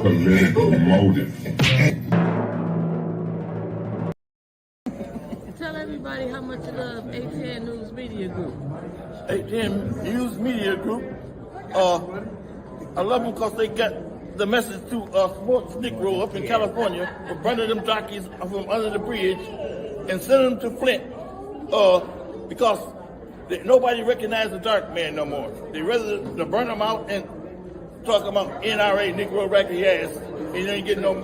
political motive. Tell everybody how much you love ATN News Media Group. ATN News Media Group. I love them because they got the message to sports Negro up in California for burning them jockeys from under the bridge and sending them to Flint because nobody recognizes the dark man no more. They rather to burn them out and talk about NRA, Negro racket ass, and you ain't getting no.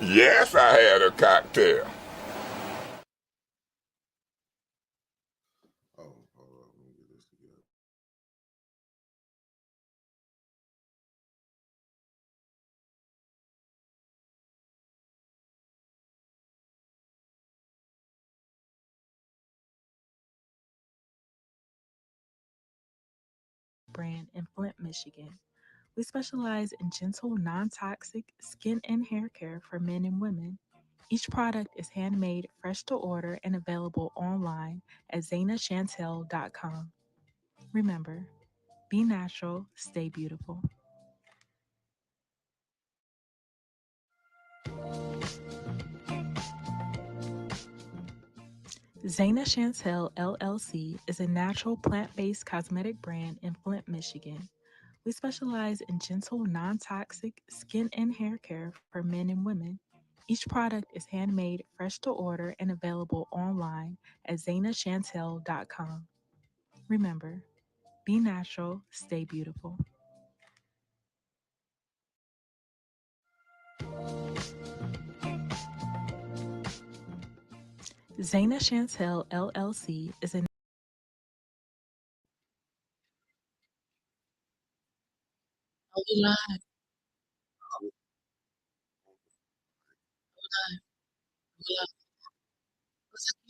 Yes, I had a cocktail. Oh, hold on. Let me get this together. Brand in Flint, Michigan. We specialize in gentle, non-toxic skin and hair care for men and women. Each product is handmade, fresh to order, and available online at zanachantel.com. Remember, be natural, stay beautiful. Zana Chantel LLC is a natural plant-based cosmetic brand in Flint, Michigan. We specialize in gentle, non-toxic skin and hair care for men and women. Each product is handmade, fresh to order, and available online at zanachantel.com. Remember, be natural, stay beautiful. Zana Chantel LLC is a Oh, we live. We live. What's that? I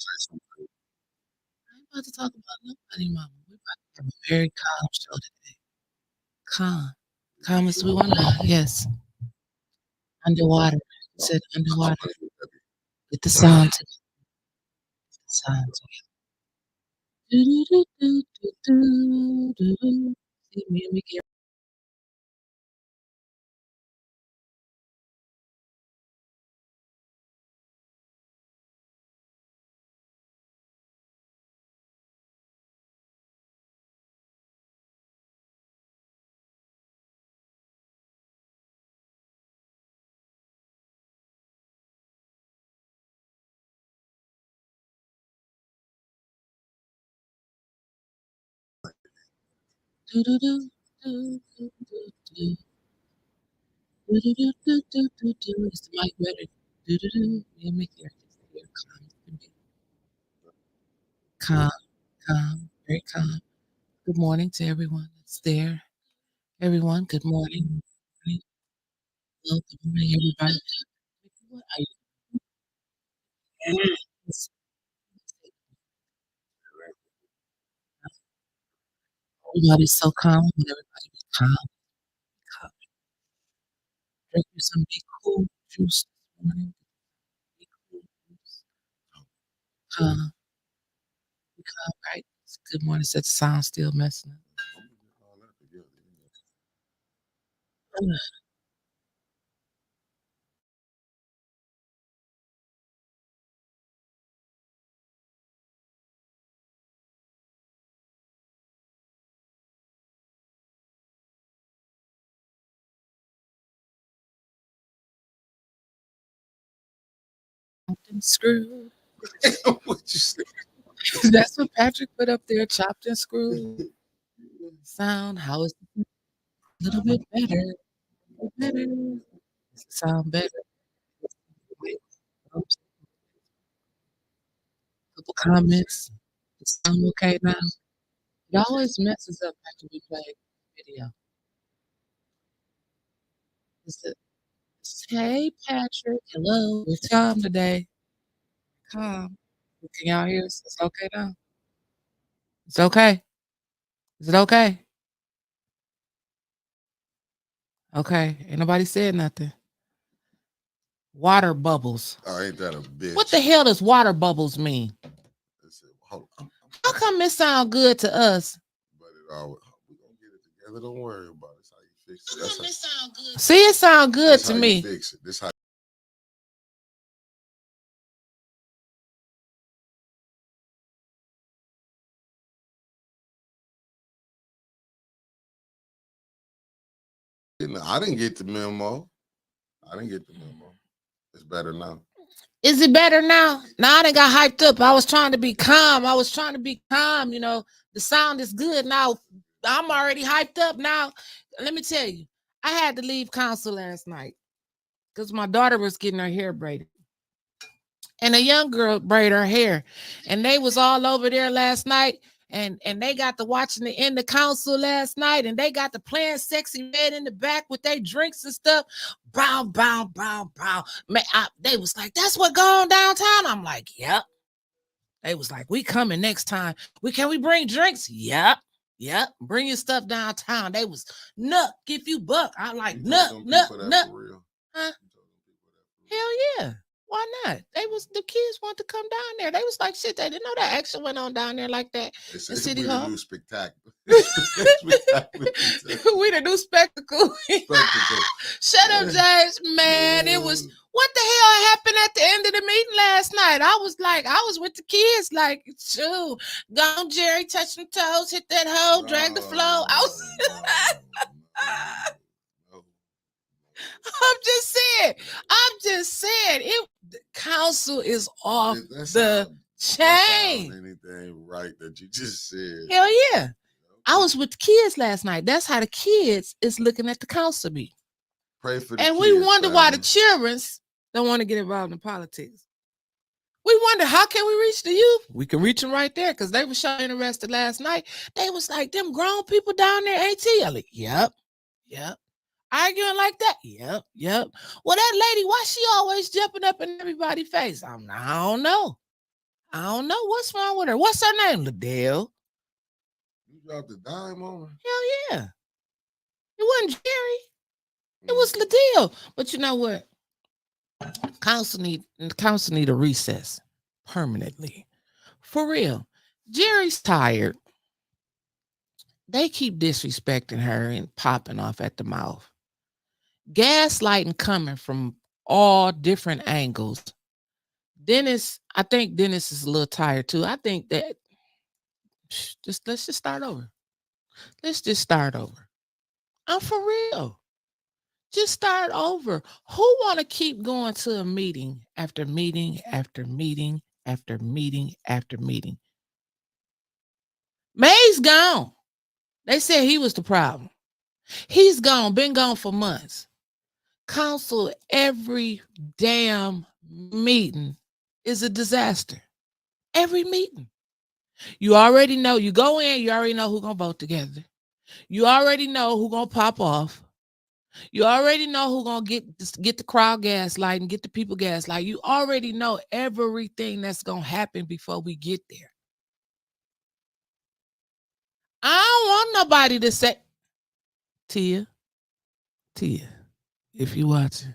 ain't about to talk about nobody, mama. We're about to have a very calm show today. Calm. Calm as we want to. Yes. Underwater. I said underwater. Get the sound together. Get the sound together. Do-do-do-do-do-do-do. See me and Mickey. Do-do-do-do-do-do-do. Do-do-do-do-do-do-do. Is the mic ready? Do-do-do. Me and Mickey are just here. Calm as can be. Calm, calm, very calm. Good morning to everyone that's there. Everyone, good morning. Hello, good morning, everybody. What are you? Everybody's so calm. When everybody be calm, calm. Drink you some Be Cool juice this morning. Be Cool juice. Calm, be calm, right? Good morning. Said the sound still messing up. I'm gonna get all that together. Chopped and screwed. What you say? That's what Patrick put up there. Chopped and screwed. Sound. How is it? A little bit better. A little better. Does it sound better? Wait, couple comments. It sound okay now? It always messes up after we play video. Is it? Hey, Patrick. Hello. It's calm today. Calm. Can y'all hear us? It's okay now? It's okay. Is it okay? Okay. Ain't nobody said nothing. Water bubbles. Oh, ain't that a bitch? What the hell does water bubbles mean? Hold on. How come it sound good to us? But it all we gonna get it together. Don't worry about it. That's how you fix it. That's how, Sound good. See, it sound good that's to how me. you fix it. This how. I didn't get the memo. It's better now. Is it better now? Now I done got hyped up. I was trying to be calm. You know, the sound is good. Now I'm already hyped up. Now, let me tell you, I had to leave council last night because my daughter was getting her hair braided. And a young girl braided her hair. And they was all over there last night. And they got to watching the end of council last night, and they got to playing Sexy Red in the back with their drinks and stuff. Bow, bow, bow, bow. Man, they was like, that's what going downtown. I'm like, yep. They was like, we coming next time. Can we bring drinks? Yep. Bring your stuff downtown. They was nuck if you buck. I like nuck. Huh? Hell yeah. Why not? The kids want to come down there. They was like, shit, they didn't know that action went on down there like that. It's City Hall. New spectacular. We the new spectacle. Shut up, James. Man, it was, what the hell happened at the end of the meeting last night? I was with the kids, like, shoot, gone Jerry, touch them toes, hit that hoe, drag the flow. I was I'm just saying, the council is off the chain. Anything right that you just said. Hell yeah. I was with the kids last night. That's how the kids is looking at the council meeting. Pray for the and kids, we wonder why the family. children don't want to get involved in politics. We wonder, how can we reach the youth? We can reach them right there, because they were so interested last night. They was like, them grown people down there ain't like, yep. Arguing like that? Yep. Well, that lady, why she always jumping up in everybody's face? I don't know. What's wrong with her. What's her name? Liddell. You dropped a dime on her? Hell yeah. It wasn't Jerry. It was Liddell. But you know what? Council need a recess permanently. For real. Jerry's tired. They keep disrespecting her and popping off at the mouth. Gaslighting coming from all different angles. I think Dennis is a little tired too. I think that let's just start over. I'm for real. Just start over. Who want to keep going to a meeting after meeting after meeting after meeting after meeting? May's gone. They said he was the problem. He's gone, been gone for months. Council, every damn meeting is a disaster. Every meeting. You already know, you go in, you already know who's going to vote together. You already know who's going to pop off. You already know who's going to get the crowd gaslight and get the people gaslight. You already know everything that's going to happen before we get there. I don't want nobody to say, Tia, if you watching,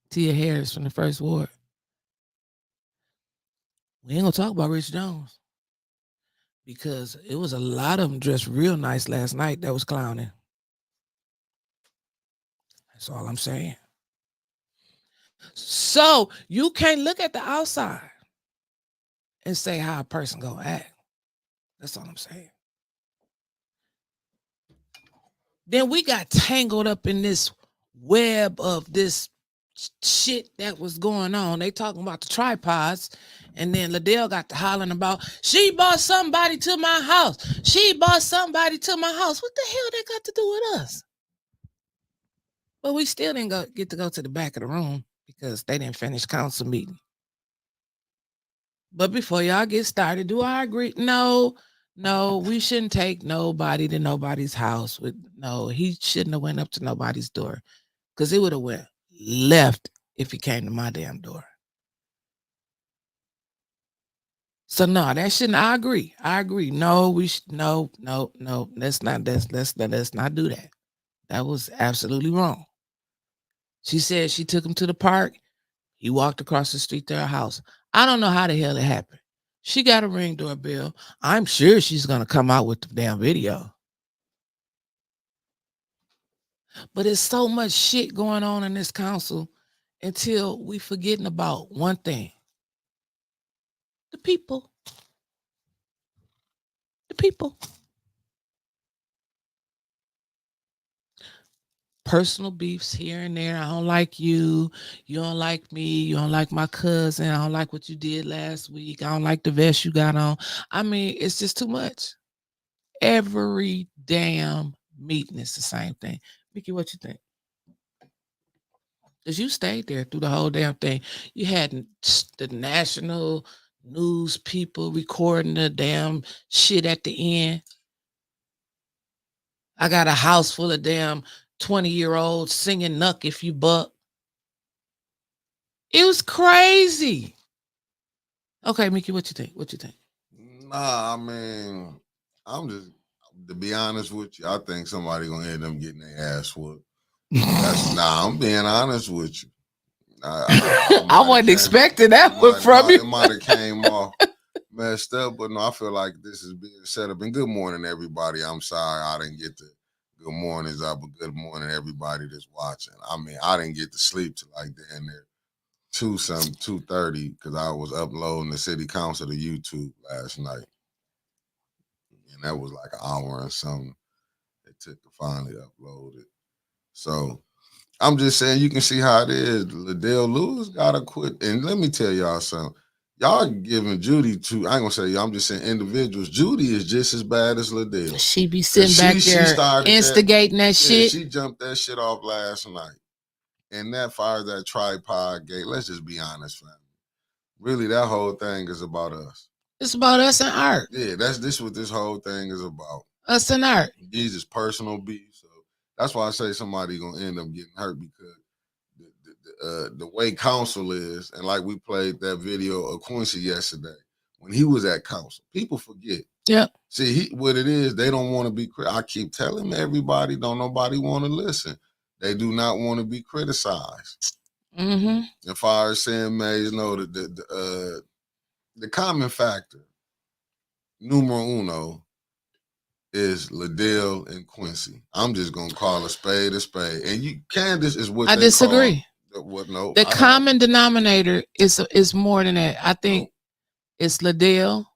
Tia Harris from the First Ward. We ain't gonna talk about Rich Jones, because it was a lot of them dressed real nice last night that was clowning. That's all I'm saying. So you can't look at the outside and say how a person gonna act. That's all I'm saying. Then we got tangled up in this web of this shit that was going on. They talking about the tripods, and then Liddell got to hollering about, she brought somebody to my house. What the hell they got to do with us? But we still didn't get to go to the back of the room because they didn't finish council meeting. But before y'all get started, do I agree? No, we shouldn't take nobody to nobody's house. He shouldn't have went up to nobody's door, because it would have went left if he came to my damn door. So no, that shouldn't. I agree. No, we should. No. Let's not do that. That was absolutely wrong. She said she took him to the park. He walked across the street to her house. I don't know how the hell it happened. She got a Ring doorbell. I'm sure she's going to come out with the damn video. But it's so much shit going on in this council until we forgetting about one thing. The people. The people. Personal beefs here and there. I don't like you. You don't like me. You don't like my cousin. I don't like what you did last week. I don't like the vest you got on. I mean, it's just too much. Every damn meeting is the same thing. Mickey, what you think? Because you stayed there through the whole damn thing. You had the national news people recording the damn shit at the end. I got a house full of damn 20-year-olds singing Nuck If You Buck. It was crazy. Okay, Mickey, what you think? What you think? Nah, I mean, I'm just, to be honest with you, I think somebody gonna end up getting their ass whooped. I'm being honest with you. I wasn't expecting that one from you. It might have came off messed up, but no, I feel like this is being set up. And good morning, everybody. I'm sorry I didn't get the good mornings up, but good morning, everybody that's watching. I mean, I didn't get to sleep till like damn near 2:30 because I was uploading the city council to YouTube last night. And that was like an hour and something it took to finally upload it. So I'm just saying, you can see how it is. Liddell Lewis got to quit. And let me tell y'all something. Y'all giving Judy to, I ain't going to say y'all, I'm just saying individuals. Judy is just as bad as Liddell. She be sitting back there instigating that shit. She jumped that shit off last night. And that fires that tripod gate. Let's just be honest, family. Really, that whole thing is about us. It's about us and art. Yeah, this what this whole thing is about. Us and art. These is personal beef. So that's why I say somebody gonna end up getting hurt because the way council is, and like we played that video of Quincy yesterday when he was at council. People forget. Yeah. See, what it is, they don't want to be. I keep telling everybody, don't nobody want to listen. They do not want to be criticized. Mm-hmm. As far as saying, Mays, no, the common factor, numero uno, is Liddell and Quincy. I'm just gonna call a spade a spade. And Candace is what I disagree. The common denominator is more than that. I think it's Liddell.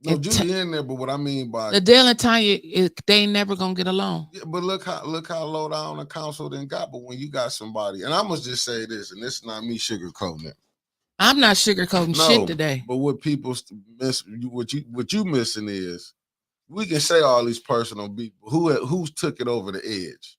No, Judy in there, but what I mean by Liddell and Tanya, they ain't never gonna get along. Yeah, but look how low down the council then got. But when you got somebody, and I must just say this, and this is not me sugarcoating it. I'm not sugarcoating shit today. But what people miss, what you missing is, we can say all these personal people who's took it over the edge.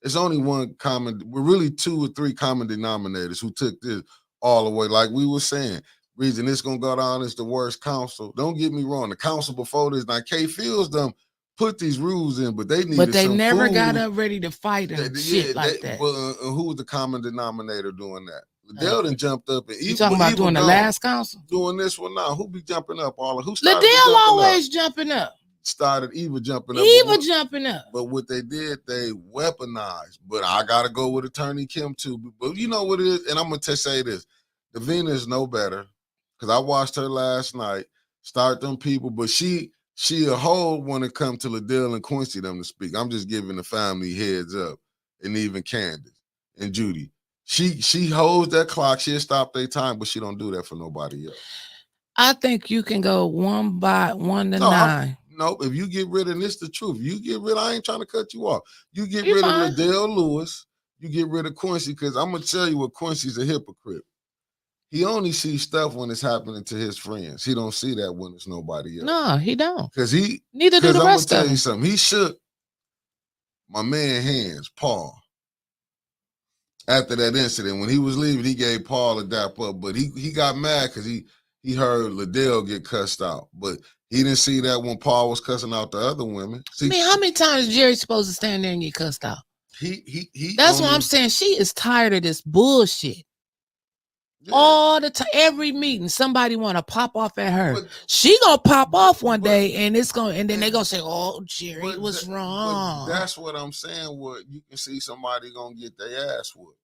It's only one common. We're really 2 or 3 common denominators who took this all the way. Like we were saying, reason it's gonna go down as the worst council. Don't get me wrong. The council before this, now K Fields them put these rules in, but they needed. But they never food. got up ready to fight and shit like that. Who was the common denominator doing that? Liddell done jumped up and you talking about doing the last council? Doing this one now. Who be jumping up? Who started Liddell always jumping up. Started Eva jumping up. Jumping up. But what they did, they weaponized. But I gotta go with Attorney Kim too. But you know what it is, and I'm gonna say this: Davina is no better because I watched her last night start them people, but she a whole when it comes to Liddell and Quincy them to speak. I'm just giving the family heads up, and even Candace and Judy. She holds that clock. She'll stop their time, but she don't do that for nobody else. I think you can go 1 by 1 to 9. No, if you get rid of, and it's the truth, you get rid, I ain't trying to cut you off. You get rid of Liddell Lewis, you get rid of Quincy, because I'm going to tell you what Quincy's a hypocrite. He only sees stuff when it's happening to his friends. He don't see that when it's nobody else. No, he don't. Because neither do the rest of them. I'm going to tell you something. He shook my man hands, Paul. After that incident, when he was leaving, he gave Paul a dap up, but he got mad because he heard Liddell get cussed out. But he didn't see that when Paul was cussing out the other women. See, how many times is Jerry supposed to stand there and get cussed out? That's what I'm saying. She is tired of this bullshit. Yeah. All the time, every meeting, somebody want to pop off at her. She gonna pop off one day, and then they gonna say, "Oh, Jerry was wrong." That's what I'm saying. What you can see somebody gonna get their ass whooped.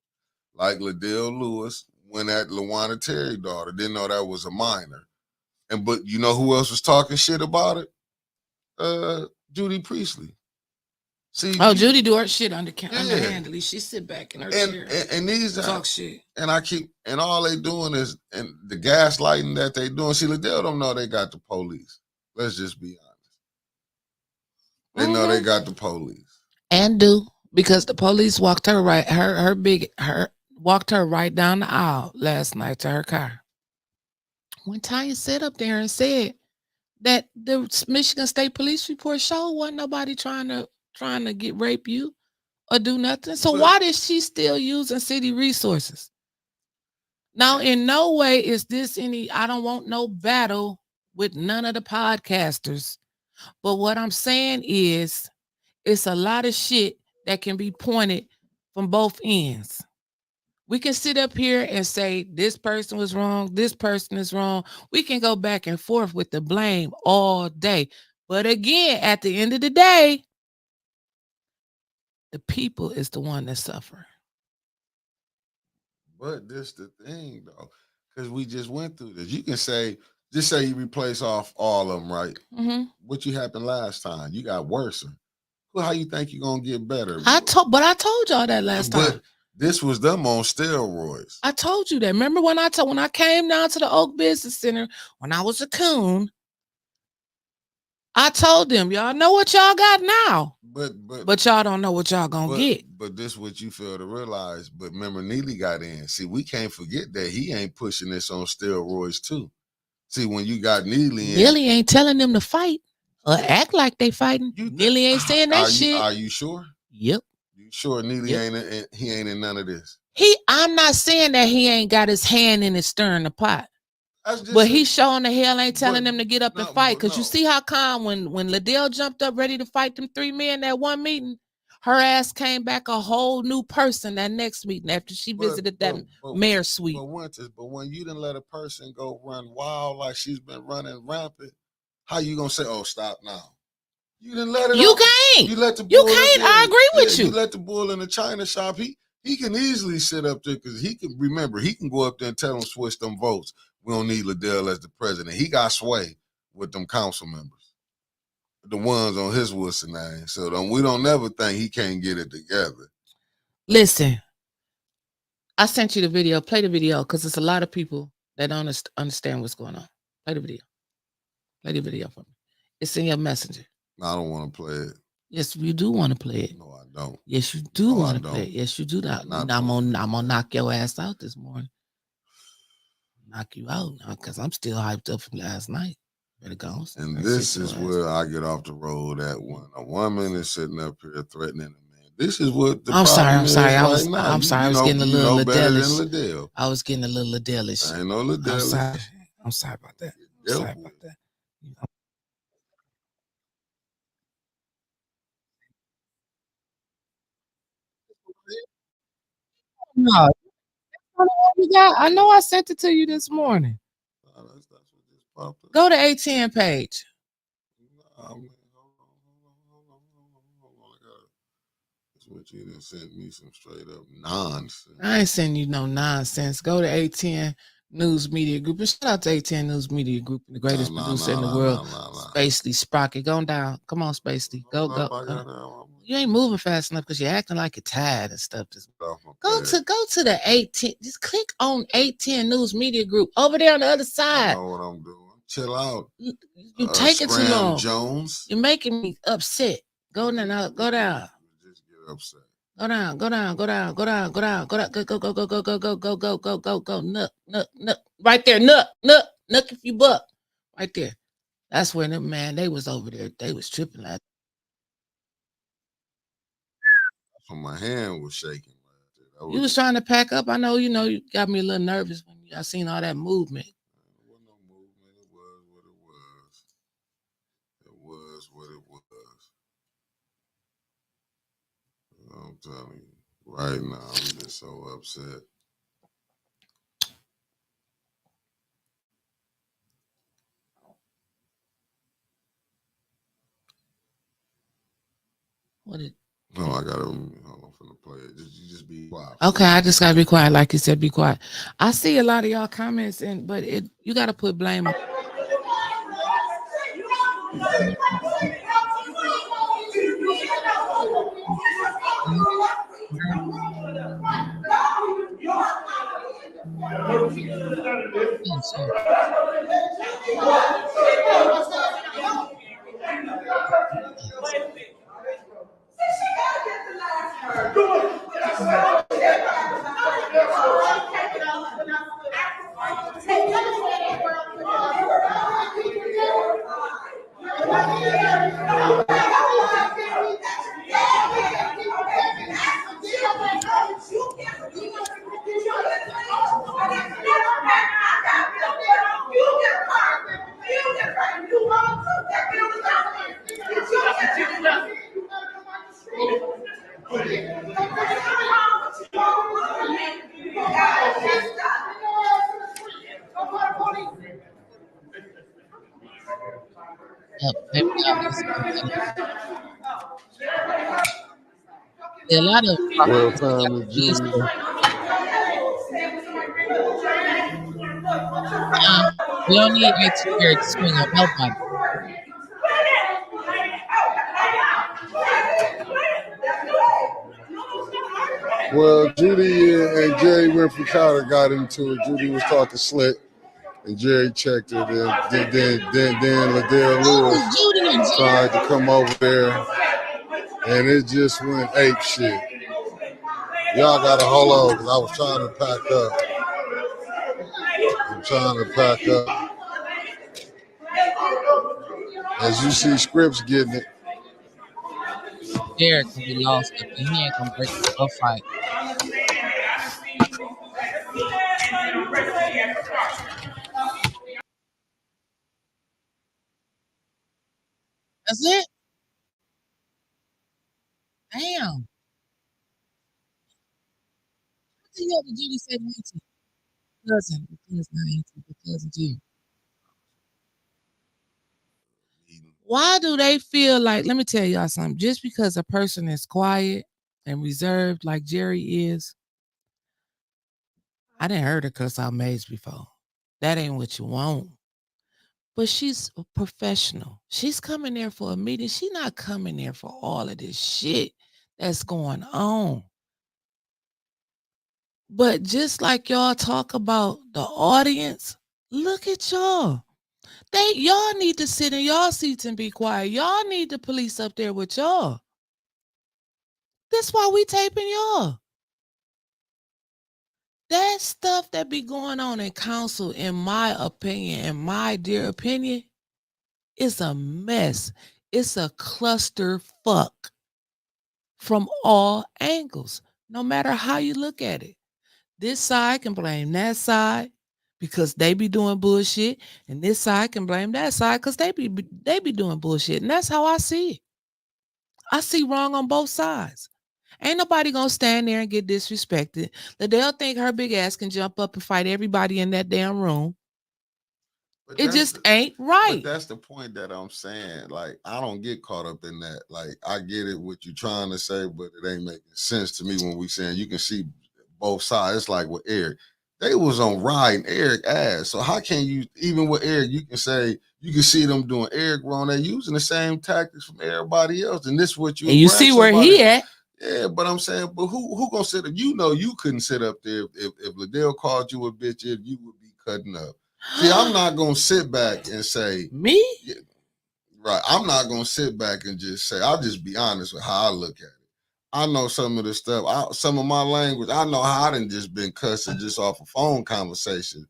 like Ladell Lewis went at LaWanna Terry daughter. Didn't know that was a minor. But you know who else was talking shit about it? Judy Priestley. See, Judy do her shit underhandedly. She sit back in her chair and these talk shit. And all they doing is and the gaslighting that they doing. See, Liddell don't know they got the police. Let's just be honest. They know they got the police. And do because the police walked her walked her right down the aisle last night to her car. When Tanya sat up there and said that the Michigan State Police report showed wasn't nobody trying to get rape you or do nothing. So why is she still using city resources? Now, in no way is this I don't want no battle with none of the podcasters. But what I'm saying is it's a lot of shit that can be pointed from both ends. We can sit up here and say this person was wrong, this person is wrong. We can go back and forth with the blame all day. But again, at the end of the day, the people is the one that suffer. But this the thing though, because we just went through this. You can say, just say you replace off all of them, right? Mm-hmm. What you happened last time? You got worse. Well, how you think you're gonna get better? I told y'all that last time. This was them on steroids. I told you that. Remember when I came down to the Oak Business Center when I was a coon? I told them, y'all know what y'all got now. But y'all don't know what y'all gonna get. But this what you fail to realize. But remember, Neely got in. See, we can't forget that he ain't pushing this on steroids too. See, when you got Neely in, Neely ain't telling them to fight or act like they fighting. Neely ain't saying that shit. Are you sure? Yep. You sure Neely ain't in none of this? I'm not saying that he ain't got his hand in it stirring the pot. But he showing the hell ain't telling them to get up and fight. Because you see how calm when Liddell jumped up ready to fight them 3 men that one meeting, her ass came back a whole new person that next meeting after she visited that mayor suite. But when you didn't let a person go run wild like she's been running rampant, how you gonna say, "Oh, stop now"? You didn't let it. You can't. You let the. You can't. I agree with you. You let the bull in the china shop. He can easily sit up there because he can remember. He can go up there and tell them switch them votes. We don't need Liddell as the president. He got sway with them council members, the ones on his Wilson name. So we don't never think he can't get it together. Listen, I sent you the video. Play the video because there's a lot of people that don't understand what's going on. Play the video. Play the video for me. It's in your messenger. No, I don't want to play it. Yes, you do want to play it. No, I don't. Yes, you do want to play it. Yes, you do. I'm gonna knock your ass out this morning. Knock you out now because I'm still hyped up from last night. Better go. And this is where I get off the road at when a woman is sitting up here threatening a man. This is what the problem is right now. I'm sorry. I was getting a little Liddell. I was getting a little Liddell-ish. I ain't no Liddell. I'm sorry about that. I'm sorry about that. No, I know I sent it to you this morning. Go to ATN page. You done sent me some straight up nonsense. I ain't sending you no nonsense. Go to ATN News Media Group and shout out to ATN News Media Group, the greatest producer in the world. Spacely Sprocket. Go down. Come on, Spacely. Go. You ain't moving fast enough because you're acting like you're tired and stuff. Go to the 18. Just click on 810 News Media Group over there on the other side. I know what I'm doing. Chill out. You taking too long. Jones. You're making me upset. Go down. Go down. Just get upset. Go down. Go. Nook. Right there. Nook if you buck. Right there. That's when they was over there. They was tripping like. My hand was shaking. You was trying to pack up. I know, you got me a little nervous when I seen all that movement. It wasn't no movement. It was what it was. It was what it was. I'm telling you, right now, I'm just so upset. What did? No, I gotta hold on. finna play it. You just be quiet. Okay, I just gotta be quiet, like you said, be quiet. I see a lot of y'all comments, but you gotta put blame on. Yep, maybe y'all missed a lot of Well, problems family, Judy. we don't need H here to swing on nobody. Well, Judy and Jerry Winfrey Carter got into it. Judy was talking slick, and Jerry checked it. And then Liddell Lewis Judy and tried to come over there, and it just went ape shit. Y'all gotta hold on, because I was trying to pack up. I'm trying to pack up. As you see, Scripps getting it. Derek can be lost up and he ain't gonna break a fight. That's it? Damn. What the hell did Judy say to Auntie? Cousin, because my auntie, because of you. Why do they feel like, let me tell y'all something, just because a person is quiet and reserved like Jerry is, I didn't heard her cuss out maids before. That ain't what you want. But she's a professional. She's coming there for a meeting. She's not coming there for all of this shit that's going on. But just like y'all talk about the audience, look at y'all. Y'all need to sit in y'all seats and be quiet. Y'all need the police up there with y'all. That's why we taping y'all. That stuff that be going on in council, in my opinion, in my dear opinion, is a mess. It's a cluster fuck from all angles, no matter how you look at it. This side can blame that side because they be doing bullshit, and this side can blame that side because they be doing bullshit. And that's how I see it. I see wrong on both sides. Ain't nobody gonna stand there and get disrespected. They'll think her big ass can jump up and fight everybody in that damn room. But it just ain't right. But that's the point that I'm saying. Like, I don't get caught up in that. Like, I get it what you're trying to say, but it ain't making sense to me when we saying you can see both sides. It's like with Eric. They was on riding Eric ass. So how can you, even with Eric, you can say, you can see them doing Eric wrong. They're using the same tactics from everybody else. And this is what and you see where he at. Yeah, but I'm saying, but who gonna sit up? You know you couldn't sit up there if Liddell called you a bitch, if you would be cutting up. See, I'm not gonna sit back and say me. Yeah, right. I'm not gonna sit back and just say. I'll just be honest with how I look at it. I know some of the stuff. Some of my language. I know how I done just been cussing just off a phone conversation,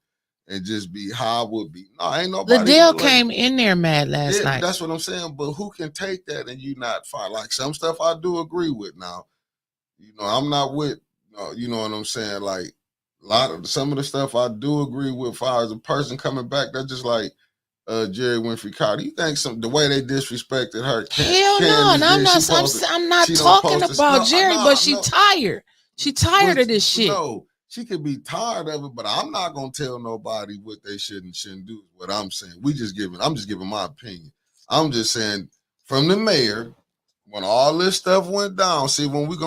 and just be how I would be. No, ain't nobody. Liddell came in there mad last night. That's what I'm saying. But who can take that and you not fight? Like some stuff I do agree with. Now, you know, I'm not with. You know what I'm saying? Like some of the stuff I do agree with. As far as a person coming back, that's just like Jerry Winfrey Carter. You think the way they disrespected her? Hell no, and I'm not talking about Jerry, but she tired. She tired of this shit. No, she could be tired of it, but I'm not gonna tell nobody what they should and shouldn't do. Is what I'm saying. I'm just giving my opinion. I'm just saying from the mayor, when all this stuff went down, see, when we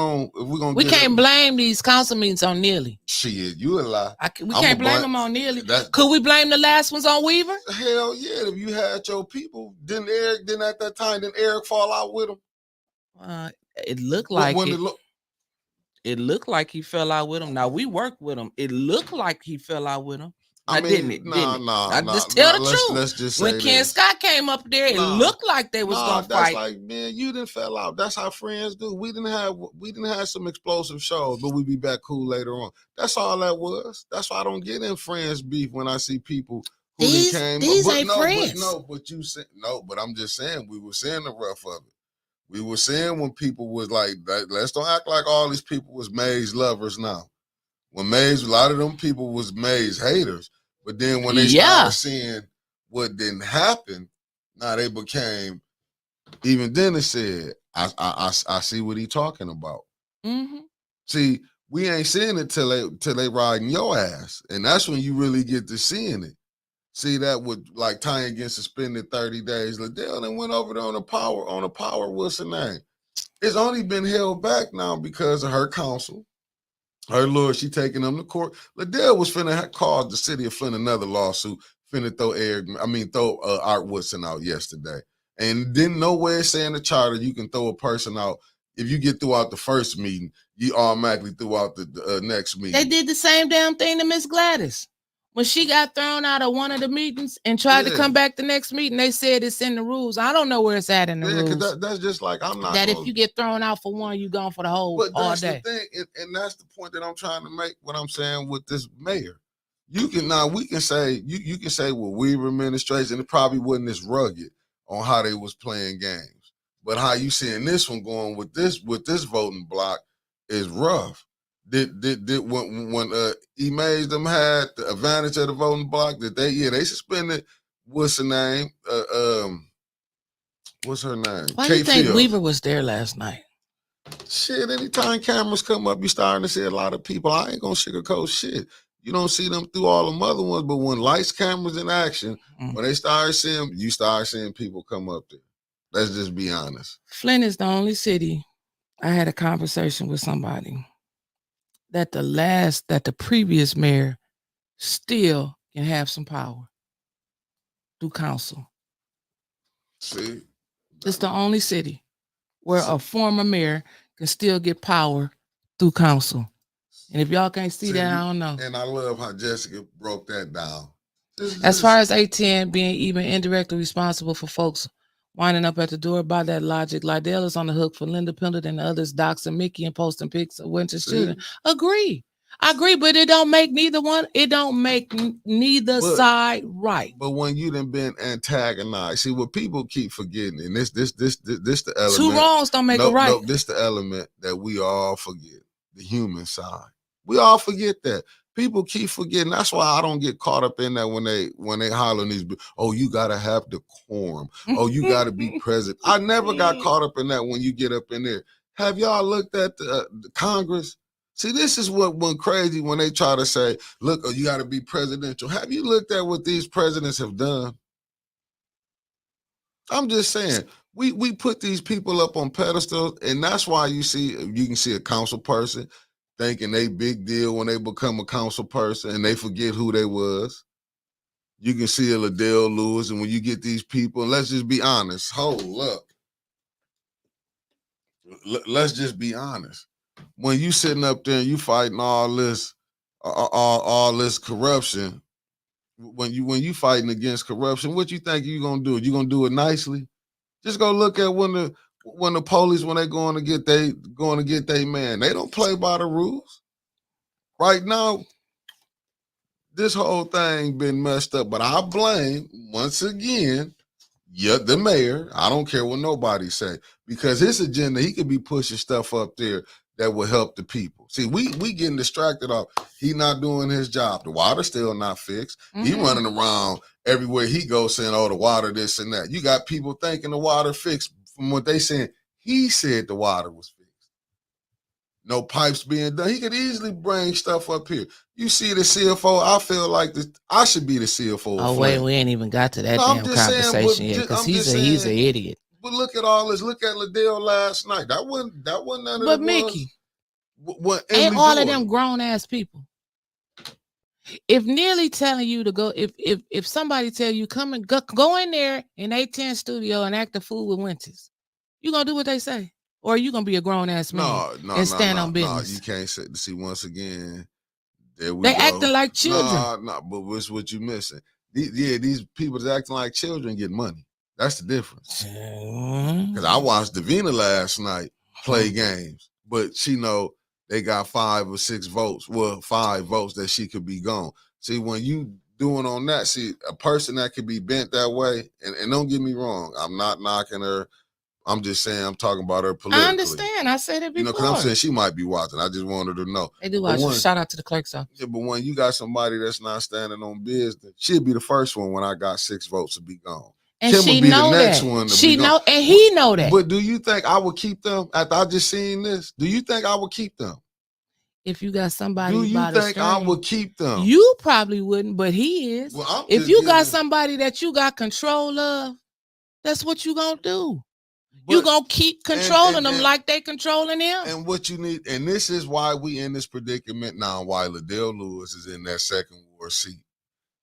can't blame these council meetings on Neely. Shit, you a lie. We can't blame them on Neely. That, Could we blame the last ones on Weaver? Hell yeah! If you had your people, didn't at that time Eric fall out with him? It looked like it looked like he fell out with him. Now we worked with him. It looked like he fell out with him. Didn't it? Just tell the truth. Let's just say when Ken Scott came up there, it looked like they was gonna fight. That's like, man, you didn't fell out. That's how friends do. We didn't have some explosive shows, but we be back cool later on. That's all that was. That's why I don't get in friends beef when I see people who these ain't friends. But I'm just saying we were saying the rough of it. We were saying when people was like, let's don't act like all these people was May's lovers now. When a lot of them people was May's haters. But then when they started seeing what didn't happen, now they became, even then it said, I see what he talking about. Mm-hmm. See, we ain't seeing it till they riding your ass. And that's when you really get to seeing it. See that with like tying against suspended 30 days. Liddell then went over there on a power, what's her name? It's only been held back now because of her counsel. Her lord, she taking them to court. Liddell was finna cause the city of Flint another lawsuit, finna throw Art Woodson out yesterday. And didn't nowhere say in the charter you can throw a person out. If you get throughout the first meeting, you automatically throughout the next meeting. They did the same damn thing to Miss Gladys. When she got thrown out of one of the meetings and tried to come back the next meeting, they said it's in the rules. I don't know where it's at in the rules. Because that's just like, I'm not. That if you get thrown out for one, you gone for the whole all day. The thing, and that's the point that I'm trying to make. What I'm saying with this mayor, we can say you can say with Weaver administration, it probably wasn't as rugged on how they was playing games, but how you seeing this one going with this voting block is rough. Did when Emays them had the advantage of the voting block that they suspended what's her name? What's her name? Why do you think Weaver was there last night? Shit, anytime cameras come up, you starting to see a lot of people. I ain't gonna sugarcoat shit. You don't see them through all the other ones, but when lights, cameras in action, when they start seeing, you start seeing people come up there. Let's just be honest. Flint is the only city. I had a conversation with somebody that the previous mayor still can have some power through council. See? It's the only city where a former mayor can still get power through council. And if y'all can't see that, I don't know. And I love how Jessica broke that down. As far as A10 being even indirectly responsible for folks winding up at the door, by that logic, Liddell is on the hook for Linda Pendleton and others doxing Mickey and posting pics of winter shooting. I agree, but it don't make neither one. It don't make neither side right. But when you done been antagonized, see what people keep forgetting, and this the element. Two wrongs don't make it right. No, this the element that we all forget, the human side. We all forget that. People keep forgetting. That's why I don't get caught up in that when they hollering these. Oh, you gotta have decorum. Oh, you gotta be present. I never got caught up in that when you get up in there. Have y'all looked at the Congress? See, this is what went crazy when they try to say, look, oh, you got to be presidential. Have you looked at what these presidents have done? I'm just saying, we put these people up on pedestals, and that's why you can see a council person thinking they big deal when they become a council person and they forget who they was. You can see a Liddell Lewis, and when you get these people, and let's just be honest, let's just be honest. When you sitting up there and you fighting all this corruption, when you fighting against corruption, what you think you gonna do? You gonna do it nicely? Just go look at when the police, when they going to get they man, they don't play by the rules. Right now, this whole thing been messed up, but I blame once again the mayor. I don't care what nobody say, because his agenda, he could be pushing stuff up there that will help the people. See, we getting distracted off. He not doing his job. The water still not fixed. He running around everywhere he goes saying, oh, the water this and that. You got people thinking the water fixed from what they saying. He said the water was fixed. No pipes being done. He could easily bring stuff up here. You see the CFO, I feel like I should be the CFO. Oh, wait, we ain't even got to that damn conversation yet, because he's an idiot. But look at all this. Look at Liddell last night. That wasn't none of But it Mickey, what ain't Emily all doing. of them grown ass people. If Neely telling you to go, if somebody tell you come and go in there in A10 studio and act a fool with Winters, you gonna do what they say, or you gonna be a grown ass man and stand on business? No, you can't say. See, once again, there we They go. acting like children. No, but what's what you missing? These people that's acting like children get money. That's the difference. Because I watched Davina last night play games, but she know they got 5 or 6 votes. Well, 5 votes that she could be gone. See, when you doing on that, see, a person that could be bent that way, and don't get me wrong, I'm not knocking her. I'm just saying I'm talking about her politically. I understand. I said it before. You know, because I'm saying she might be watching. I just wanted her to know. They do watch. Shout out to the clerk's office. Yeah, but when you got somebody that's not standing on business, she'll be the first one when I got 6 votes to be gone. And Kim she would be know the next that. one to she be know, gone. and he know that. But do you think I would keep them after I just seen this? Do you think I would keep them? If you got somebody, do you think I would keep them? You probably wouldn't, but he is. Well, if you got somebody that you got control of, that's what you gonna do. You gonna keep controlling them like they controlling him. And what you need, and this is why we in this predicament now. Why Liddell Lewis is in that second ward seat.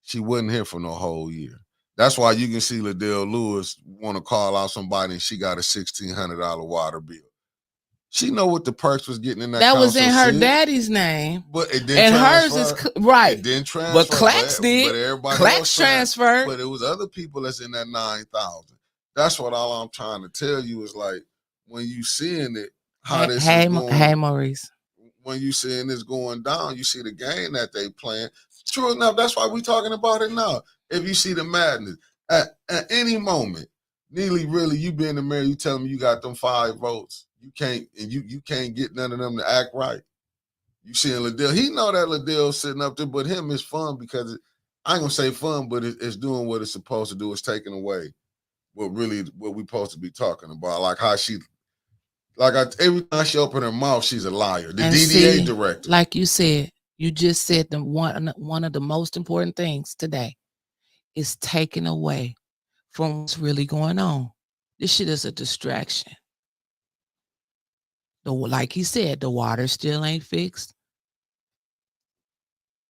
She wasn't here for no whole year. That's why you can see Liddell Lewis want to call out somebody and she got a $1,600 water bill. She know what the perks was getting in that. That was in her daddy's name, but it didn't. And transfer. Hers is right. It didn't transfer. But Clax did. But everybody Clax transferred. But it was other people that's in that 9,000. That's what all I'm trying to tell you is like when you seeing it, how this is going. Hey, Maurice. When you seeing this going down, you see the game that they playing. True enough, that's why we talking about it now. If you see the madness at any moment, Neely, really, you being the mayor, you telling me you got them 5 votes. You can't, and you can't get none of them to act right. You seeing Liddell? He know that Liddell's sitting up there, but him is fun because I ain't gonna say fun, but it's doing what it's supposed to do. It's taking away what we supposed to be talking about. Like how she, every time she open her mouth, she's a liar. The DDA director, like you said, you just said one of the most important things today is taken away from what's really going on. This shit is a distraction. Like he said, the water still ain't fixed.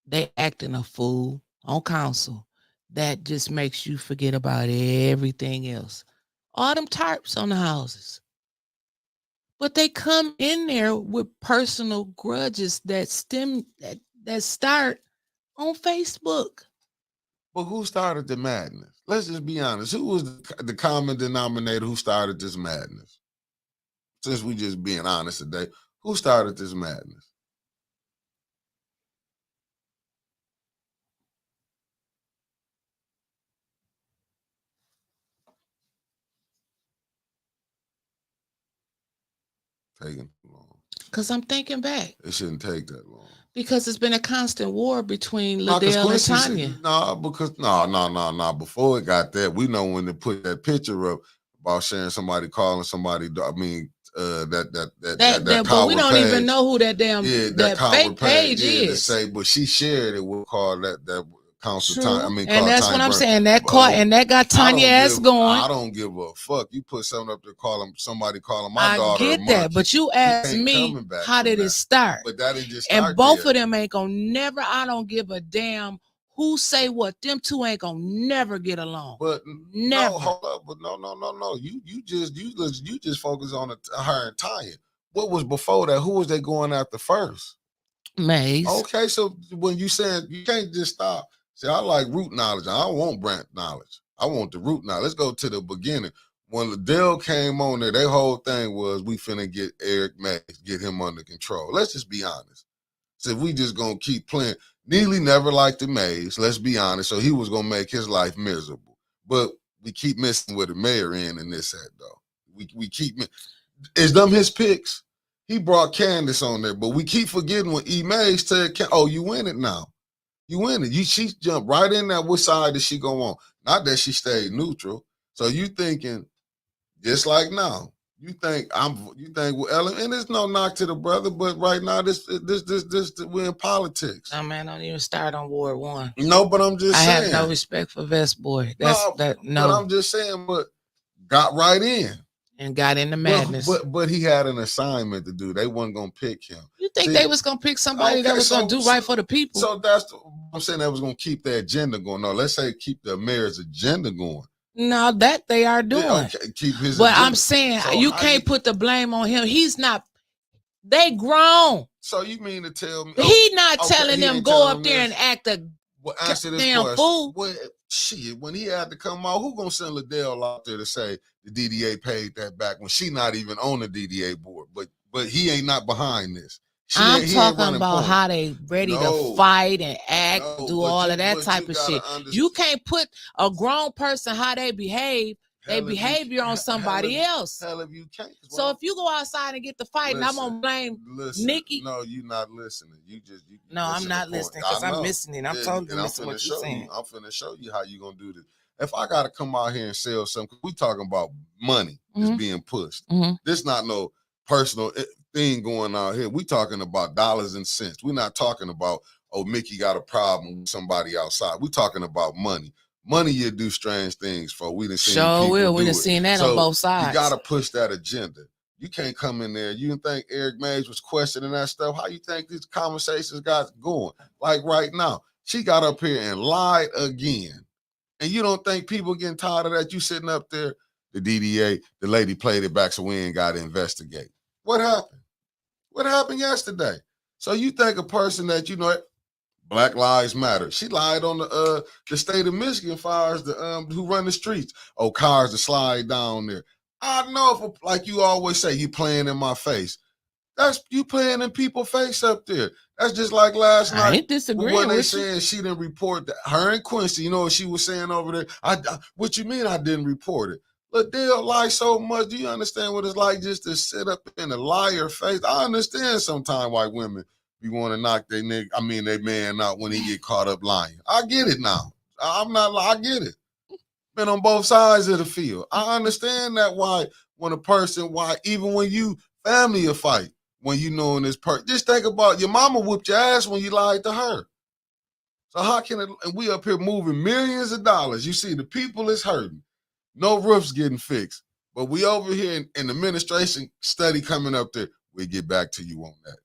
They acting a fool on council. That just makes you forget about everything else. All them tarps on the houses. But they come in there with personal grudges that start on Facebook. But who started the madness? Let's just be honest. Who was the common denominator who started this madness? Since we just being honest today, who started this madness? Taking too long. Because I'm thinking back. It shouldn't take that long. Because it's been a constant war between Liddell and Tanya. No. Before it got that, we know when they put that picture up about sharing somebody calling somebody. I mean, that but we don't even know who that damn that fake page is. But she shared it. We'll call that council time. I mean, and that's what I'm saying. That caught and that got Tanya ass going. I don't give a fuck. You put something up there, somebody calling my daughter. I get that, but you asked me how did it start? But that didn't just start. And both of them ain't gonna never. I don't give a damn who say what. Them two ain't gonna never get along. But never. No, hold up. But no. You just focus on her and Tanya. What was before that? Who was they going after first? Maze. Okay, so when you saying you can't just stop. See, I like root knowledge. I don't want branch knowledge. I want the root knowledge. Let's go to the beginning. When Liddell came on there, their whole thing was we finna get Eric Mays, get him under control. Let's just be honest. So if we just gonna keep playing, Neely never liked the Mays, let's be honest. So he was gonna make his life miserable. But we keep missing with the mayor in this at though. We keep is them his picks. He brought Candace on there, but we keep forgetting when E. Mays said, "Oh, you win it now. You win it." She jumped right in there. What side did she go on? Not that she stayed neutral. So you thinking, just like now, you think well, Ellen, and there's no knock to the brother, but right now this we're in politics. No man, don't even start on Ward 1. No, but I'm just saying. I have no respect for Vest Boy. No. But I'm just saying, but got right in. And got into Well, madness. but he had an assignment to do. They wasn't gonna pick him. You think they was gonna pick somebody that was gonna do right for the people? So that's I'm saying that was gonna keep the agenda going. No, let's say keep the mayor's agenda going. No, that they are doing. Okay, keep his but agenda. I'm saying you can't put the blame on him. He's not. They grown. So you mean to tell me he not telling them go up there and act a answer this damn question. fool? Well, shit, when he had to come out, who gonna send Liddell out there to say the DDA paid that back when she not even on the DDA board? But he ain't not behind this. I'm talking about how they ready to fight and act, do all of that type of shit. You can't put a grown person how they behave. They behavior on somebody else. Hell, if you can't. So if you go outside and get the fight, and I'm gonna blame Nikki. No, you're not listening. No, I'm not listening because I'm listening. I'm totally listening what you're saying. I'm finna show you how you gonna do this. If I gotta come out here and sell something, we talking about money that's being pushed. This not no personal thing going on here. We talking about dollars and cents. We're not talking about, oh, Mickey got a problem with somebody outside. We talking about money. Money, you do strange things for. We done seen people will. We done seen that on both sides. You gotta push that agenda. You can't come in there. You didn't think Eric Mays was questioning that stuff. How you think these conversations got going? Like right now, she got up here and lied again. And you don't think people getting tired of that? You sitting up there, the DDA, the lady played it back, so we ain't got to investigate. What happened? What happened yesterday? So you think a person that, you know, Black Lives Matter. She lied on the state of Michigan fires the who run the streets. Oh, cars to slide down there. I know, if, like you always say, you playing in my face. That's you playing in people's face up there. That's just like last night. I ain't disagreeing when they with saying she didn't report that. Her and Quincy, you know what she was saying over there? What you mean I didn't report it? Liddell lies so much. Do you understand what it's like just to sit up in a liar face? I understand sometimes white women be want to knock their man out when he get caught up lying. I get it now. I get it. Been on both sides of the field. I understand that why even when you family a fight, when you know in this person, just think about your mama whooped your ass when you lied to her. So how can it, and we up here moving millions of dollars. You see the people is hurting. No roofs getting fixed. But we over here in the administration study coming up there. We'll get back to you on that.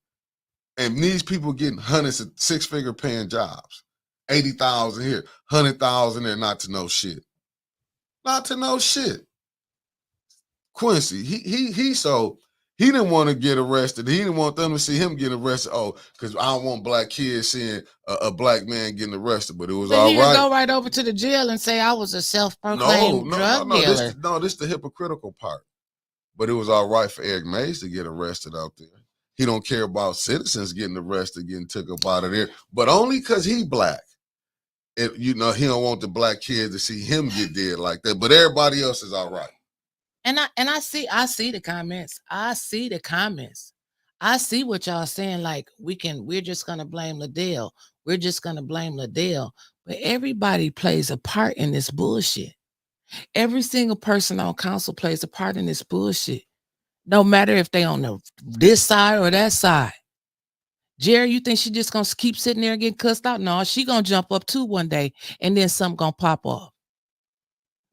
And these people getting hundreds of six-figure paying jobs. 80,000 here, 100,000 there, not to know shit. Not to know shit. Quincy, he didn't want to get arrested. He didn't want them to see him getting arrested. Oh, because I don't want black kids seeing a black man getting arrested. But it was all right. He didn't go right over to the jail and say I was a self-proclaimed drug dealer. This is the hypocritical part. But it was all right for Eric Mays to get arrested out there. He don't care about citizens getting arrested, getting took up out of there, but only because he black. He don't want the black kids to see him get dead like that. But everybody else is all right. And I see the comments. I see the comments. I see what y'all saying. Like we're just gonna blame Liddell. We're just gonna blame Liddell. But everybody plays a part in this bullshit. Every single person on council plays a part in this bullshit. No matter if they on this side or that side. Jerry, you think she just gonna keep sitting there and getting cussed out? No, she gonna jump up too one day and then something gonna pop off.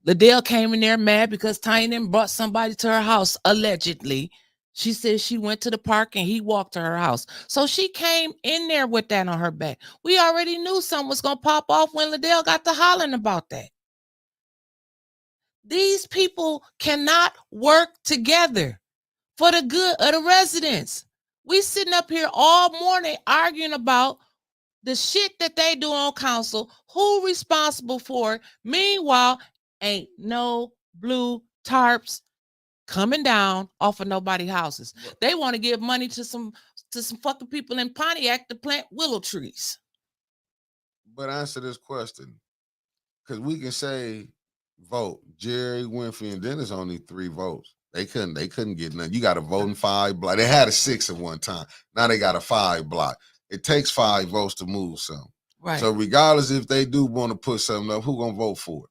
Liddell came in there mad because Tiny brought somebody to her house, allegedly. She said she went to the park and he walked to her house. So she came in there with that on her back. We already knew something was gonna pop off when Liddell got to hollering about that. These people cannot work together for the good of the residents. We sitting up here all morning arguing about the shit that they do on council, who responsible for it. Meanwhile, ain't no blue tarps coming down off of nobody's houses. They want to give money to some fucking people in Pontiac to plant willow trees. But answer this question, because we can say vote Jerry, Winfrey, and then there's only 3 votes. They couldn't get none. You got a voting 5 block. They had a 6 at one time. Now they got a 5 block. It takes 5 votes to move something. Right. So regardless if they do want to put something up, who gonna vote for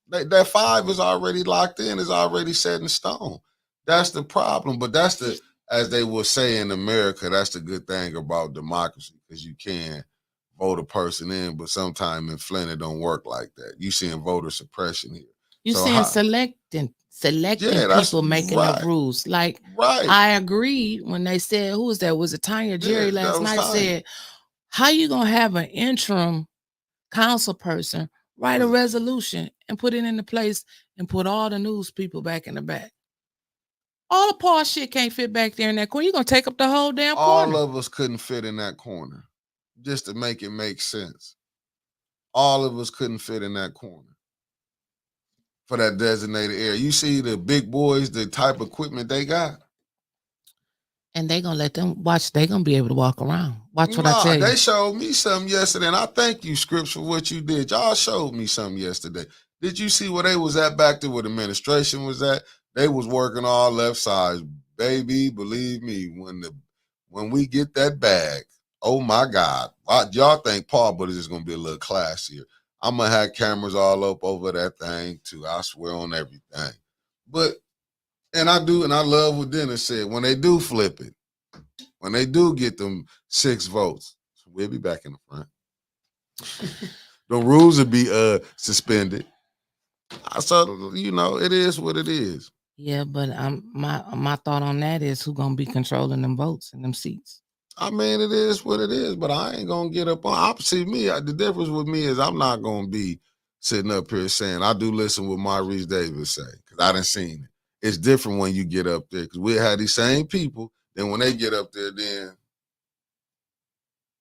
it? That 5 is already locked in, is already set in stone. That's the problem. But that's as they will say in America, that's the good thing about democracy, because you can vote a person in, but sometimes in Flint it don't work like that. You seeing voter suppression here. You seeing selecting Yeah, that's people making right. up rules. Like Right. I agreed when they said, who was that? Was it Tanya Jerry Yeah, that last was night Tanya. said, how you gonna have an interim council person write a resolution and put it into place and put all the news people back in the back? All the Paul shit can't fit back there in that corner. You're gonna take up the whole damn corner. All of us couldn't fit in that corner, just to make it make sense. All of us couldn't fit in that corner for that designated area. You see the big boys, the type of equipment they got. And they gonna let them watch. They gonna be able to walk around. Watch what I tell you. They showed me something yesterday, and I thank you, Scripps, for what you did. Y'all showed me something yesterday. Did you see where they was at back there, where the administration was at? They was working all left sides. Baby, believe me, when we get that bag, oh my God. Y'all think Paul, but it's just gonna be a little classier. I'm gonna have cameras all up over that thing too. I swear on everything. But and I love what Dennis said. When they do flip it, when they do get them 6 votes, we'll be back in the front. The rules will be suspended. So it is what it is. Yeah, but my thought on that is who gonna be controlling them votes and them seats. I mean, it is what it is, but I ain't gonna get up on. See, the difference with me is I'm not gonna be sitting up here saying I do listen what Maurice Davis say because I done seen it. It's different when you get up there because we have these same people. Then when they get up there,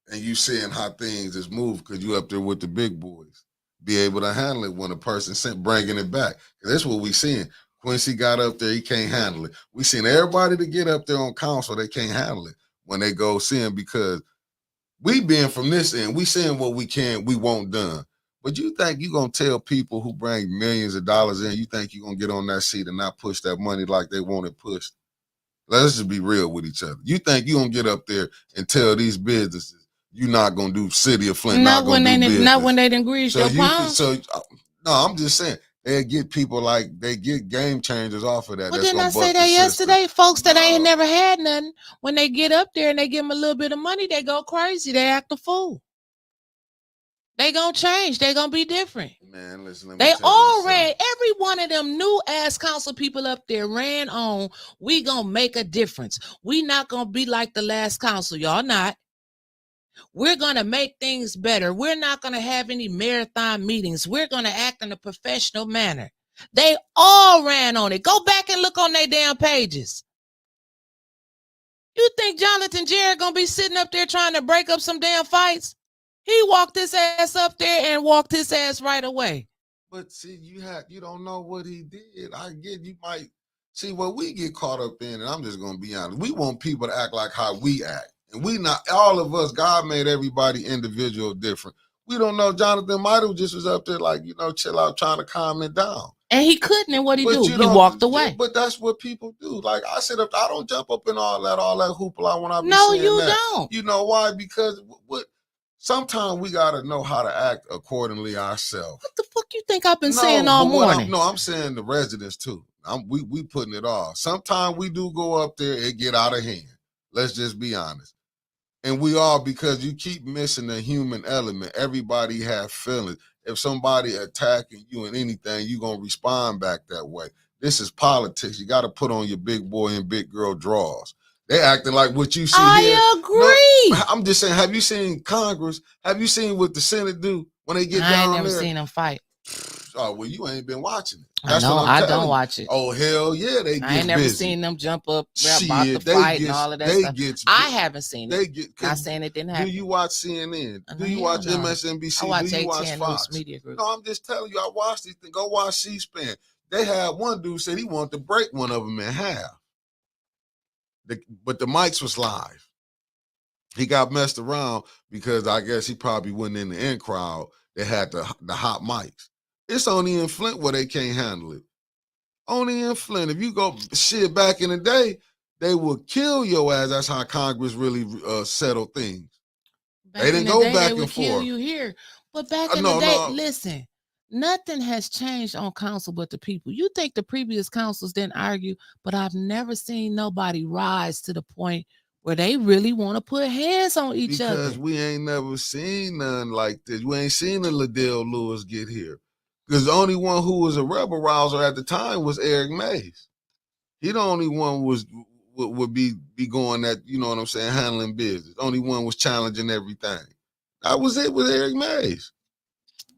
and you seeing how things is moved because you up there with the big boys, be able to handle it when a person sent bringing it back. That's what we seeing. Quincy got up there, he can't handle it. We seen everybody to get up there on council, they can't handle it when they go see him because we being from this end, we seeing what we won't done. But you think you gonna tell people who bring millions of dollars in, you think you gonna get on that seat and not push that money like they want it pushed? Let's just be real with each other. You think you gonna get up there and tell these businesses you're not gonna do City of Flint, not when they didn't grease your palms. No, I'm just saying they get people like they get game changers off of that. Well, didn't I say that yesterday? Folks that ain't never had nothing, when they get up there and they give them a little bit of money, they go crazy. They act a fool. They gonna change. They gonna be different. Man, listen. They all ran. Every one of them new ass council people up there ran on. We gonna make a difference. We not gonna be like the last council. Y'all not. We're gonna make things better. We're not gonna have any marathon meetings. We're gonna act in a professional manner. They all ran on it. Go back and look on their damn pages. You think Jonathan Jarrett gonna be sitting up there trying to break up some damn fights? He walked his ass up there and walked his ass right away. But see, you don't know what he did. I get you might see what we get caught up in, and I'm just gonna be honest. We want people to act like how we act. And we not all of us, God made everybody individual different. We don't know. Jonathan Michael just was up there like, chill out, trying to calm it down. And he couldn't, and what he do? He walked away. But that's what people do. Like I said, I don't jump up in all that hoopla when I be no, saying you that. don't. You know why? Because sometimes we gotta know how to act accordingly ourselves. What the fuck you think I've been saying all morning? I'm saying the residents too. We putting it off. Sometimes we do go up there, it get out of hand. Let's just be honest. And we are, because you keep missing the human element. Everybody have feelings. If somebody attacking you in anything, you're going to respond back that way. This is politics. You got to put on your big boy and big girl drawers. They acting like what you see here. I agree. No, I'm just saying, have you seen Congress? Have you seen what the Senate do when they get down there? I ain't never seen them fight. Oh, well, you ain't been watching it. That's I don't watch it. Oh, hell yeah, they get I ain't never busy. seen them jump up about the fight and all of that stuff. I haven't seen it. Not saying it didn't happen. Do you watch CNN? Do you watch MSNBC? I watch do you watch Fox? News Media Group. No, I'm just telling you, I watch these things. Go watch C-SPAN. They had one dude said he wanted to break one of them in half. But the mics was live. He got messed around because I guess he probably wasn't in the in crowd. They had the hot mics. It's only in Flint where they can't handle it. Only in Flint. If you go shit back in the day, they would kill your ass. That's how Congress really settled things. They didn't go back and forth. Kill you here. But back in the day, listen, nothing has changed on council but the people. You think the previous councils didn't argue, but I've never seen nobody rise to the point where they really want to put hands on each other. Because we ain't never seen none like this. We ain't seen a Liddell Lewis get here. Because the only one who was a rebel rouser at the time was Eric Mays. He the only one would be going that, you know what I'm saying, handling business. The only one was challenging everything. That was it with Eric Mays.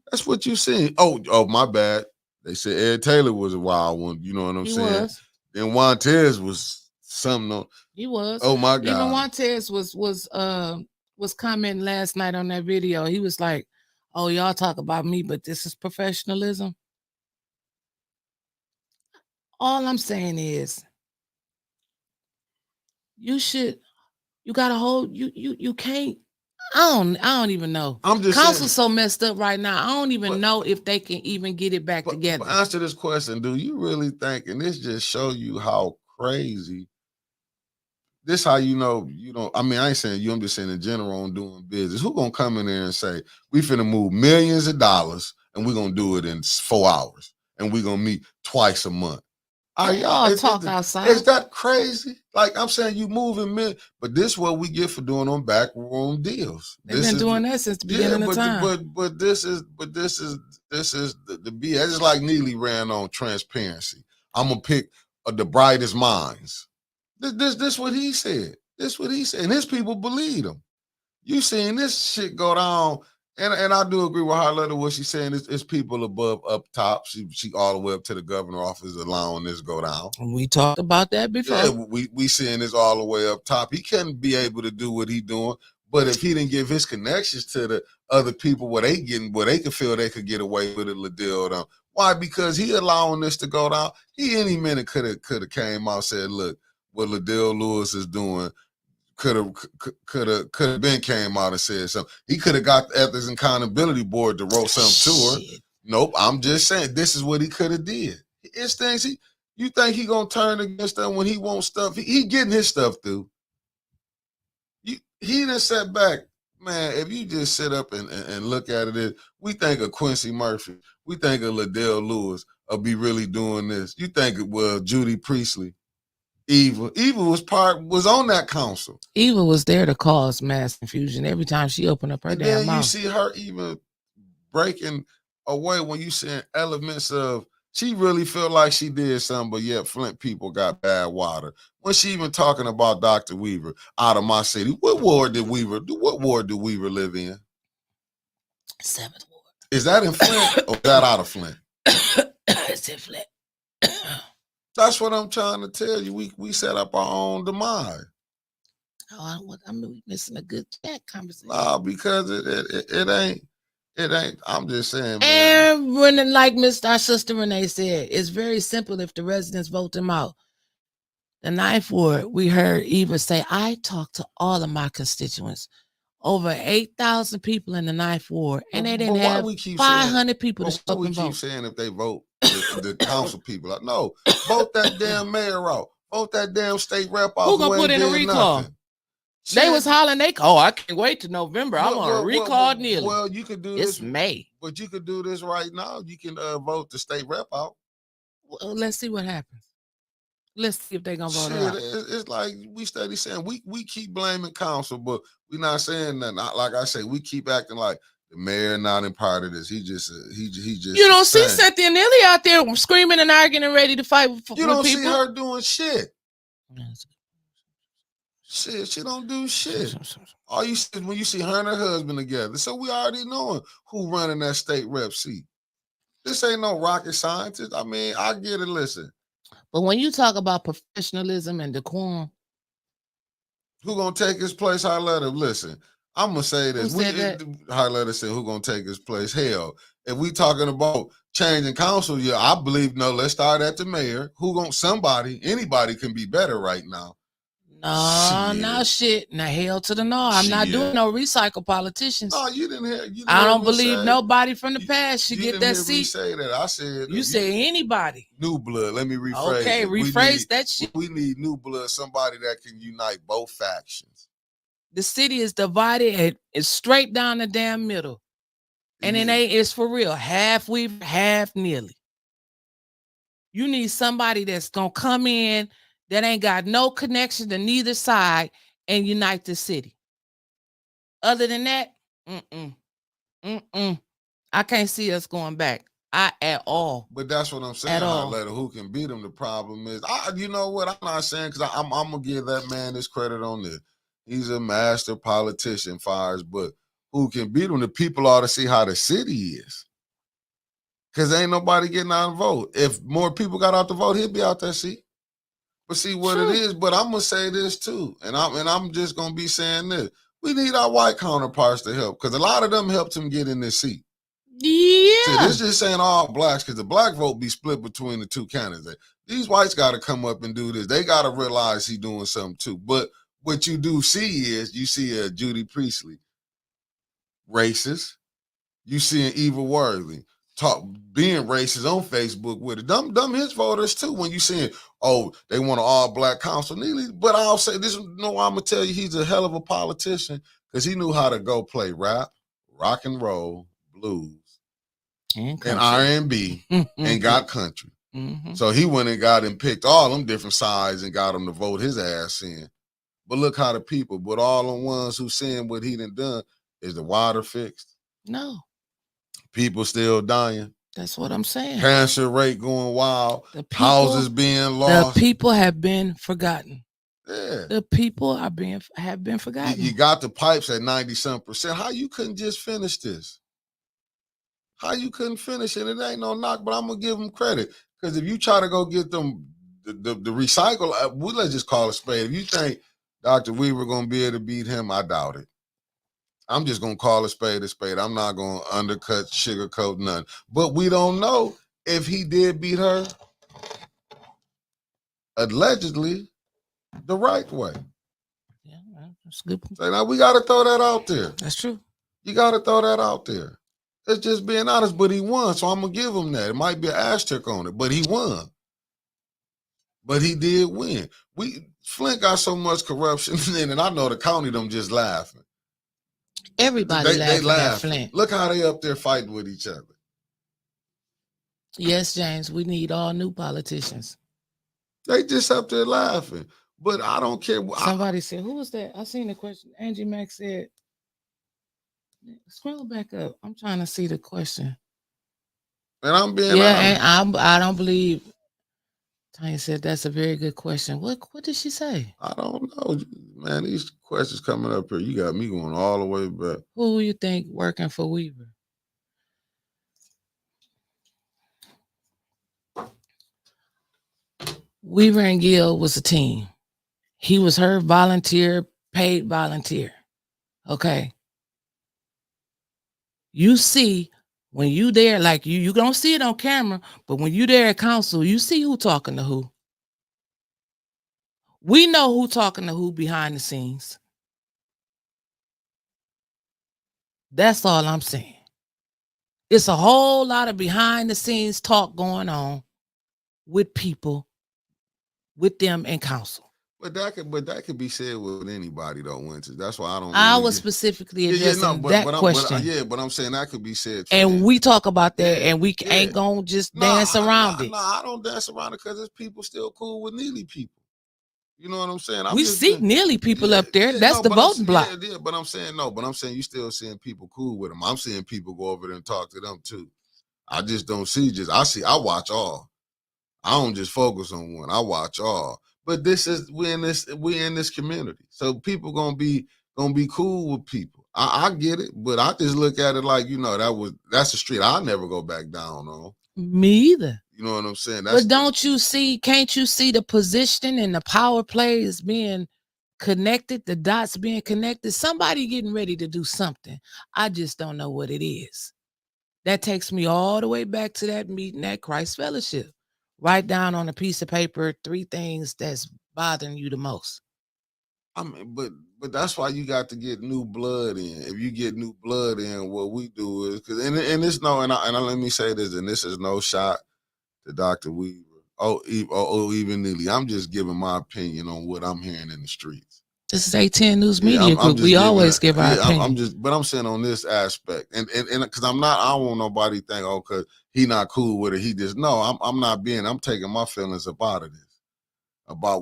That's what you seen. Oh, my bad. They said Ed Taylor was a wild one. You know what I'm saying? Was. Then Montez was something on. He was. Oh my God. Even Montez was commenting last night on that video. He was like, "Oh, y'all talk about me, but this is professionalism." All I'm saying is, you gotta hold you can't. I don't even know. I'm just Council's saying, so messed up right now. I don't even know if they can even get it back together. But answer this question: do you really think? And this just show you how crazy. This how you know you don't. I mean, I ain't saying you. I'm just saying in general on doing business. Who gonna come in there and say we finna move millions of dollars and we gonna do it in 4 hours and we gonna meet twice a month? Are y'all talk outside? Is that crazy? Like I'm saying, you moving men, but this what we get for doing on backroom deals. They've been doing that since the beginning of time. But this is the BS. It's like Neely ran on transparency. I'm gonna pick the brightest minds. This what he said. This what he said, and his people believe him. You seen this shit go down. And I do agree with Harletta what she's saying. It's people above, up top. She all the way up to the governor office allowing this go down. We talked about that before. Yeah, we seeing this all the way up top. He couldn't be able to do what he doing, but if he didn't give his connections to the other people where they could feel they could get away with it, Liddell. Why? Because he allowing this to go down. He any minute could have came out and said, look, what Liddell Lewis is doing. Could have been came out and said something. He could have got the Ethics and Accountability Board to wrote something to her. Nope, I'm just saying this is what he could have did. It's things you think he gonna turn against them when he wants stuff. He getting his stuff through. He done sat back, man. If you just sit up and look at it, we think of Quincy Murphy, we think of Liddell Lewis will be really doing this. You think it was Judy Priestley. Eva was on that council. Eva was there to cause mass confusion every time she opened up her and damn then mouth. You see her even breaking away when you see elements of she really felt like she did something, but yet Flint people got bad water. When she even talking about Dr. Weaver out of my city, what ward did Weaver live in? 7th ward. Is that in Flint or is that out of Flint? It's in Flint. That's what I'm trying to tell you. We set up our own demise. Oh, we missing a good chat conversation. Nah, because it ain't. I'm just saying, man. And when, like our sister Renee said, it's very simple if the residents vote them out. The 9th ward, we heard Eva say, I talked to all of my constituents. Over 8,000 people in the 9th ward, and they didn't have 500 people to show up and vote. We keep saying if they vote the council people out. No, vote that damn mayor out. Vote that damn state rep out. Who gonna put in a recall? They was hollering, I can't wait till November. I'm gonna recall Neely. Well, you could do this. It's May. But you could do this right now. You can vote the state rep out. Well, let's see what happens. Let's see if they're gonna vote out. It's like we steady saying we keep blaming council, but we're not saying nothing. Like I say, we keep acting like the mayor not in part of this. He just. You don't see Cynthia Neely out there screaming and arguing and ready to fight with people. You don't see her doing shit. Shit, she don't do shit. All you see when you see her and her husband together. So we already knowing who running that state rep seat. This ain't no rocket scientist. I mean, I get it. Listen. But when you talk about professionalism and decorum, who gonna take his place? Harletta, listen. I'm gonna say this. Harletta said, "Who gonna take his place?" Hell, if we talking about changing council, I believe let's start at the mayor. Anybody can be better right now. No shit. Now hell to the no. I'm not doing no recycle politicians. No, you didn't hear. I don't believe nobody from the past should get that seat. You say that. I said you say anybody. New blood. Let me rephrase. Okay, rephrase that shit. We need new blood. Somebody that can unite both factions. The city is divided and it's straight down the damn middle, and it's for real. Half Weaver, half Neely. You need somebody that's gonna come in that ain't got no connection to neither side and unite the city. Other than that, I can't see us going back. At all. But that's what I'm saying. At all. Highlighter, who can beat him? The problem is, you know what? I'm not saying because I'm gonna give that man this credit on this. He's a master politician, fires, but who can beat him? The people ought to see how the city is. Because ain't nobody getting out to vote. If more people got out to vote, he'll be out that seat. But see what it is. But I'm gonna say this too, and I'm just gonna be saying this. We need our white counterparts to help because a lot of them helped him get in this seat. Yeah. See, this just ain't all blacks because the black vote be split between the two candidates. These whites got to come up and do this. They got to realize he's doing something too. But what you do see is you see a Judy Priestley, racist. You see an Eva Worthy being racist on Facebook with it. Them his voters too. When you saying, oh, they want an all black council, but I'll say this. No, I'm gonna tell you, he's a hell of a politician because he knew how to go play rap, rock and roll, blues, and R&B, and got country. Mm-hmm. So he went and got and picked all them different sides and got them to vote his ass in. But look how the people, but all the ones who saying what he done is the water fixed? No. People still dying. That's what I'm saying. Cancer rate going wild. Houses being lost. The people have been forgotten. Yeah. The people have been forgotten. You got the pipes at 90-some%. How you couldn't just finish this? How you couldn't finish it? It ain't no knock, but I'm gonna give them credit. Because if you try to go get them the recycle, let's just call it a spade. If you think Dr. Weaver gonna be able to beat him, I doubt it. I'm just gonna call a spade a spade. I'm not gonna undercut, sugarcoat, nothing. But we don't know if he did beat her allegedly the right way. Yeah, that's good. So now we gotta throw that out there. That's true. You gotta throw that out there. It's just being honest, but he won, so I'm gonna give him that. It might be an asterisk on it, but he won. But he did win. Flint got so much corruption in it, and I know the county them just laughing. Everybody they laugh at Flint. Look how they up there fighting with each other. Yes, James, we need all new politicians. They just up there laughing. But I don't care. Somebody said, who was that? I seen the question. Angie Mack said, scroll back up. I'm trying to see the question. And I'm being honest. And I don't believe Tanya said that's a very good question. What did she say? I don't know. Man, these questions coming up here, you got me going all the way back. Who you think working for Weaver? Weaver and Gill was a team. He was her paid volunteer. Okay. You see, when you there, like you don't see it on camera, but when you there at council, you see who talking to who. We know who talking to who behind the scenes. That's all I'm saying. It's a whole lot of behind the scenes talk going on with people, with them in council. But that could be said with anybody though, Winters. That's why I don't. I was specifically addressing that question. But I'm saying that could be said. And we talk about that, and we ain't gonna just dance around it. No, I don't dance around it because there's people still cool with Neely people. You know what I'm saying? We see Neely people up there. That's the voting block. Yeah, but I'm saying no. But I'm saying you still seeing people cool with them. I'm seeing people go over there and talk to them too. I just don't see. I watch all. I don't just focus on one. I watch all. But we in this community, so people gonna be cool with people. I get it, but I just look at it like that's the street I'll never go back down on. Me either. You know what I'm saying? But can't you see the position and the power plays being connected, the dots being connected? Somebody getting ready to do something. I just don't know what it is. That takes me all the way back to that meeting at Christ Fellowship. Write down on a piece of paper 3 things that's bothering you the most. I mean, but that's why you got to get new blood in. If you get new blood in, what we do is let me say this, and this is no shot to Dr. Weaver. Even Neely. I'm just giving my opinion on what I'm hearing in the streets. This is A10 News Media Group. We always give our opinion. But I'm saying on this aspect, and because I don't want nobody to think, because he not cool with it. He just I'm taking my feelings up out of this, about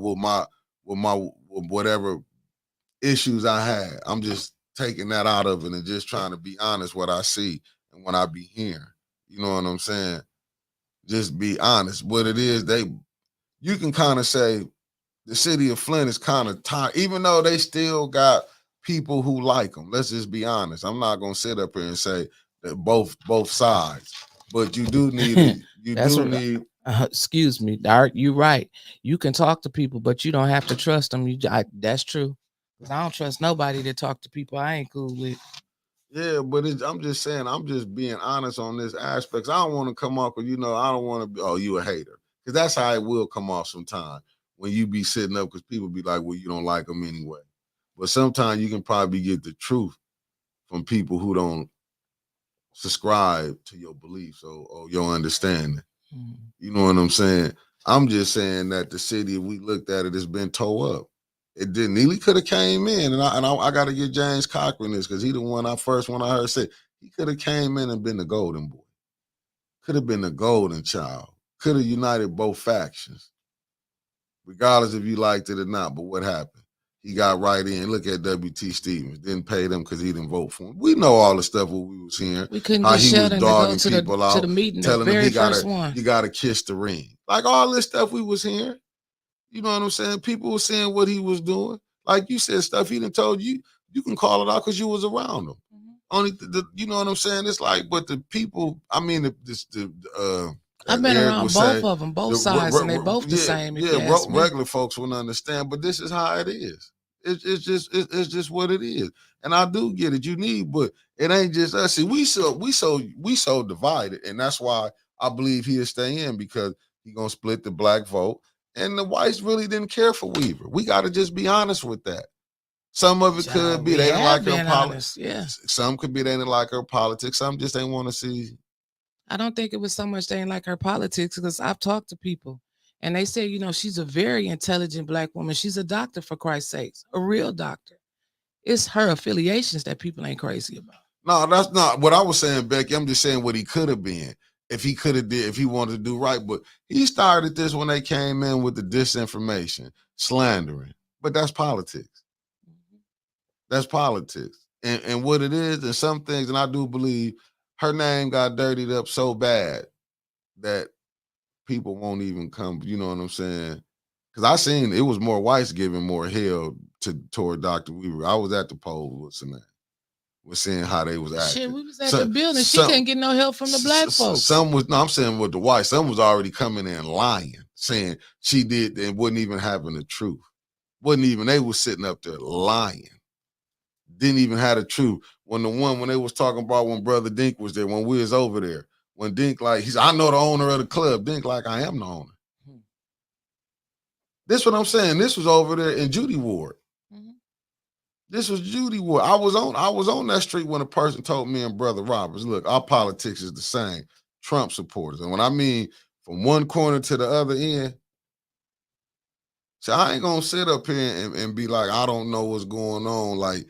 whatever issues I had. I'm just taking that out of it and just trying to be honest what I see and what I be hearing. You know what I'm saying? Just be honest. What it is, you can kind of say the city of Flint is kind of tired, even though they still got people who like them. Let's just be honest. I'm not gonna sit up here and say that both sides, but you do need That's what. Excuse me, Dark. You're right. You can talk to people, but you don't have to trust them. That's true. Cause I don't trust nobody that talk to people I ain't cool with. Yeah, but I'm just saying, I'm just being honest on this aspect. I don't want to come off, I don't want to be, oh, you a hater. Because that's how it will come off sometimes when you be sitting up, because people be like, well, you don't like them anyway. But sometimes you can probably get the truth from people who don't subscribe to your beliefs or your understanding. You know what I'm saying? I'm just saying that the city, if we looked at it, has been tore up. It didn't. Neely could have came in, and I got to get James Cochran this because he the one I heard say he could have came in and been the golden boy. Could have been the golden child. Could have united both factions, regardless if you liked it or not. But what happened? He got right in. Look at W.T. Stevens. Didn't pay them because he didn't vote for him. We know all the stuff what we was hearing. We couldn't how get he was Sheldon to go dogging to people the out, to the meeting, the telling them very he first one. you gotta kiss the ring. Like all this stuff we was hearing. You know what I'm saying? People were saying what he was doing. Like you said, stuff he done told you. You can call it out because you was around him. Only you know what I'm saying? It's like, but the people. I mean, I've been Eric around would both say, of them, both sides, and they both the same. If you ask me. Regular folks wouldn't understand, but this is how it is. It's just what it is, and I do get it. You need, but it ain't just us. See, we so divided, and that's why I believe he'll stay in because he gonna split the black vote, and the whites really didn't care for Weaver. We got to just be honest with that. Some of it could be they didn't like her politics. Yeah. Some could be they didn't like her politics. Some just ain't want to see. I don't think it was so much they didn't like her politics because I've talked to people and they say, she's a very intelligent black woman. She's a doctor, for Christ's sakes, a real doctor. It's her affiliations that people ain't crazy about. No, that's not what I was saying, Becky. I'm just saying what he could have been if he could have did, if he wanted to do right. But he started this when they came in with the disinformation, slandering. But that's politics. That's politics. And what it is, and some things, and I do believe her name got dirtied up so bad that people won't even come, you know what I'm saying? Because I seen it was more whites giving more hell toward Dr. Weaver. I was at the poll, what's her name? Was seeing how they was acting. Shit, we was at the building. She couldn't get no help from the black folks. I'm saying with the white, some was already coming in lying, saying she did and wasn't even having the truth. They was sitting up there lying. Didn't even have the truth. When they was talking about when Brother Dink was there, when we was over there, when Dink I know the owner of the club. Dink I am the owner. This what I'm saying. This was over there in Judy Ward. This was Judy Ward. I was on that street when a person told me and Brother Roberts, look, our politics is the same. Trump supporters. And when I mean from one corner to the other end, so I ain't gonna sit up here and be like, I don't know what's going on.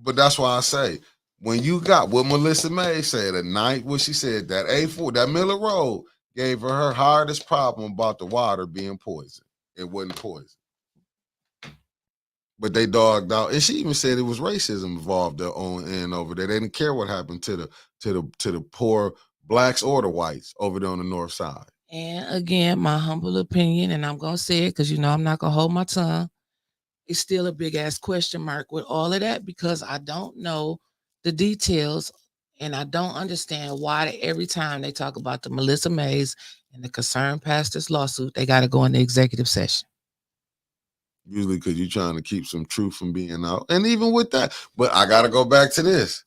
But that's why I say, when you got what Melissa May said at night, what she said, that A4, that Miller Road gave her hardest problem about the water being poisoned. It wasn't poison. But they dogged out, and she even said it was racism involved on end over there. They didn't care what happened to the poor blacks or the whites over there on the north side. And again, my humble opinion, and I'm gonna say it because I'm not gonna hold my tongue. It's still a big ass question mark with all of that because I don't know the details, and I don't understand why every time they talk about the Melissa Mays and the concerned pastors lawsuit, they got to go into executive session. Usually because you're trying to keep some truth from being out. And even with that, but I got to go back to this.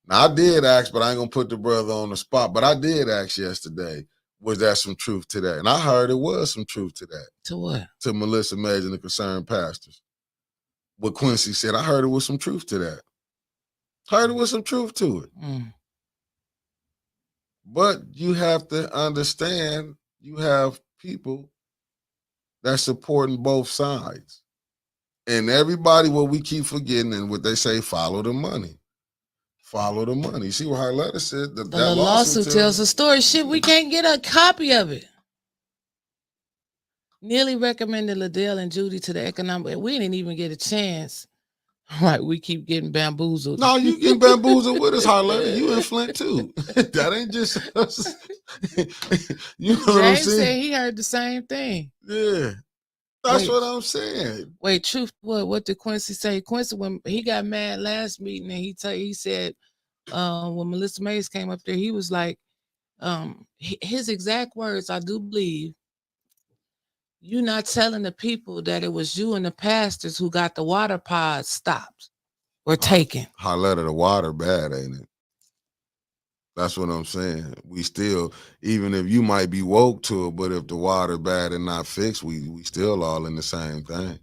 Now, I did ask, but I ain't going to put the brother on the spot, but I did ask yesterday, was there some truth to that? And I heard it was some truth to that. To what? To Melissa Mays and the concerned pastors. What Quincy said, I heard it was some truth to that. Heard it was some truth to it. But you have to understand, you have people that's supporting both sides. And everybody, what we keep forgetting and what they say, follow the money. Follow the money. See what her letter said? The lawsuit tells a story. Shit, we can't get a copy of it. Nearly recommended Liddell and Judy to the economic. We didn't even get a chance Right, we keep getting bamboozled. No, you getting bamboozled with us, Harletta. You in Flint too. That ain't just us. You know what I'm James said saying? he heard the same thing. Yeah. That's Wait. what I'm saying. Wait, truth, what did Quincy say? Quincy, when he got mad last meeting and he said when Melissa Mays came up there, he was like, his exact words, I do believe, you not telling the people that it was you and the pastors who got the water pods stopped or taken. Harletta, the water bad, ain't it? That's what I'm saying. We still, even if you might be woke to it, but if the water bad and not fixed, we still all in the same thing.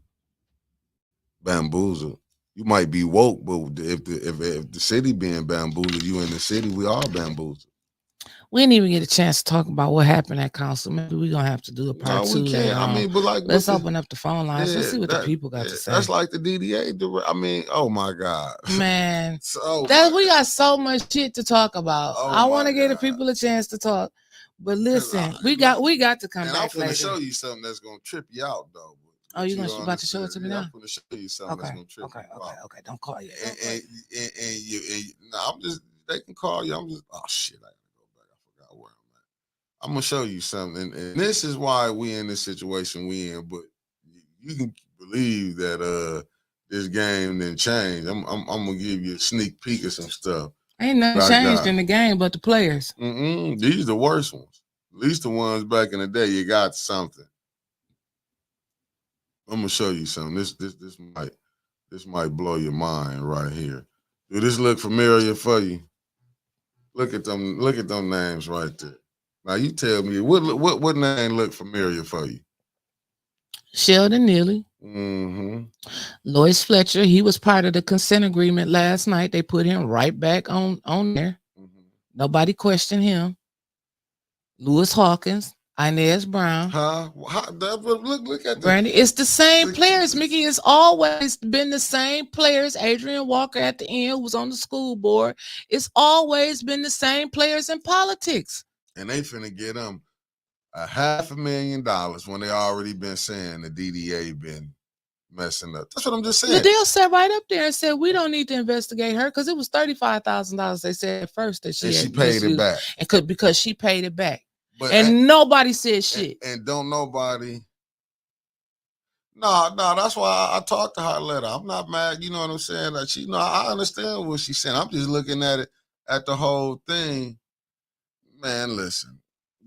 Bamboozled. You might be woke, but if the city being bamboozled, you in the city, we all bamboozled. We didn't even get a chance to talk about what happened at council. Maybe we're gonna have to do a part two later on. I mean, but like, let's open up the phone lines. Let's see what the people got to say. That's like the DDA. I mean, oh my God, man, so we got so much shit to talk about. I want to give the people a chance to talk, but listen, we got to come back. I'm gonna later. show you something that's gonna trip you out, though. Oh, you about to show it to me now? I'm gonna show you something that's gonna trip you out. Okay. Don't call you. And no, I'm just. They can call you. I'm just. Oh shit! I gotta go back. I forgot where I'm at. I'm gonna show you something, and this is why we in this situation we in. But you can believe that this game didn't change. I'm gonna give you a sneak peek of some stuff. Ain't nothing changed in the game but the players. These are the worst ones. At least the ones back in the day, you got something. I'm gonna show you something. This might blow your mind right here. Do this look familiar for you? Look at them names right there. Now you tell me what name look familiar for you? Sheldon Neely. Lois Fletcher. He was part of the consent agreement last night. They put him right back on there. Nobody questioned him. Lewis Hawkins. Inez Brown. Look at Brandy. It's the same players, Mickey. It's always been the same players. Adrian Walker at the end, who was on the school board. It's always been the same players in politics. And they finna get them $500,000 when they already been saying the DDA been messing up. That's what I'm just saying. Liddell sat right up there and said, we don't need to investigate her because it was $35,000 they said at first that she paid it back. And because she paid it back. And nobody said shit. And don't nobody. No, that's why I talked to her later. I'm not mad. You know what I'm saying? Like I understand what she's saying. I'm just looking at it, at the whole thing. Man, listen.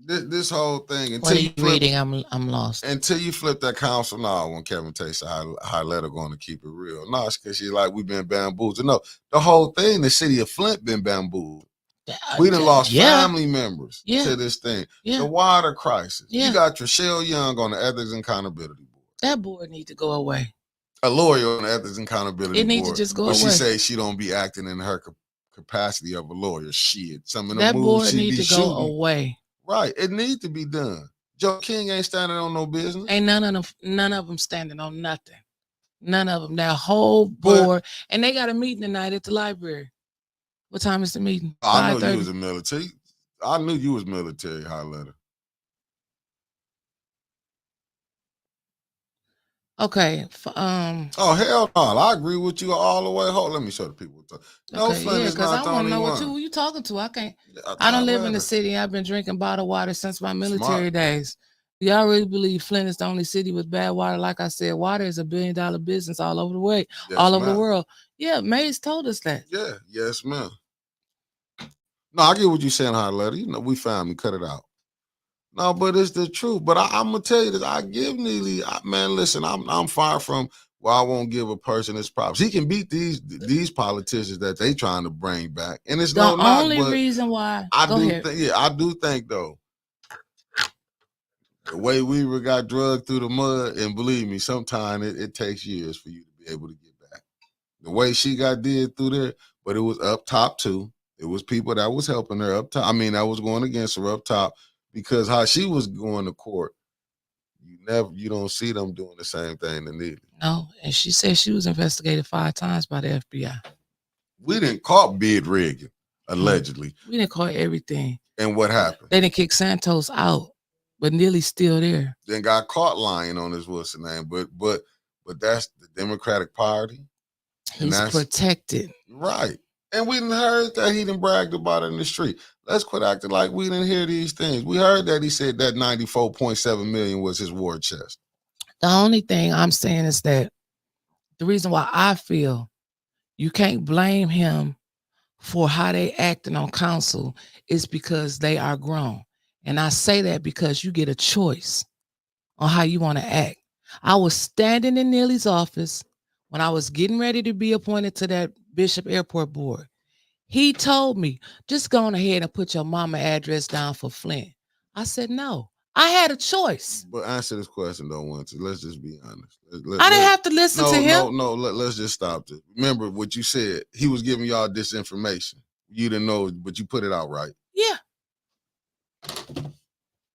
This whole thing. What are you reading? I'm lost. Until you flip that council now when Kevin Tate said Harletta going to keep it real. No, it's because she's like, we've been bamboozled. No, the whole thing, the city of Flint been bamboozled. We done lost family members to this thing. The water crisis. You got Trishelle Young on the Ethics and Accountability Board. That board needs to go away. A lawyer on the Ethics and Accountability Board. It needs to just go away. She say she don't be acting in her capacity of a lawyer. Shit. Some of the that moves board needs to go away. Right. It needs to be done. Joe King ain't standing on no business. Ain't none of them standing on nothing. None of them. That whole board. And they got a meeting tonight at the library. What time is the meeting? I know you was a military. I knew you was military, Harletta. Okay. Oh hell no! I agree with you all the way. Hold, let me show the people. No, because I want to know who you talking to. I can't. I don't live in the city. I've been drinking bottled water since my military days. Do y'all really believe Flint is the only city with bad water? Like I said, water is $1 billion business all over the way, all over the world. Yeah, Mays told us that. Yeah, yes, ma'am. No, I get what you're saying, Harletta. You know, we family, cut it out. No, but it's the truth. But I'm gonna tell you this. I give Neely, man. Listen, I'm far from where I won't give a person his props. He can beat these politicians that they trying to bring back, and it's the only reason why. I do think though, the way we got drugged through the mud, and believe me, sometimes it takes years for you to be able to get back. The way she got did through there, but it was up top too. It was people that was helping her up top. I mean, that was going against her up top because how she was going to court, you don't see them doing the same thing to Neely. No, and she said she was investigated 5 times by the FBI. We didn't caught bid rigging, allegedly. We didn't caught everything. And what happened? They didn't kick Santos out, but Neely's still there. Then got caught lying on his what's the name, but that's the Democratic Party. He's protected. Right. And we didn't heard that he done bragged about it in the street. Let's quit acting like we didn't hear these things. We heard that he said that 94.7 million was his war chest. The only thing I'm saying is that the reason why I feel you can't blame him for how they acting on council is because they are grown. And I say that because you get a choice on how you want to act. I was standing in Neely's office when I was getting ready to be appointed to that Bishop Airport Board. He told me, just go on ahead and put your mama address down for Flint. I said, no. I had a choice. But answer this question, though, once. Let's just be honest. I didn't have to listen to him. No. Let's just stop this. Remember what you said. He was giving y'all disinformation. You didn't know, but you put it out right. Yeah.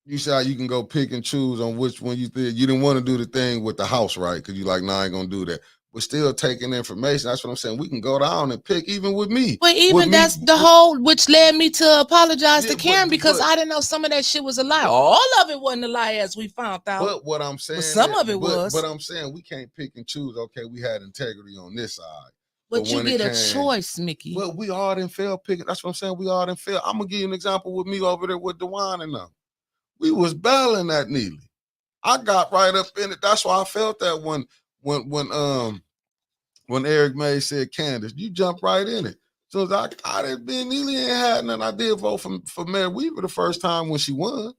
You said you can go pick and choose on which one you did. You didn't want to do the thing with the house, right? Because you like, I ain't gonna do that. We're still taking information. That's what I'm saying. We can go down and pick, even with me. But even that's the whole, which led me to apologize to Karen because I didn't know some of that shit was a lie. All of it wasn't a lie, as we found out. But what I'm saying, some of it was. But I'm saying we can't pick and choose. Okay, we had integrity on this side. But you get a choice, Mickey. But we all didn't fail picking. That's what I'm saying. We all didn't fail. I'm gonna give you an example with me over there with DeWine and them. We was battling at Neely. I got right up in it. That's why I felt that when Eric May said Candace, you jumped right in it. So I didn't be Neely ain't had nothing. I did vote for Mayor Weaver the first time when she won.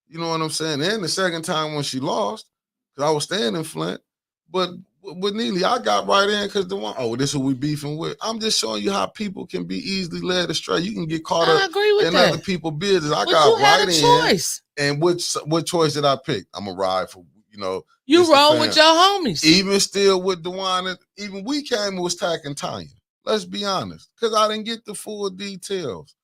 You know what I'm saying? And the second time when she lost, because I was staying in Flint. But with Neely, I got right in because this is who we beefing with. I'm just showing you how people can be easily led astray. You can get caught up in other people's business. I got right in. Choice. And what choice did I pick? I'm gonna ride for, You roll with your homies. Even still with DeWine, even we came and was attacking Tanya. Let's be honest. Because I didn't get the full details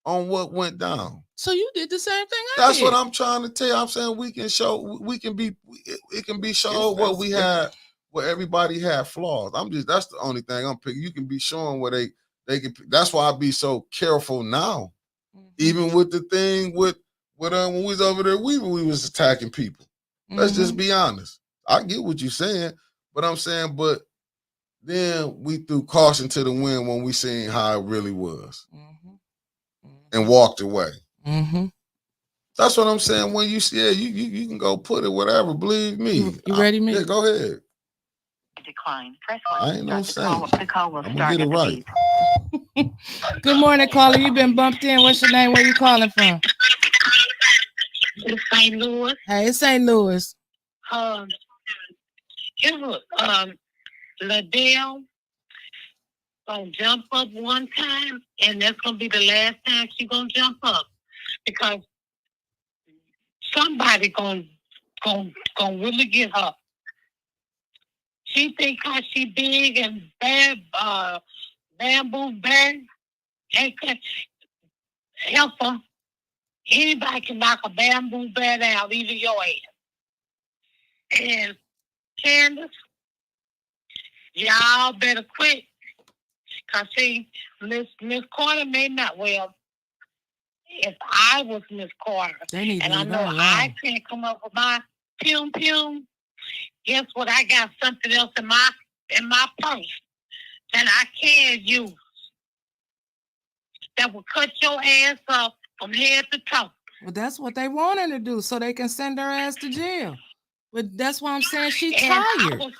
on what went down. So you did the same thing I That's did. what I'm trying to tell you. I'm saying it can be showed what we had, where everybody had flaws. That's the only thing I'm picking. You can be showing where they can. That's why I be so careful now. Mm-hmm. Even with the thing with when we was over there, we was attacking people. Mm-hmm. Let's just be honest. I get what you're saying, but I'm saying, but then we threw caution to the wind when we seen how it really was. Mm-hmm. And walked away. Mm-hmm. That's what I'm saying. When you see you can go put it whatever. Believe me. You ready, me? Yeah, go ahead. Decline. Press 1. I ain't no saint. The call will start. Get it right. Good morning, caller. You been bumped in. What's your name? Where you calling from? It's St. Louis. Hey, it's St. Louis. Liddell gonna jump up one time, and that's gonna be the last time she's gonna jump up, because somebody gonna really get her. She think cause she big and bad, bamboo bear, ain't help her. Anybody can knock a bamboo bear down, even your ass. And Candace, y'all better quit. Cause see, Miss Carter may not, well, if I was Miss Carter, and I know I can't come up with my pum, guess what? I got something else in my purse that I can use that will cut your ass up from head to toe. Well, that's what they want her to do, so they can send her ass to jail. But that's why I'm saying she's tired.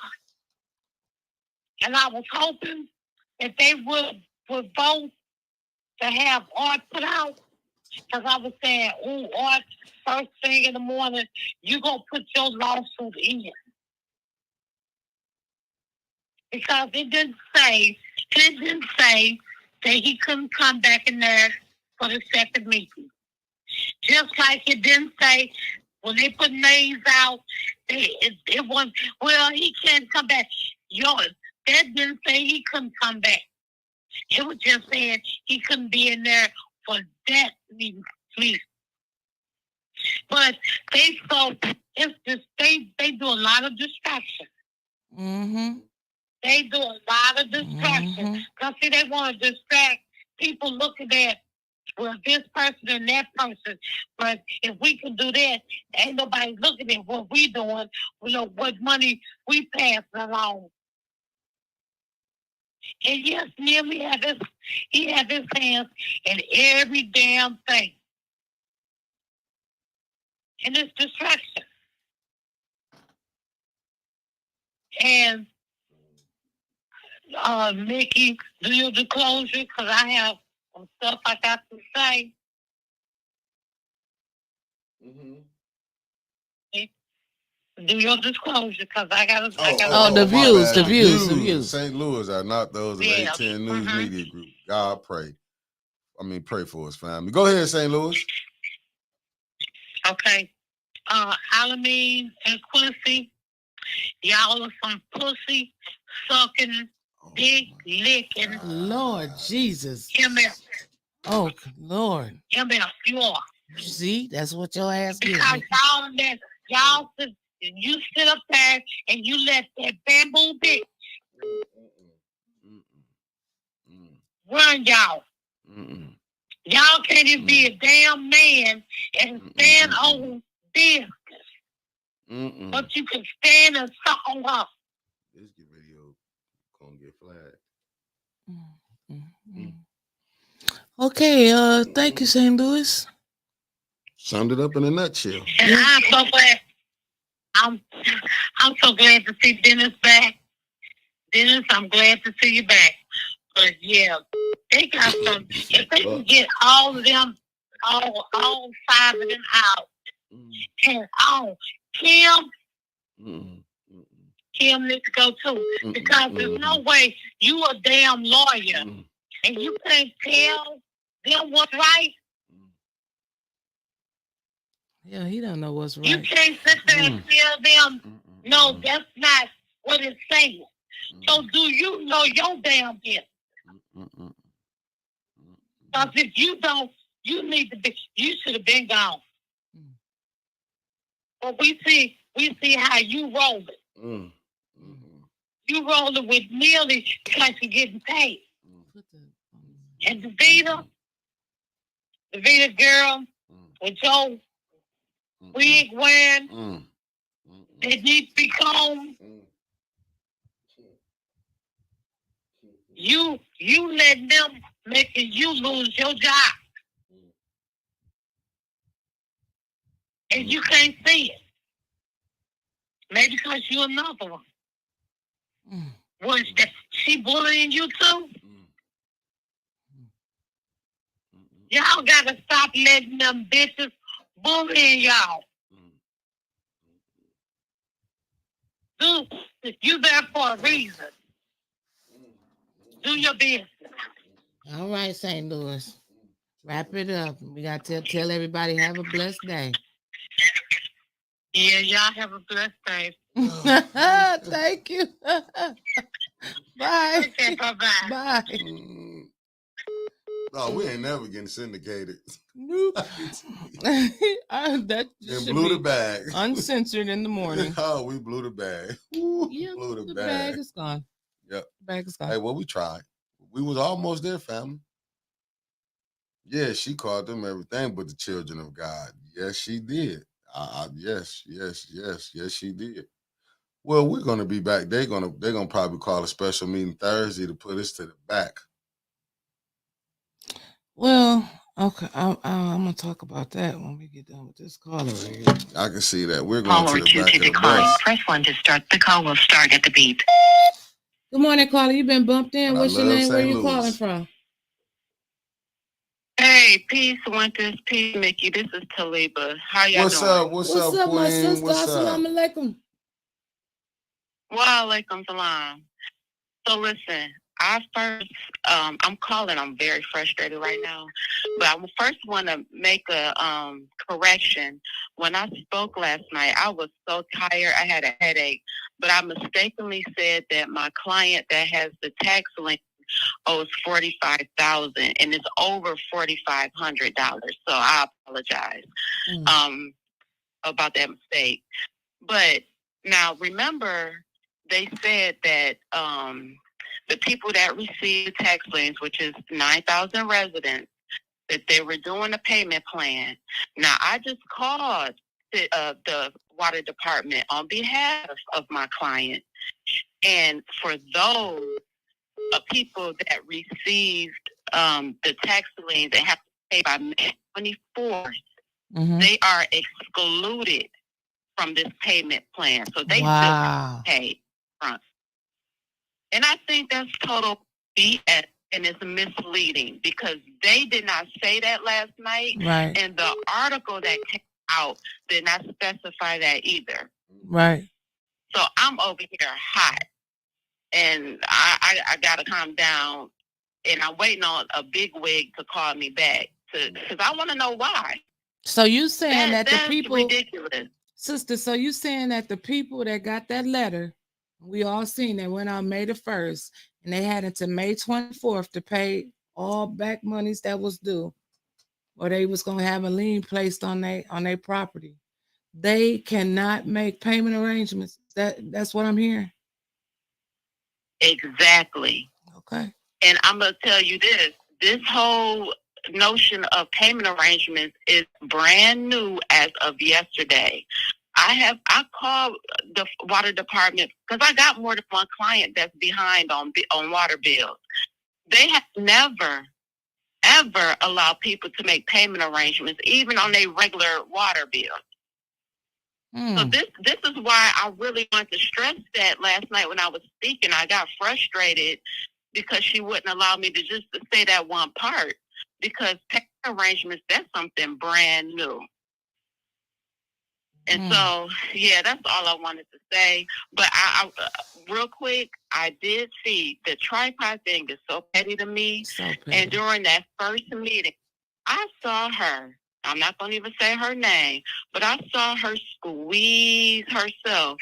I was hoping that they would vote to have Art put out, because I was saying, Art, first thing in the morning, you gonna put your lawsuit in. Because it didn't say that he couldn't come back in there for the second meeting. Just like it didn't say when they put names out, it was, well, he can't come back. That didn't say he couldn't come back. It was just saying he couldn't be in there for that meeting. But they do a lot of distraction. Mm-hmm. They do a lot of distraction. Because see, they want to distract people looking at, well, this person and that person. But if we can do that, ain't nobody looking at what we doing, what money we passing along. And yes, Neil, he had his hands in every damn thing. And it's distraction. And Nikki, do your disclosure, because I have some stuff I got to say. Do your disclosure, because I got to. the views. St. Louis are not those of 810 News Media Group. God pray. Pray for us, family. Go ahead, St. Louis. Okay. Alameen and Quincy, y'all are some pussy sucking, dick licking. Lord Jesus. MF. Oh, Lord. MF, you are. See, that's what your ass gives Because me. you sit up there and you let that bamboo bitch run y'all. Y'all can't even be a damn man and stand on business. But you can stand and suck on her. This video gonna get flagged. Okay, thank you, St. Louis. Summed it up in a nutshell. And I'm so glad. I'm so glad to see Dennis back. Dennis, I'm glad to see you back. But yeah, they got some. If they can get all of them, all five of them out, and Kim needs to go too, because there's no way you a damn lawyer and you can't tell them what's right. Yeah, he don't know what's right. You can't sit there and tell them, no, that's not what it's saying. So do you know your damn business? Because if you don't, you should have been gone. But we see how you roll it. You roll it with Neely because you're getting paid. And the Vita girl with your wig wearing, that needs to be combed. You let them making you lose your job. And you can't see it. Maybe because you're another one. Was that she bullying you too? Y'all gotta stop letting them bitches bullying y'all. You there for a reason. Do your business. All right, St. Louis. Wrap it up. We got to tell everybody have a blessed day. Yeah, y'all have a blessed day. Thank you. Bye. Okay, bye-bye. Bye. No, we ain't never getting syndicated. Nope. That and blew the bag. Uncensored in the morning. Oh, we blew the bag. Yeah, blew the bag is gone. Yep. The bag is gone. Hey, well, we tried. We was almost there, family. Yeah, she called them everything but the children of God. Yes, she did. Yes, she did. Well, we're gonna be back. They're gonna probably call a special meeting Thursday to put us to the back. Well, okay, I'm gonna talk about that when we get done with this caller right here. I can see that. We're going to the back of the bus. Press 1 to start. The call will start at the beep. Good morning, caller. You been bumped in. What's your name? Where you calling from? Hey, peace, Winters. Peace, Mickey. This is Taliba. How y'all doing? What's up, my Queen? sister? What's up? Assalamu alaikum. Wa alaikum salam. So listen, I'm calling. I'm very frustrated right now. But I first want to make a correction. When I spoke last night, I was so tired. I had a headache. But I mistakenly said that my client that has the tax lien owes $45,000 and it's over $4,500. So I apologize about that mistake. But now remember, they said that the people that receive tax liens, which is 9,000 residents, that they were doing a payment plan. Now, I just called the water department on behalf of my client. And for those of people that received the tax liens and have to pay by May 24th, they are excluded from this payment plan. So they still pay front. And I think that's total BS, and it's misleading because they did not say that last night. Right. And the article that came out did not specify that either. Right. So I'm over here hot, and I got to calm down, and I'm waiting on a big wig to call me back because I want to know why. So you saying that the people, ridiculous. Sister, so you saying that the people that got that letter, we all seen they went on May the 1st, and they had until May 24th to pay all back monies that was due, or they was going to have a lien placed on their property. They cannot make payment arrangements. That's what I'm hearing. Exactly. Okay. And I'm going to tell you this whole notion of payment arrangements is brand new as of yesterday. I called the water department because I got more than one client that's behind on water bills. They have never, ever allowed people to make payment arrangements, even on their regular water bills. So this is why I really wanted to stress that last night when I was speaking. I got frustrated because she wouldn't allow me to just say that one part, because payment arrangements, that's something brand new. And so, yeah, that's all I wanted to say. But I real quick, I did see the tripod thing is so petty to me. So petty. And during that first meeting, I saw her. I'm not going to even say her name, but I saw her squeeze herself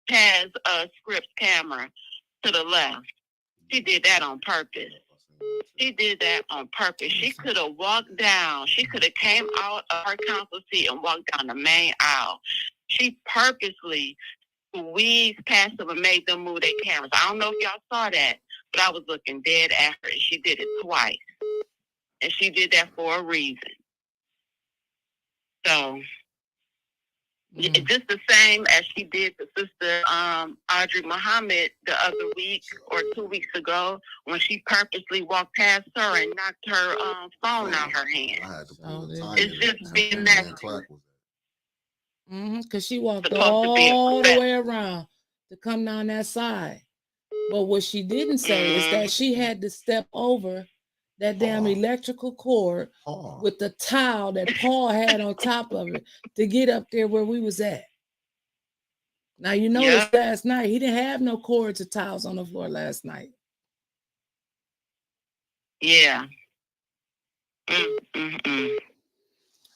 past a Scripps camera to the left. She did that on purpose. She did that on purpose. She could have walked down. She could have came out of her council seat and walked down the main aisle. She purposely squeezed past them and made them move their cameras. I don't know if y'all saw that, but I was looking dead at her, and she did it twice. And she did that for a reason. So, just the same as she did to Sister Audrey Muhammad the other week or 2 weeks ago when she purposely walked past her and knocked her phone out her hand. It's just being nasty. Because she walked all the way around to come down that side. But what she didn't say is that she had to step over that damn electrical cord with the towel that Paul had on top of it to get up there where we was at. Now, you noticed last night, he didn't have no cords or towels on the floor last night. Yeah.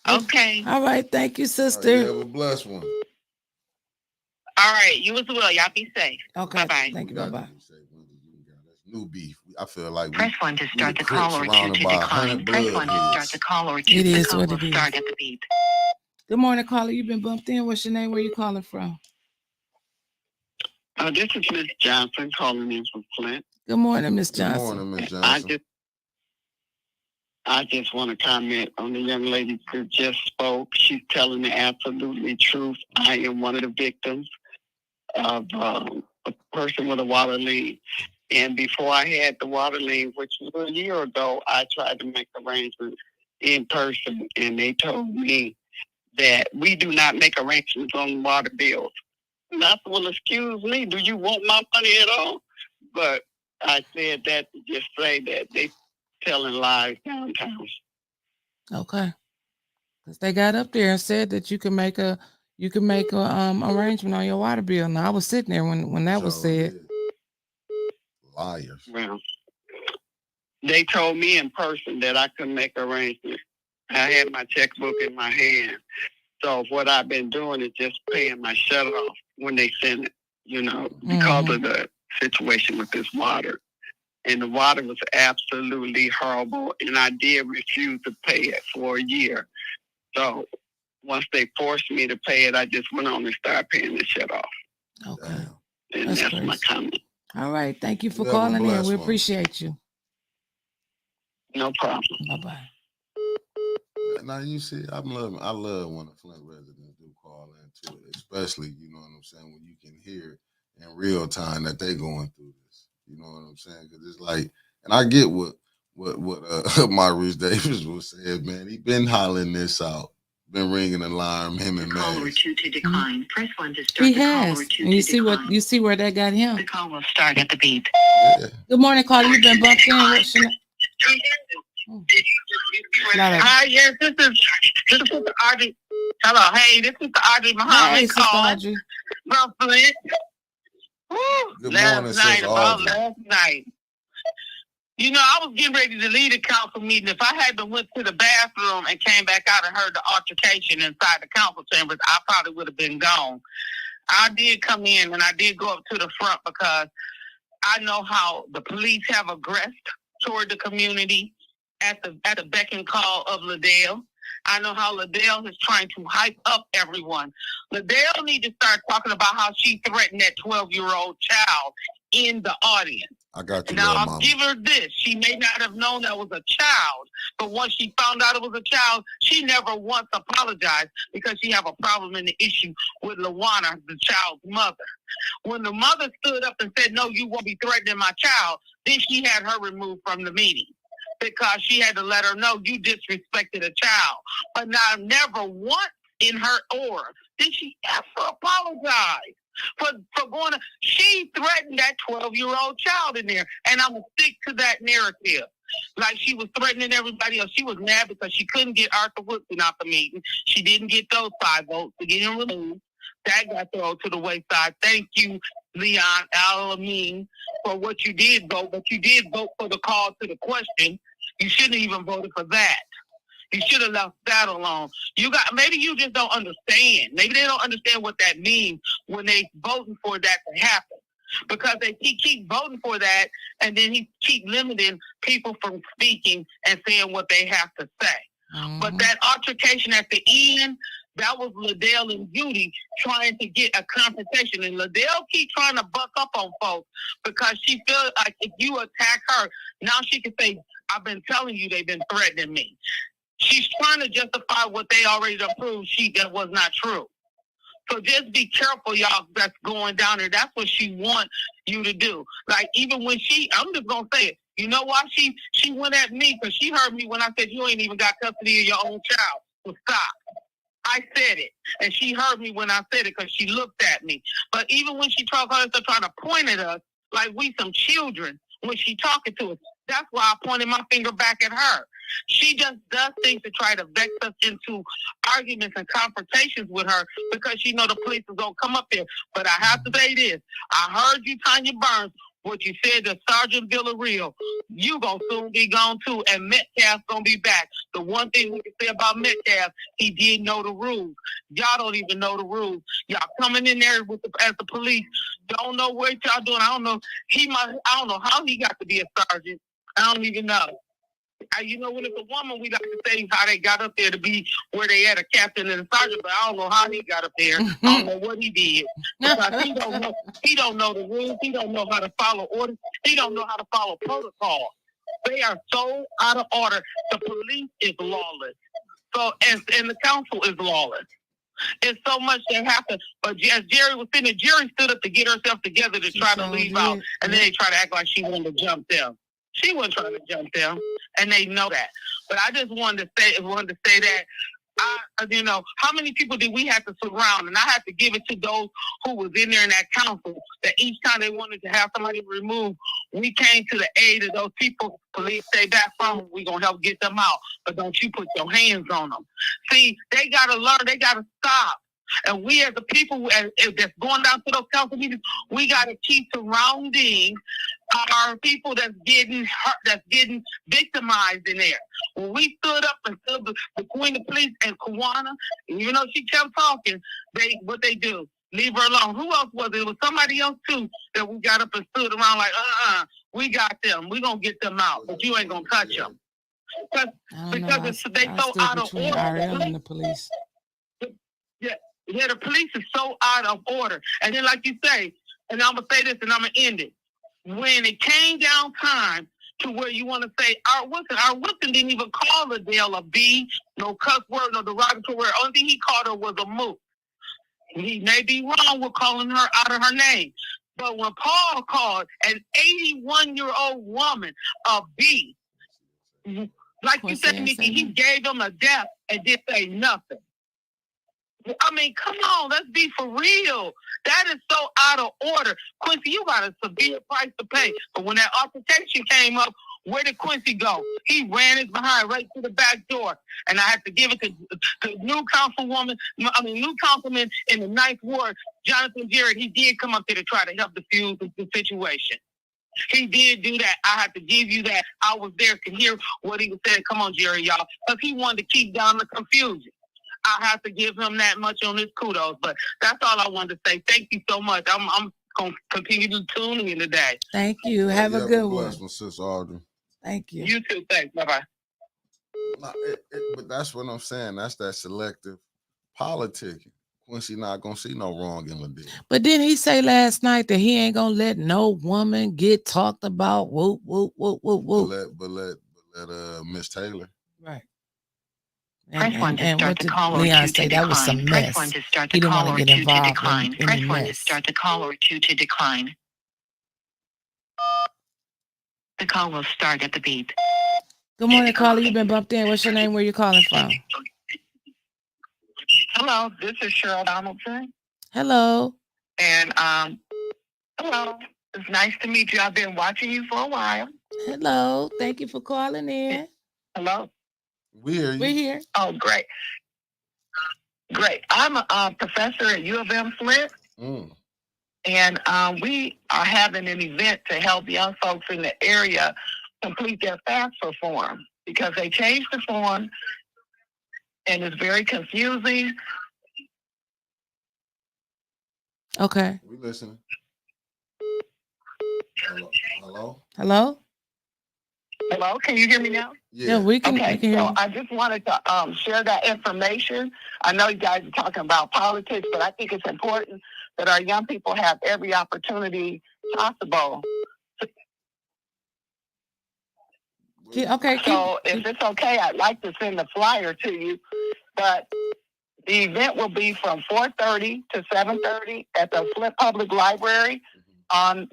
Okay. All right. Thank you, sister. Have a blessed one. All right. You as well. Y'all be safe. Okay. Bye-bye. Thank you. Bye-bye. New beef. I feel like press 1 to start the call or 2 to decline. Press 1 to start the call or 2 it the is call what will it is. start at the beep. Good morning, caller. You've been bumped in. What's your name? Where you calling from? This is Miss Johnson calling in from Flint. Good morning, Miss Johnson. Good morning, Miss Johnson. I just want to comment on the young lady who just spoke. She's telling the absolutely truth. I am one of the victims of a person with a water lien. And before I had the water lien, which was a year ago, I tried to make arrangements in person, and they told me that we do not make arrangements on water bills. And I said, well, excuse me, do you want my money at all? But I said that to just say that they telling lies downtown. Okay. Because they got up there and said that you can make a arrangement on your water bill. Now I was sitting there when that was said. Liars. Well, they told me in person that I couldn't make arrangements. I had my checkbook in my hand. So what I've been doing is just paying my shut off when they send it, because of the situation with this water. And the water was absolutely horrible, and I did refuse to pay it for a year. So once they forced me to pay it, I just went on and started paying the shut off. Okay. And that's my comment. All right. Thank you for calling in. We appreciate you. No problem. Bye-bye. Now you see, I love when the Flint residents do call in too, especially, you know what I'm saying, when you can hear in real time that they going through this. You know what I'm saying? Because it's like, and I get what Maurice Davis was saying, man. He been hollering this out, been ringing an alarm, him and Call or Max. two to decline. Press 1 to start He the call has. or 2 And you to see decline. you see where that got him. The call will start at the beep. Yeah. Good morning, Carter. You've been bumped in. What's your name? Hi, yes, this is Sister Audrey. Hello, hey, this is Audrey Muhammad Hey, Sister calling Audrey. from Flint. Good Last morning, night, Sister about Audrey. last night. You know, I was getting ready to leave the council meeting. If I had been went to the bathroom and came back out and heard the altercation inside the council chambers, I probably would have been gone. I did come in and I did go up to the front because I know how the police have aggressed toward the community at the beck and call of Liddell. I know how Liddell is trying to hype up everyone. Liddell need to start talking about how she threatened that 12-year-old child in the audience. I got you, Now, little I'll mama. give her this. She may not have known that was a child, but once she found out it was a child, she never once apologized because she have a problem in the issue with LaWanna, the child's mother. When the mother stood up and said, no, you won't be threatening my child, then she had her removed from the meeting because she had to let her know you disrespected a child. But now, never once in her aura did she ever apologize for going to, she threatened that 12-year-old child in there. And I'm going to stick to that narrative. Like she was threatening everybody else. She was mad because she couldn't get Arthur Woodson out the meeting. She didn't get those 5 votes to get him removed. That got thrown to the wayside. Thank you, Leon Alameen, for what you did vote, but you did vote for the call to the question. You shouldn't have even voted for that. You should have left that alone. Maybe you just don't understand. Maybe they don't understand what that means when they voting for that to happen. Because he keep voting for that, and then he keep limiting people from speaking and saying what they have to say. Mm-hmm. But that altercation at the end, that was Liddell and Judy trying to get a confrontation. And Liddell keep trying to buck up on folks because she feels like if you attack her, now she can say, I've been telling you they've been threatening me. She's trying to justify what they already proved that was not true. So just be careful, y'all, that's going down there. That's what she wants you to do. Like, even when I'm just going to say it. You know why she went at me? Because she heard me when I said, you ain't even got custody of your own child. So stop. I said it. And she heard me when I said it because she looked at me. But even when she trying to point at us like we some children when she talking to us, that's why I pointed my finger back at her. She just does things to try to vex us into arguments and confrontations with her because she know the police is going to come up there. But I have to say this. I heard you, Tanya Burns, what you said to Sergeant Villarreal. You going to soon be gone too, and Metcalf's going to be back. The one thing we can say about Metcalf, he did know the rules. Y'all don't even know the rules. Y'all coming in there as the police, don't know what y'all doing. I don't know. I don't know how he got to be a sergeant. I don't even know. You know, when it's a woman, we like to say how they got up there to be where they had a captain and a sergeant, but I don't know how he got up there. I don't know what he did. Because he don't know the rules. He don't know how to follow orders. He don't know how to follow protocol. They are so out of order. The police is lawless. So, and the council is lawless. It's so much that happened. But as Jerry was sitting there, Jerry stood up to get herself together to try to leave out, and then they try to act like she wanted to jump them. She wasn't trying to jump them, and they know that. But I just wanted to say that, how many people did we have to surround? And I have to give it to those who was in there in that council, that each time they wanted to have somebody removed, we came to the aid of those people. Police stay back from them. We're going to help get them out. But don't you put your hands on them. See, they got to learn. They got to stop. And we as the people that's going down to those council meetings, we got to keep surrounding our people that's getting hurt, that's getting victimized in there. When we stood up and stood between the police and Kawana, even though she kept talking, what they do? Leave her alone. Who else was it? It was somebody else too that we got up and stood around like, we got them. We gonna get them out, but you ain't gonna touch them. Because they so out of order. RL and the police. Yeah, the police is so out of order. And then, like you say, and I'm going to say this and I'm going to end it. When it came down time to where you want to say, our Wilson didn't even call Liddell a B, no cuss word, no derogatory word. Only thing he called her was a moot. He may be wrong with calling her out of her name. But when Paul called an 81-year-old woman a beast, like you said, Nikki, he gave him a death and didn't say nothing. I mean, come on, let's be for real. That is so out of order. Quincy, you got a severe price to pay. But when that altercation came up, where did Quincy go? He ran his behind right to the back door. And I had to give it to the new councilman in the 9th Ward, Jonathan Jarrett. He did come up there to try to help defuse the situation. He did do that. I have to give you that. I was there to hear what he was saying. Come on, Jerry, y'all. Because he wanted to keep down the confusion. I have to give him that much on his kudos. But that's all I wanted to say. Thank you so much. I'm going to continue to tune in today. Thank you. Have a good one. Sis Audrey. Thank you. You too. Thanks. Bye-bye. But that's what I'm saying. That's that selective politicking. Quincy not going to see no wrong in Ladell. But didn't he say last night that he ain't going to let no woman get talked about? Whoop, whoop, whoop, whoop, whoop. But let Miss Taylor. Right. Press 1 to start the call or 2 Leon to say that was some decline. mess. Press 1 to start He the didn't call want or to 2 get to involved decline. in Press the 1 to mess. start the call or 2 to decline. The call will start at the beep. Good morning, caller. You've been bumped in. What's your name? Where you calling from? Hello, this is Cheryl Donaldson. Hello. And hello. It's nice to meet you. I've been watching you for a while. Hello. Thank you for calling in. Hello. We're here. Oh, great. Great. I'm a professor at U of M Flint. And we are having an event to help young folks in the area complete their FAFSA form because they changed the form and it's very confusing. Okay. We listening. Hello? Hello? Hello, can you hear me now? Yeah, we can. Okay, we can hear so you. I just wanted to share that information. I know you guys are talking about politics, but I think it's important that our young people have every opportunity possible. Okay. So if it's okay, I'd like to send the flyer to you, but the event will be from 4:30 to 7:30 at the Flint Public Library on.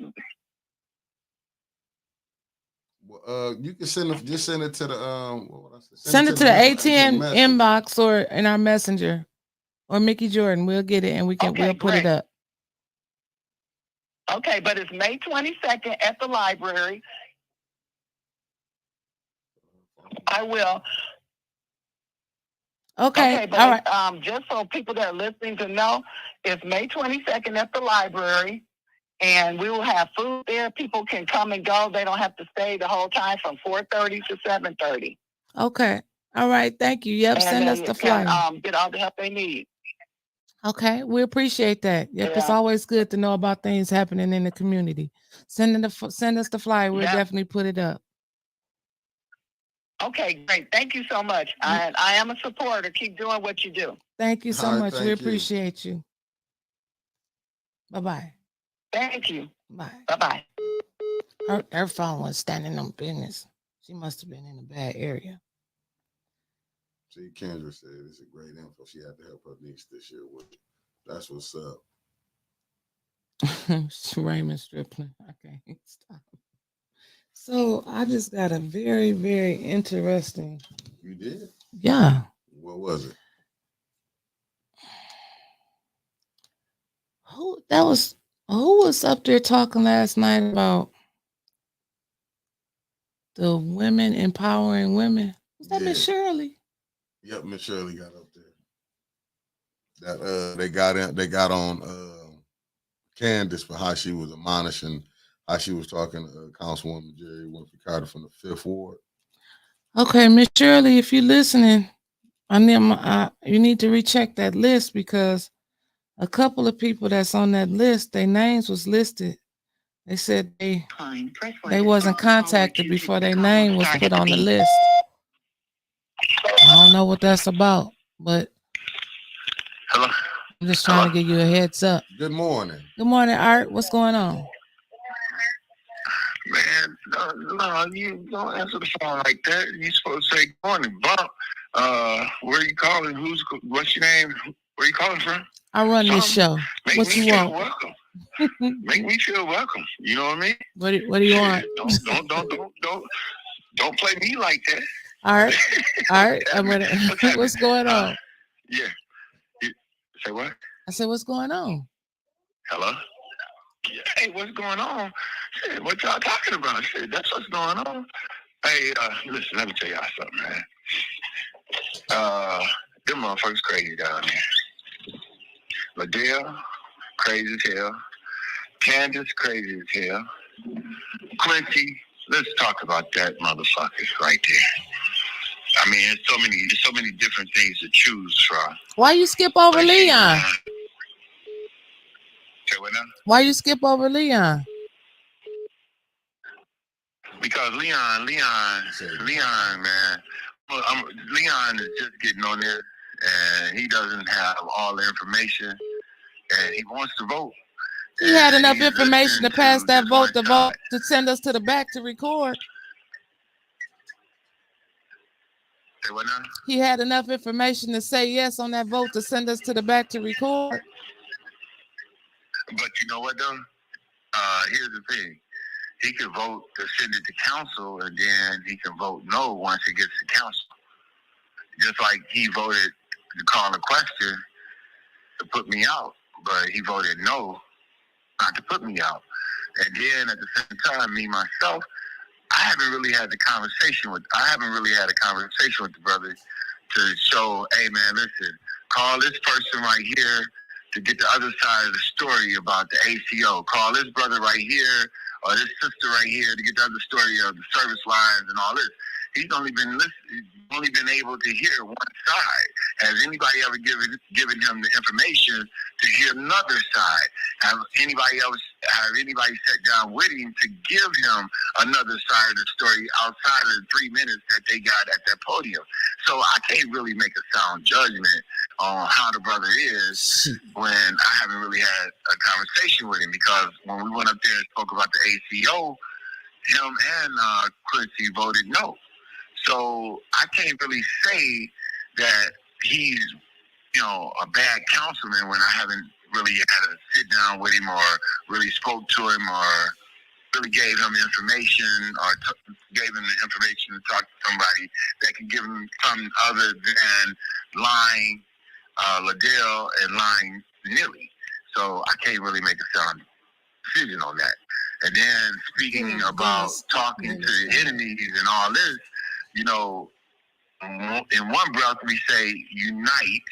You can send it to the what would I say? Send it to the ATM inbox or in our messenger or Mickey Jordan. We'll get it and we'll put it up. Okay, but it's May 22nd at the library. I will. Okay, but all right. Just so people that are listening to know, it's May 22nd at the library, and we will have food there. People can come and go. They don't have to stay the whole time from 4:30 to 7:30. Okay. All right. Thank you. Yep. And Send us the flyer. Get all the help they need. Okay. We appreciate that. Yep. It's always good to know about things happening in the community. Send us the flyer. We'll definitely put it up. Okay, great. Thank you so much. I am a supporter. Keep doing what you do. Thank you so much. We appreciate you. Bye-bye. Thank you. Bye. Bye-bye. Her phone was standing on business. She must have been in a bad area. See, Kendra said it's a great info. She had to help her niece this year with it. That's what's up. Raymond Stripling. I can't stop. So I just got a very, very interesting. You did? Yeah. What was it? Who was up there talking last night about the women empowering women? Was that Miss Shirley? Yep, Miss Shirley got up there. That they got on Candace for how she was admonishing, how she was talking to Councilwoman Jerry Winfrey Carter from the 5th Ward. Okay, Miss Shirley, if you're listening, you need to recheck that list because a couple of people that's on that list, their names was listed. They said they wasn't contacted before their name was put on the list. I don't know what that's about, but hello. I'm just trying to give you a heads up. Good morning. Good morning, Art. What's going on? Man, no, you don't answer the phone like that. You supposed to say, good morning, Bob. Where you calling? What's your name? Where you calling from? I run this show. What you want? Welcome. Make me feel welcome. You know what I mean? What do you want? Don't play me like that. All right. What's going on? Yeah. Say what? I said, what's going on? Hello? Hey, what's going on? Shit, what y'all talking about? Shit, that's what's going on. Hey, listen, let me tell y'all something, man. Them motherfuckers crazy down there. Liddell, crazy as hell. Candace, crazy as hell. Quincy, let's talk about that motherfucker right there. I mean, there's so many different things to choose from. Why you skip over Leon? Say what now? Why you skip over Leon? Because Leon, man. Leon is just getting on there, and he doesn't have all the information, and he wants to vote. He had enough information to pass that vote, to send us to the back to record. Say what now? He had enough information to say yes on that vote to send us to the back to record. But you know what, though? Here's the thing. He can vote to send it to council, and then he can vote no once it gets to council. Just like he voted to call a question to put me out, but he voted no not to put me out. And then at the same time, me, myself, I haven't really had a conversation with the brother to show, hey, man, listen, call this person right here to get the other side of the story about the ACO. Call this brother right here or this sister right here to get the other story of the service lines and all this. He's only been able to hear one side. Has anybody ever given him the information to hear another side? Have anybody sat down with him to give him another side of the story outside of the 3 minutes that they got at that podium? So I can't really make a sound judgment on how the brother is when I haven't really had a conversation with him, because when we went up there and spoke about the ACO, him and Quincy voted no. So I can't really say that he's, a bad councilman when I haven't really had a sit down with him or really spoke to him or really gave him information or gave him the information to talk to somebody that can give him something other than lying Liddell and lying Nilly. So I can't really make a sound decision on that. And then speaking about talking to the enemies and all this, in one breath we say unite,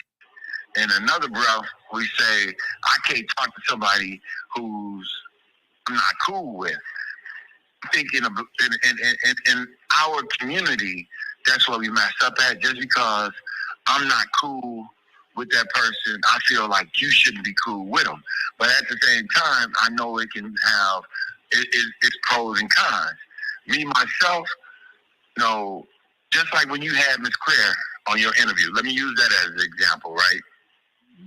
in another breath we say I can't talk to somebody who's I'm not cool with. I think in our community, that's where we mess up at. Just because I'm not cool with that person, I feel like you shouldn't be cool with them. But at the same time, I know it can have its pros and cons. Me, myself, just like when you had Miss Claire on your interview, let me use that as an example, right?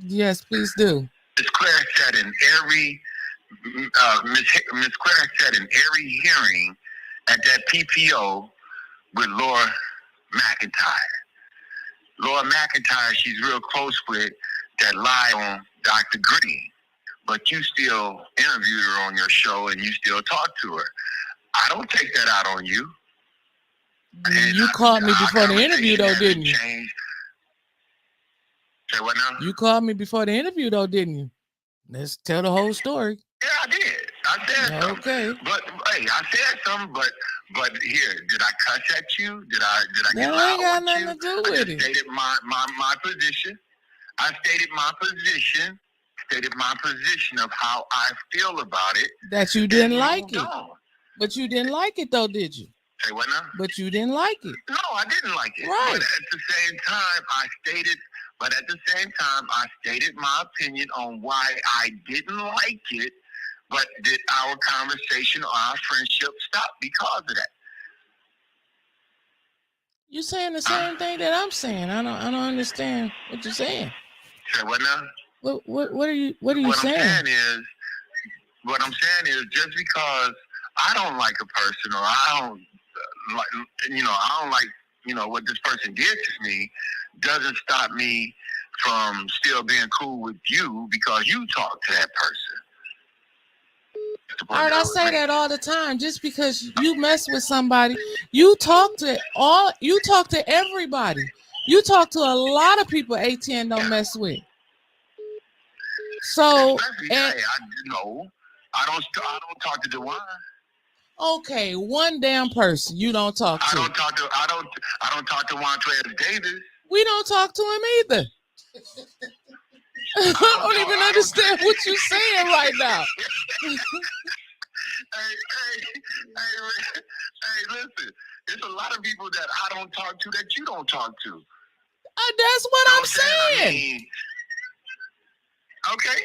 Yes, please do. Miss Claire said in every Miss Claire said in every hearing at that PPO with Laura McIntyre. Laura McIntyre, she's real close with, that lied on Dr. Green. But you still interviewed her on your show and you still talk to her. I don't take that out on you. And you called me before the interview, though, didn't you? Say what now? You called me before the interview, though, didn't you? Let's tell the whole story. Yeah, I did. I said okay. Something. But hey, I said something. But here, did I cuss at you? Did I get loud? That ain't got nothing to do with it. I stated my position. I stated my position. Stated my position of how I feel about it. That you didn't like it. But you didn't like it, though, did you? Say what now? But you didn't like it. No, I didn't like it. Right. But at the same time, I stated my opinion on why I didn't like it. But did our conversation or our friendship stop because of that? You're saying the same thing that I'm saying. I don't understand what you're saying. Say what now? What are you saying? What I'm saying is just because I don't like a person or I don't like what this person did to me doesn't stop me from still being cool with you because you talk to that person. the point. Art, I say that all the time. Just because you mess with somebody, you talk to everybody. You talk to a lot of people ATN don't mess with. So, I don't talk to DeWine. Okay, one damn person you don't talk to. I don't talk to Montrez Davis. We don't talk to him either. I don't even understand what you're saying right now. Hey, listen. There's a lot of people that I don't talk to that you don't talk to. That's what I'm saying. I mean, okay.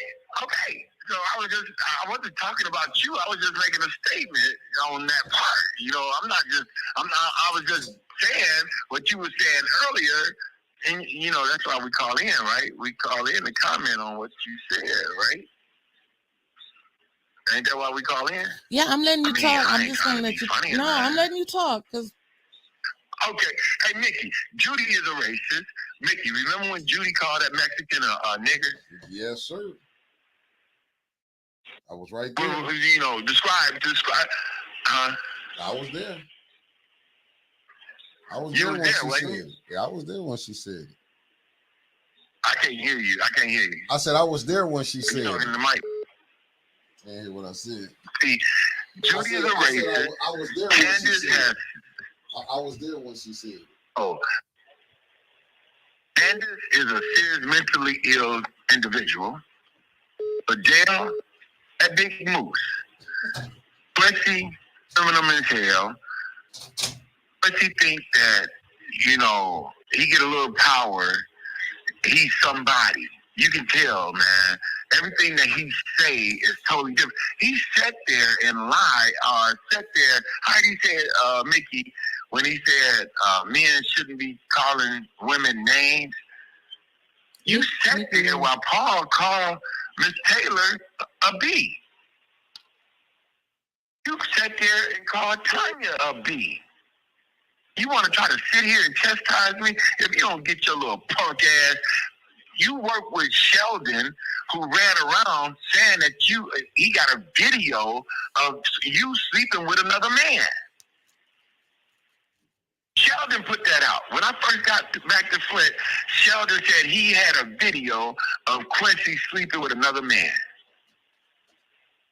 So I wasn't talking about you. I was just making a statement on that part. You know, I was just saying what you were saying earlier. And, you know, that's why we call in, right? We call in to comment on what you said, right? Ain't that why we call in? Yeah, I'm letting you talk. I'm just going to let you. No, man. I'm letting you talk. Okay. Hey, Mickey, Judy is a racist. Mickey, remember when Judy called that Mexican a nigger? Yes, sir. I was right there. Well, you know, describe. Huh? I was there. I was there when she said it. Yeah, I was there when she said it. I can't hear you. I said I was there when she said it. In the mic. Can't hear what I said. See, Judy is a racist. I was there when she said it. I was there when she said it. Oh. Candace is a serious mentally ill individual. Adele, that big moose. Quincy, criminal as hell. Quincy think that, you know, he get a little power. He's somebody. You can tell, man. Everything that he say is totally different. He sat there and lied, or sat there. How did he say it, Mickey, when he said men shouldn't be calling women names? You sat there while Paul called Miss Taylor a B. You sat there and called Tanya a B. You want to try to sit here and chastise me? If you don't get your little punk ass, you work with Sheldon, who ran around saying that he got a video of you sleeping with another man. Sheldon put that out. When I first got back to Flint, Sheldon said he had a video of Quincy sleeping with another man.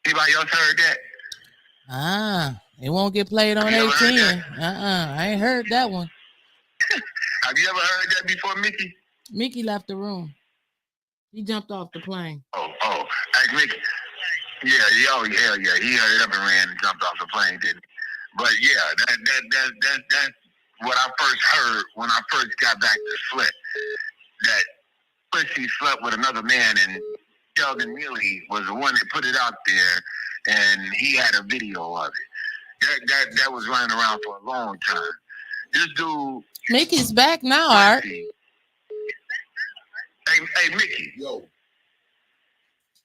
Anybody else heard that? It won't get played on 18. I ain't heard that one. Have you ever heard that before, Mickey? Mickey left the room. He jumped off the plane. Oh. Hey, Mickey. Yeah. He heard it up and ran and jumped off the plane, didn't he? But yeah, that's what I first heard when I first got back to Flint. That Quincy slept with another man, and Sheldon Neely was the one that put it out there, and he had a video of it. That was running around for a long time. This dude, Mickey's back now, Art. Hey, Mickey. Yo.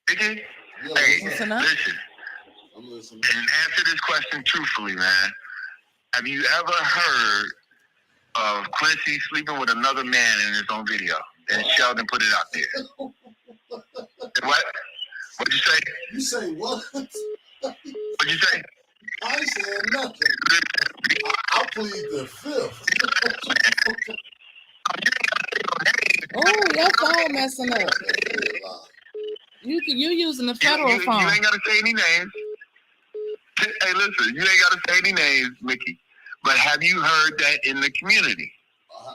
Mickey? Yo, hey, listen. I'm listening. And answer this question truthfully, man. Have you ever heard of Quincy sleeping with another man in his own video? And Sheldon put it out there. What? What'd you say? You say what? What'd you say? I said nothing. I plead the fifth. Oh, your phone messing up. You using the federal phone. You ain't gotta say any names. Hey, listen, you ain't gotta say any names, Mickey. But have you heard that in the community?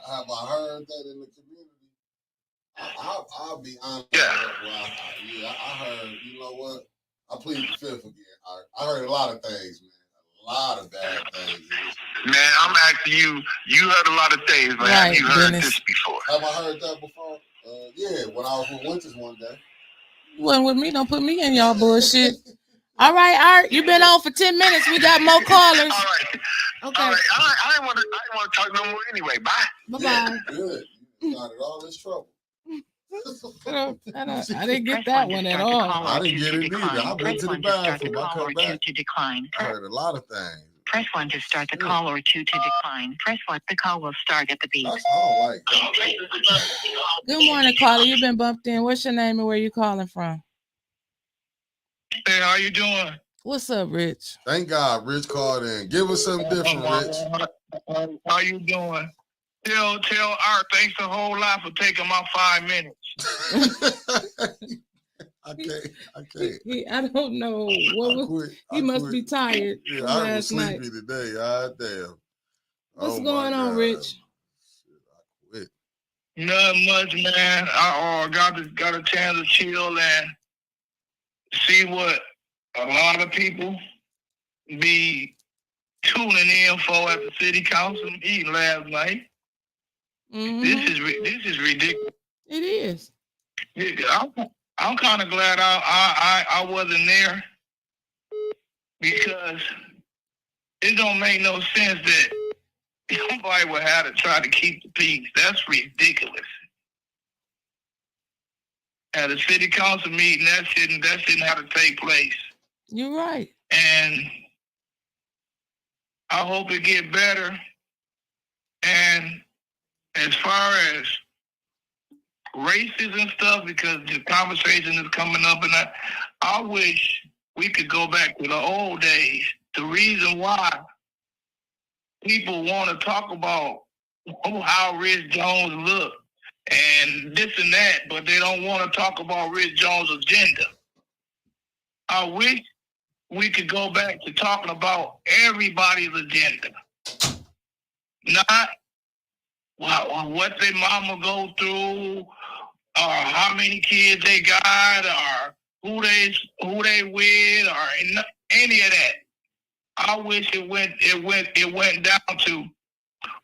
Have I heard that in the community? I'll be honest. Yeah. I heard. You know what? I plead the fifth again. I heard a lot of things, man. A lot of bad things. Man, I'm asking you. You heard a lot of things, but have you heard this before? Have I heard that before? Yeah, when I was with Winters one day. You wasn't with me. Don't put me in y'all bullshit. All right, Art. You've been on for 10 minutes. We got more callers. All right. Okay. All right. I didn't want to talk no more anyway. Bye. Bye-bye. Yeah, good. You started all this trouble. I didn't get that one at all. I didn't get it either. I've been to the bathroom. I come back. To decline. I heard a lot of things. Press 1 to start the call or 2 to decline. Press 1. The call will start at the beep. That's all like that. Good morning, caller. You've been bumped in. What's your name and where you calling from? Hey, how you doing? What's up, Rich? Thank God, Rich called in. Give us something different, Rich. How you doing? Tell Art thanks a whole lot for taking my 5 minutes. I can't. I don't know what was. He must be tired. Yeah, from I was last sleepy night. today. Ah, damn. What's Oh, going my on, God. Rich? Shit, I quit. Nothing much, man. I got a chance to chill and see what a lot of people be tuning in for at the city council meeting last night. Mm-hmm. This is ridiculous. It is. I'm kind of glad I wasn't there, because it don't make no sense that somebody would have to try to keep the peace. That's ridiculous. At a city council meeting, that shouldn't have to take place. You're right. And I hope it get better. And as far as races and stuff, because the conversation is coming up, and I wish we could go back to the old days. The reason why people want to talk about how Rich Jones looked and this and that, but they don't want to talk about Rich Jones' agenda. I wish we could go back to talking about everybody's agenda, not what their mama go through, or how many kids they got, or who they with, or any of that. I wish it went down to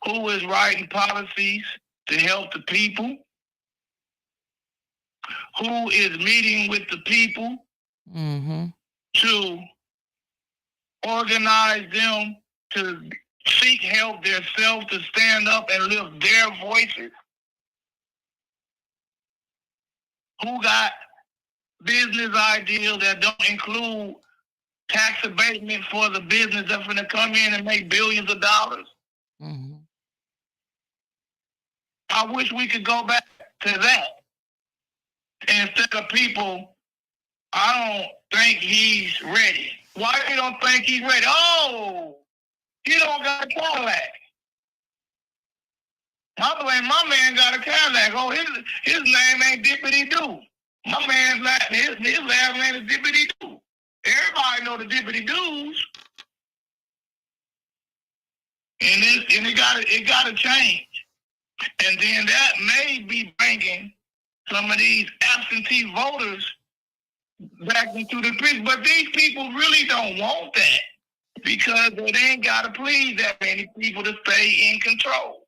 who is writing policies to help the people, who is meeting with the people to organize them to seek help themselves, to stand up and lift their voices, who got business ideas that don't include tax abatement for the business that's going to come in and make billions of dollars. Mm-hmm. I wish we could go back to that instead of people, I don't think he's ready. Why you don't think he's ready? Oh, he don't got a Cadillac. My man got a Cadillac. Oh, his name ain't Dippity Doo. My man's his last name is Dippity Doo. Everybody know the Dippity Doos. And it gotta change. And then that may be bringing some of these absentee voters back into the prison. But these people really don't want that, because they ain't got to please that many people to stay in control.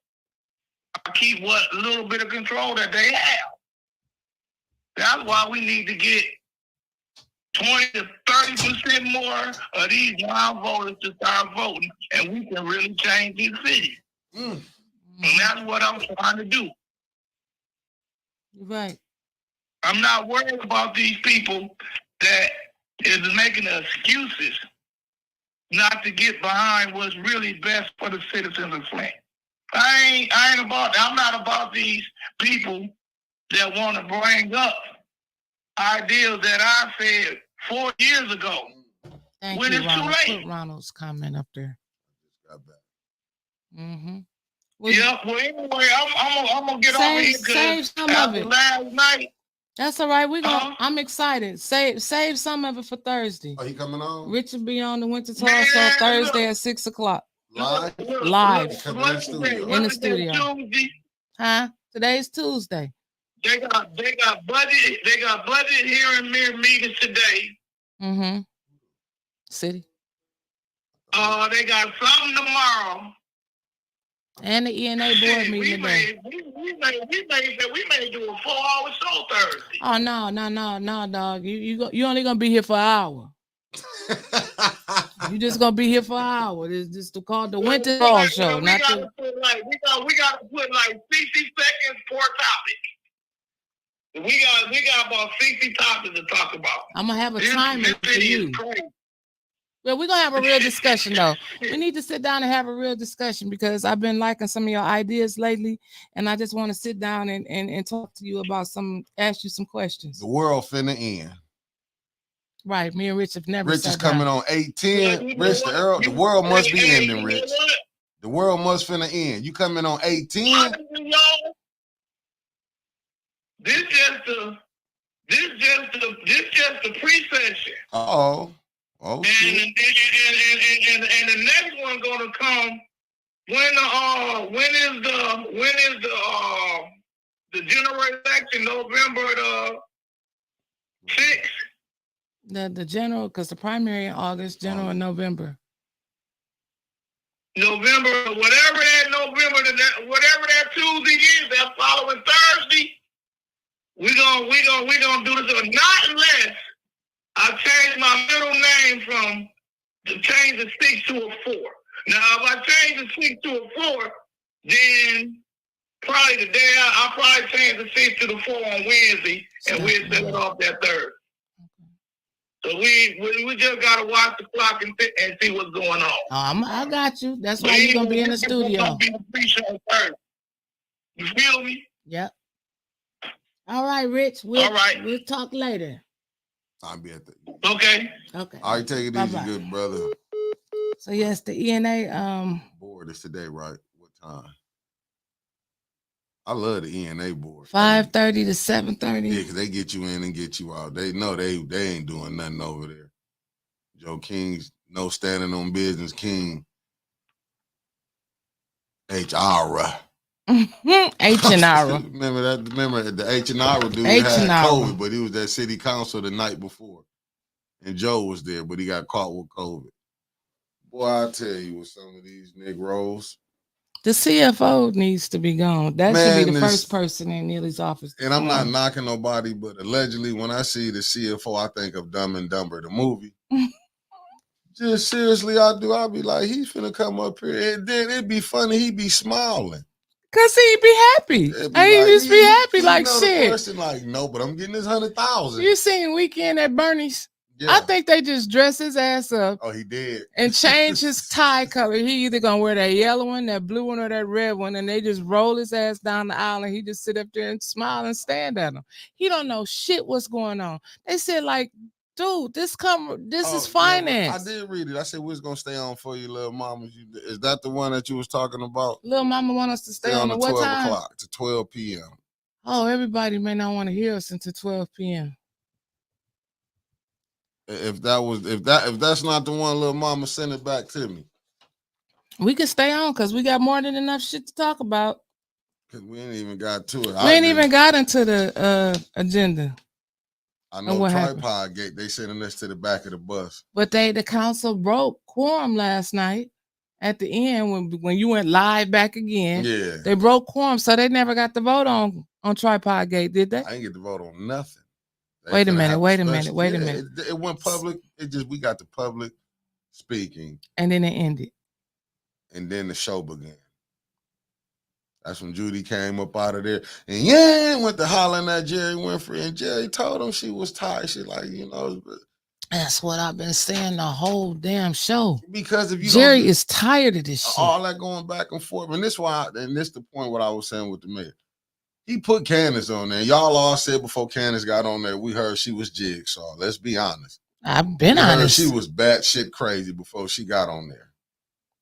Keep what little bit of control that they have. That's why we need to get 20 to 30% more of these non-voters to start voting, and we can really change this city. And that's what I'm trying to do. Right. I'm not worried about these people that is making excuses not to get behind what's really best for the citizens of Flint. I'm not about these people that want to bring up ideas that I said 4 years ago. Thank when you, it's Ronald. too late. Put Ronald's comment up there. Mm-hmm. Yeah. Well, anyway, I'm gonna get over here because after last night. That's all right. We're gonna. I'm excited. Save some of it for Thursday. Are you coming on? Rich will be on the Winter Talk Show Thursday at 6 o'clock. Live. In the studio. Tuesday. Huh? Today's Tuesday. They got budget hearing meetings today. Mm-hmm. City. They got something tomorrow. And the ENA board meeting today. We may do a 4-hour show Thursday. Oh no, dog. You only gonna be here for an hour. You just gonna be here for an hour. This is called the Winter Talk Show. We gotta put like 60 seconds per topic. We got about 60 topics to talk about. I'm gonna have a timer for you. Well, we're gonna have a real discussion though. We need to sit down and have a real discussion, because I've been liking some of your ideas lately, and I just want to sit down and talk to you about ask you some questions. The world finna end. Right. Me and Rich have never Rich sat is coming down. on 8-10. Rich, the world must be ending, Rich. The world must finna end. You coming on 8-10? This just the pre-session. Oh shit. And the next one gonna come when is the general election, November the 6th. The general, because the primary in August, general in November. Whatever that Tuesday is, that following Thursday, we gonna do this. Not unless I change my middle name to change the 6 to a 4. Now, if I change the 6 to a 4, then probably the day I'll probably change the 6 to the 4 on Wednesday, and we'll set it off that Thursday. So we just gotta watch the clock and see what's going on. I got you. That's why you're gonna be in the studio. You feel me? Yep. All right, Rich. We'll talk later. I'll be at the. Okay. All right, take it easy, good brother. So yes, the ENA board is today, right? What time? I love the ENA board. 5:30 to 7:30. Yeah, because they get you in and get you out. They know they ain't doing nothing over there. Joe King's no standing on business king. H-R. H&R. Remember the H&R dude had COVID, but he was at city council the night before. And Joe was there, but he got caught with COVID. Boy, I tell you, with some of these Negroes. The CFO needs to be gone. That should be the first person in Neely's office. And I'm not knocking nobody, but allegedly, when I see the CFO, I think of Dumb and Dumber, the movie. Just seriously, I do. I'll be like, he's finna come up here. And then it'd be funny. He'd be smiling. Because he'd be happy. He'd just be happy like shit. The person like, no, but I'm getting this 100,000. You seen Weekend at Bernie's? Yeah. I think they just dress his ass up. Oh, he did. And change his tie color. He either gonna wear that yellow one, that blue one, or that red one, and they just roll his ass down the aisle and he just sit up there and smile and stand at them. He don't know shit what's going on. They said, like, dude, this is finance. I did read it. I said, we're gonna stay on for you, little mama. Is that the one that you was talking about? Little mama want us to stay on at what 12 time? o'clock to 12 p.m. Oh, everybody may not want to hear us until 12 p.m. If that's not the one, little mama, send it back to me. We can stay on because we got more than enough shit to talk about. Because we ain't even got to it. We ain't even got into the agenda. I know Tripod Gate, they sending us to the back of the bus. But the council broke quorum last night at the end when you went live back again. Yeah. They broke quorum, so they never got the vote on Tripod Gate, did they? I didn't get the vote on nothing. Wait a minute. It went public. We got the public speaking. And then it ended. And then the show began. That's when Judy came up out of there and went to hollering at Jerry Winfrey. And Jerry told him she was tired. She like, That's what I've been saying the whole damn show. Because if you Jerry is tired of this shit. All that going back and forth. And this the point what I was saying with the mayor. He put Candace on there. Y'all all said before Candace got on there, we heard she was Jigsaw. Let's be honest. I've been honest. She was batshit crazy before she got on there.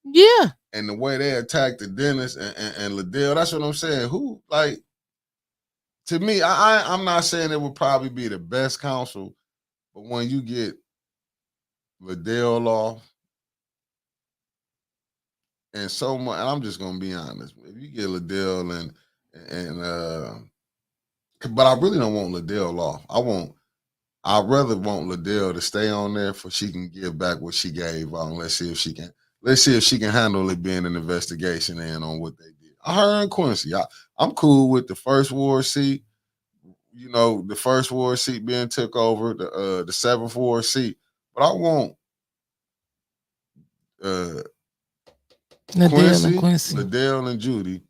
Yeah. And the way they attacked the dentist and Liddell, that's what I'm saying. Who, like, to me, I'm not saying it would probably be the best counsel, but when you get Liddell off and so much, and I'm just going to be honest, if you get Liddell but I really don't want Liddell off. I'd rather want Liddell to stay on there for she can give back what she gave on. Let's see if she can handle it being an investigation in on what they did. Her and Quincy, I'm cool with the first ward seat. The first ward seat being took over, the seventh ward seat. But I want Liddell and Judy,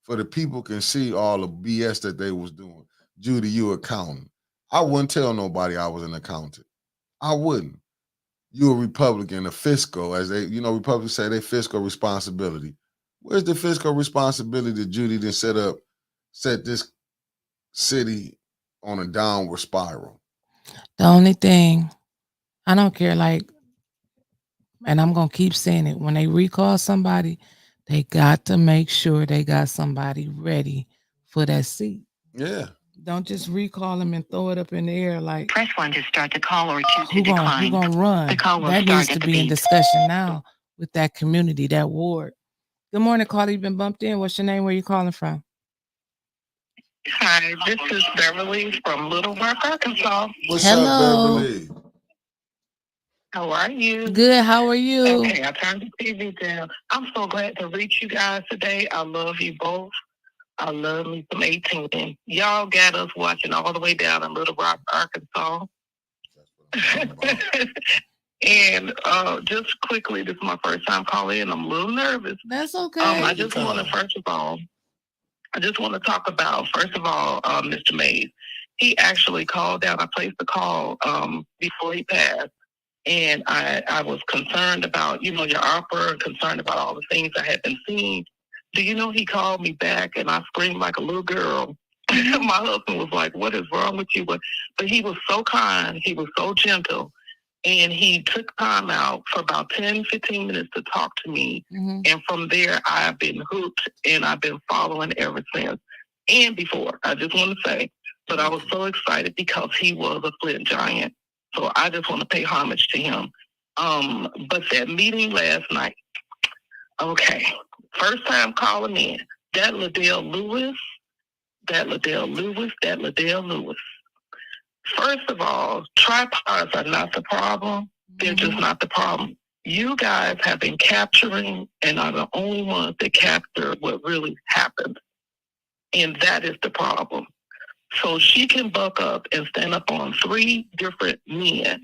for the people can see all the BS that they was doing. Judy, you accountant. I wouldn't tell nobody I was an accountant. I wouldn't. You a Republican, a fiscal, as they, Republicans say they fiscal responsibility. Where's the fiscal responsibility that Judy didn't set this city on a downward spiral? The only thing, I don't care, like, and I'm going to keep saying it, when they recall somebody, they got to make sure they got somebody ready for that seat. Yeah. Don't just recall them and throw it up in the air like, Press 1 to start the call or 2 to who decline. gonna run? The call will That start needs at to the be in beep. discussion now with that community, that ward. Good morning, caller. You've been bumped in. What's your name? Where you calling from? Hi, this is Beverly from Little Rock, Arkansas. What's Hello. up, Beverly? How are you? Good. How are you? Okay, I turned the TV down. I'm so glad to reach you guys today. I love you both. I love me some 18. Y'all got us watching all the way down in Little Rock, Arkansas. And just quickly, this is my first time calling in. I'm a little nervous. That's okay. I just want to, first of all, talk about, Mr. Mays. He actually called down. I placed the call before he passed. And I was concerned about, your offer, concerned about all the things I had been seeing. Do you know he called me back and I screamed like a little girl? My husband was like, what is wrong with you? But he was so kind. He was so gentle. And he took time out for about 10, 15 minutes to talk to me. Mm-hmm. And from there, I've been hooked and I've been following ever since. And before, I just want to say, but I was so excited because he was a Flint giant. So I just want to pay homage to him. But that meeting last night, okay, first time calling in, that Liddell Lewis. First of all, tripods are not the problem. They're just not the problem. You guys have been capturing and are the only ones that capture what really happened. And that is the problem. So she can buck up and stand up on 3 different men,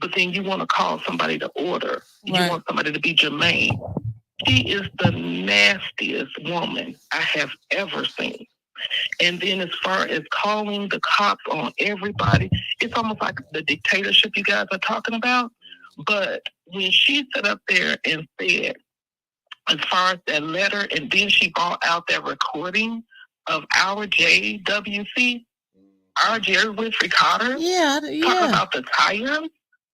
but then you want to call somebody to order. Right. You want somebody to be germane. She is the nastiest woman I have ever seen. And then as far as calling the cops on everybody, it's almost like the dictatorship you guys are talking about. But when she sat up there and said, as far as that letter, and then she brought out that recording of our JWC, our Jerry Winfrey Carter, talking about the tires.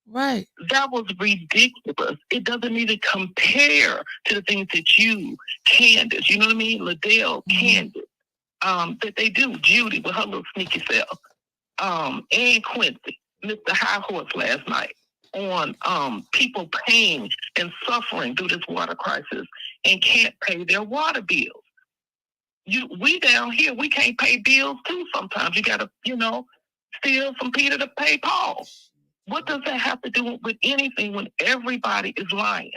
Right. That was ridiculous. It doesn't even compare to the things that you, Candace, you know what I mean? Liddell, Candace, that they do. Judy with her little sneaky self. And Quincy, Mr. High Horse last night on people paying and suffering through this water crisis and can't pay their water bills. We down here, we can't pay bills too sometimes. You got to, steal from Peter to pay Paul. What does that have to do with anything when everybody is lying?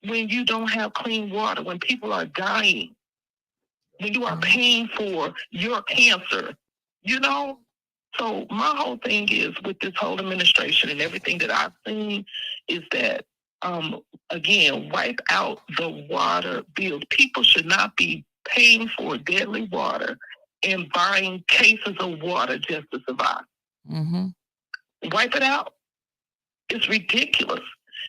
When you don't have clean water, when people are dying, when you are paying for your cancer, So my whole thing is with this whole administration and everything that I've seen is that, again, wipe out the water bills. People should not be paying for deadly water and buying cases of water just to survive. Mm-hmm. Wipe it out. It's ridiculous.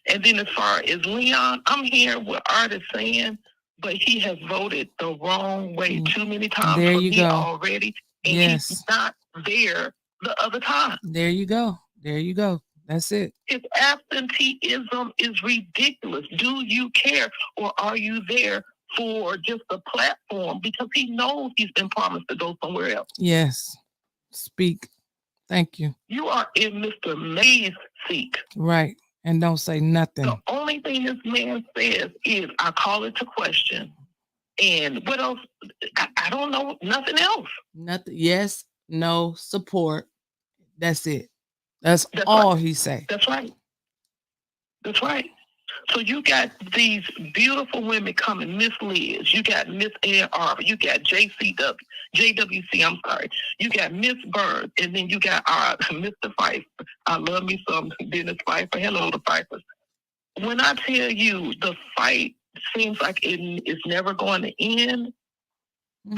And then as far as Leon, I'm hearing what Art is saying, but he has voted the wrong way too many times there for you me go. already. And he's not there the other time. There you go. That's it. His absenteeism is ridiculous. Do you care, or are you there for just a platform? Because he knows he's been promised to go somewhere else. Yes. Speak. Thank you. You are in Mr. Mays' seat. Right. And don't say nothing. The only thing this man says is, I call it to question. And what else? I don't know. Nothing else. Nothing. Yes. No support. That's it. That's all he say. That's right. So you got these beautiful women coming, Miss Liz, you got Miss Ann Arbor, you got JWC, you got Miss Burns, and then you got Mr. Pfeiffer. I love me some Dennis Pfeiffer. Hello, the Pfeiffers. When I tell you the fight seems like it is never going to end,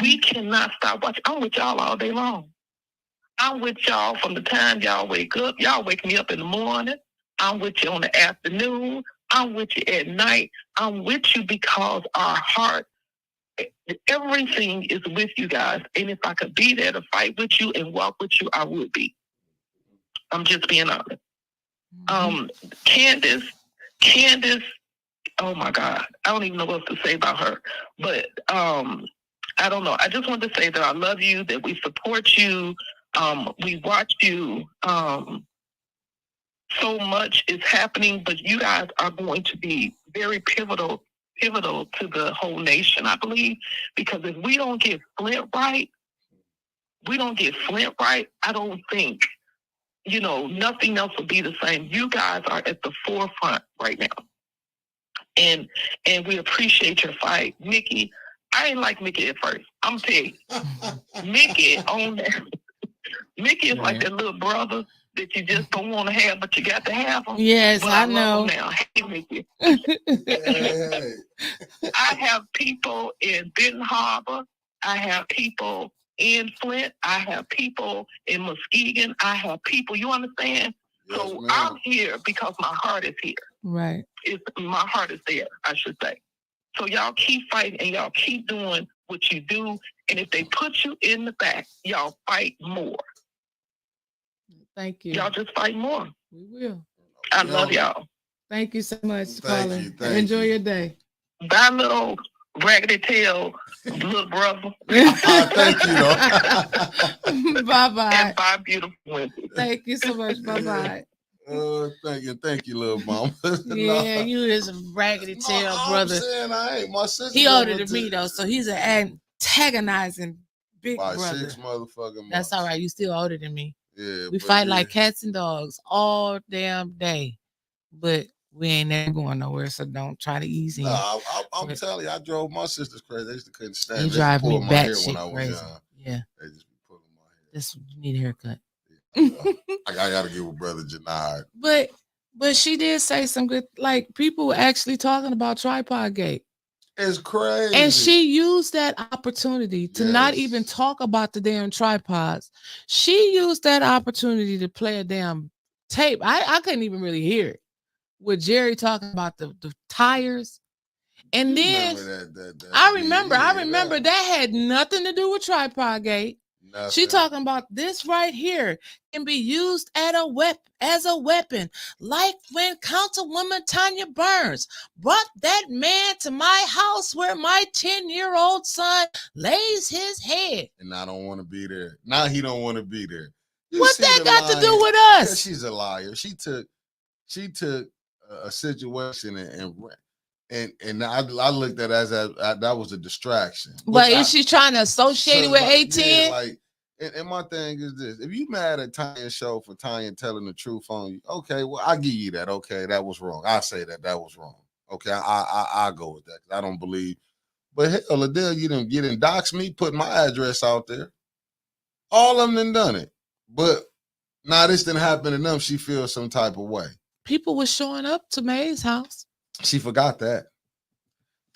we cannot stop watching. I'm with y'all all day long. I'm with y'all from the time y'all wake up. Y'all wake me up in the morning. I'm with you on the afternoon. I'm with you at night. I'm with you because our heart, everything is with you guys. And if I could be there to fight with you and walk with you, I would be. I'm just being honest. Candace, oh my God, I don't even know what to say about her. But I don't know. I just want to say that I love you, that we support you. We watch you. So much is happening, but you guys are going to be very pivotal to the whole nation, I believe, because if we don't get Flint right, I don't think, nothing else will be the same. You guys are at the forefront right now. And we appreciate your fight. Mickey, I didn't like Mickey at first. I'm tell you. Mickey on there. Mickey is like that little brother that you just don't want to have, but you got to have him. Yes, but I love know. him now. Hey, Mickey. Hey. I have people in Benton Harbor. I have people in Flint. I have people in Muskegon. I have people, you understand? Yes, so ma'am. I'm here because my heart is here. Right. My heart is there, I should say. So y'all keep fighting and y'all keep doing what you do. And if they put you in the back, y'all fight more. Thank you. Y'all just fight more. We will. I love y'all. Thank you so much for Thank calling. you, thank Enjoy you. your day. Bye, little raggedy tail, little brother. Thank you, though. Bye-bye. And bye, beautiful women. Thank you so much. Bye-bye. Thank you, little mama. Yeah, you is a raggedy tail brother. I'm saying I ain't. My sister. He older than me though, so he's an antagonizing big by brother. 6 motherfucking months. That's all right. You still older than me. Yeah, we fight like cats and dogs all damn day, but we ain't never going nowhere. So don't try to ease in. Nah, I'm telling you, I drove my sisters crazy. They just couldn't stand. You They drive me my hair batshit when I was crazy. young. Yeah, they just be pulling my hair. This you need a haircut. I gotta give a brother Janai. But she did say some good. Like people were actually talking about Tripod Gate. It's crazy. And she used that opportunity to not even talk about the damn tripods. She used that opportunity to play a damn tape. I couldn't even really hear it. With Jerry talking about the tires. And then I remember that had nothing to do with Tripod Gate. Nothing. She talking about this right here can be used as a weapon, like when Councilwoman Tanya Burns brought that man to my house where my 10-year-old son lays his head. And I don't want to be there. Now he don't want to be there. What that got to do with us? She's a liar. She took a situation and I looked at it as that was a distraction. But is she trying to associate it with 18? Yeah, and my thing is this: if you mad at Tanya's show for Tanya telling the truth on you, okay, well I give you that. Okay, that was wrong. I say that was wrong. Okay, I go with that. I don't believe. But hell, Adele, you didn't dox me, put my address out there. All of them done it, but now this didn't happen to them. She feels some type of way. People were showing up to May's house. She forgot that.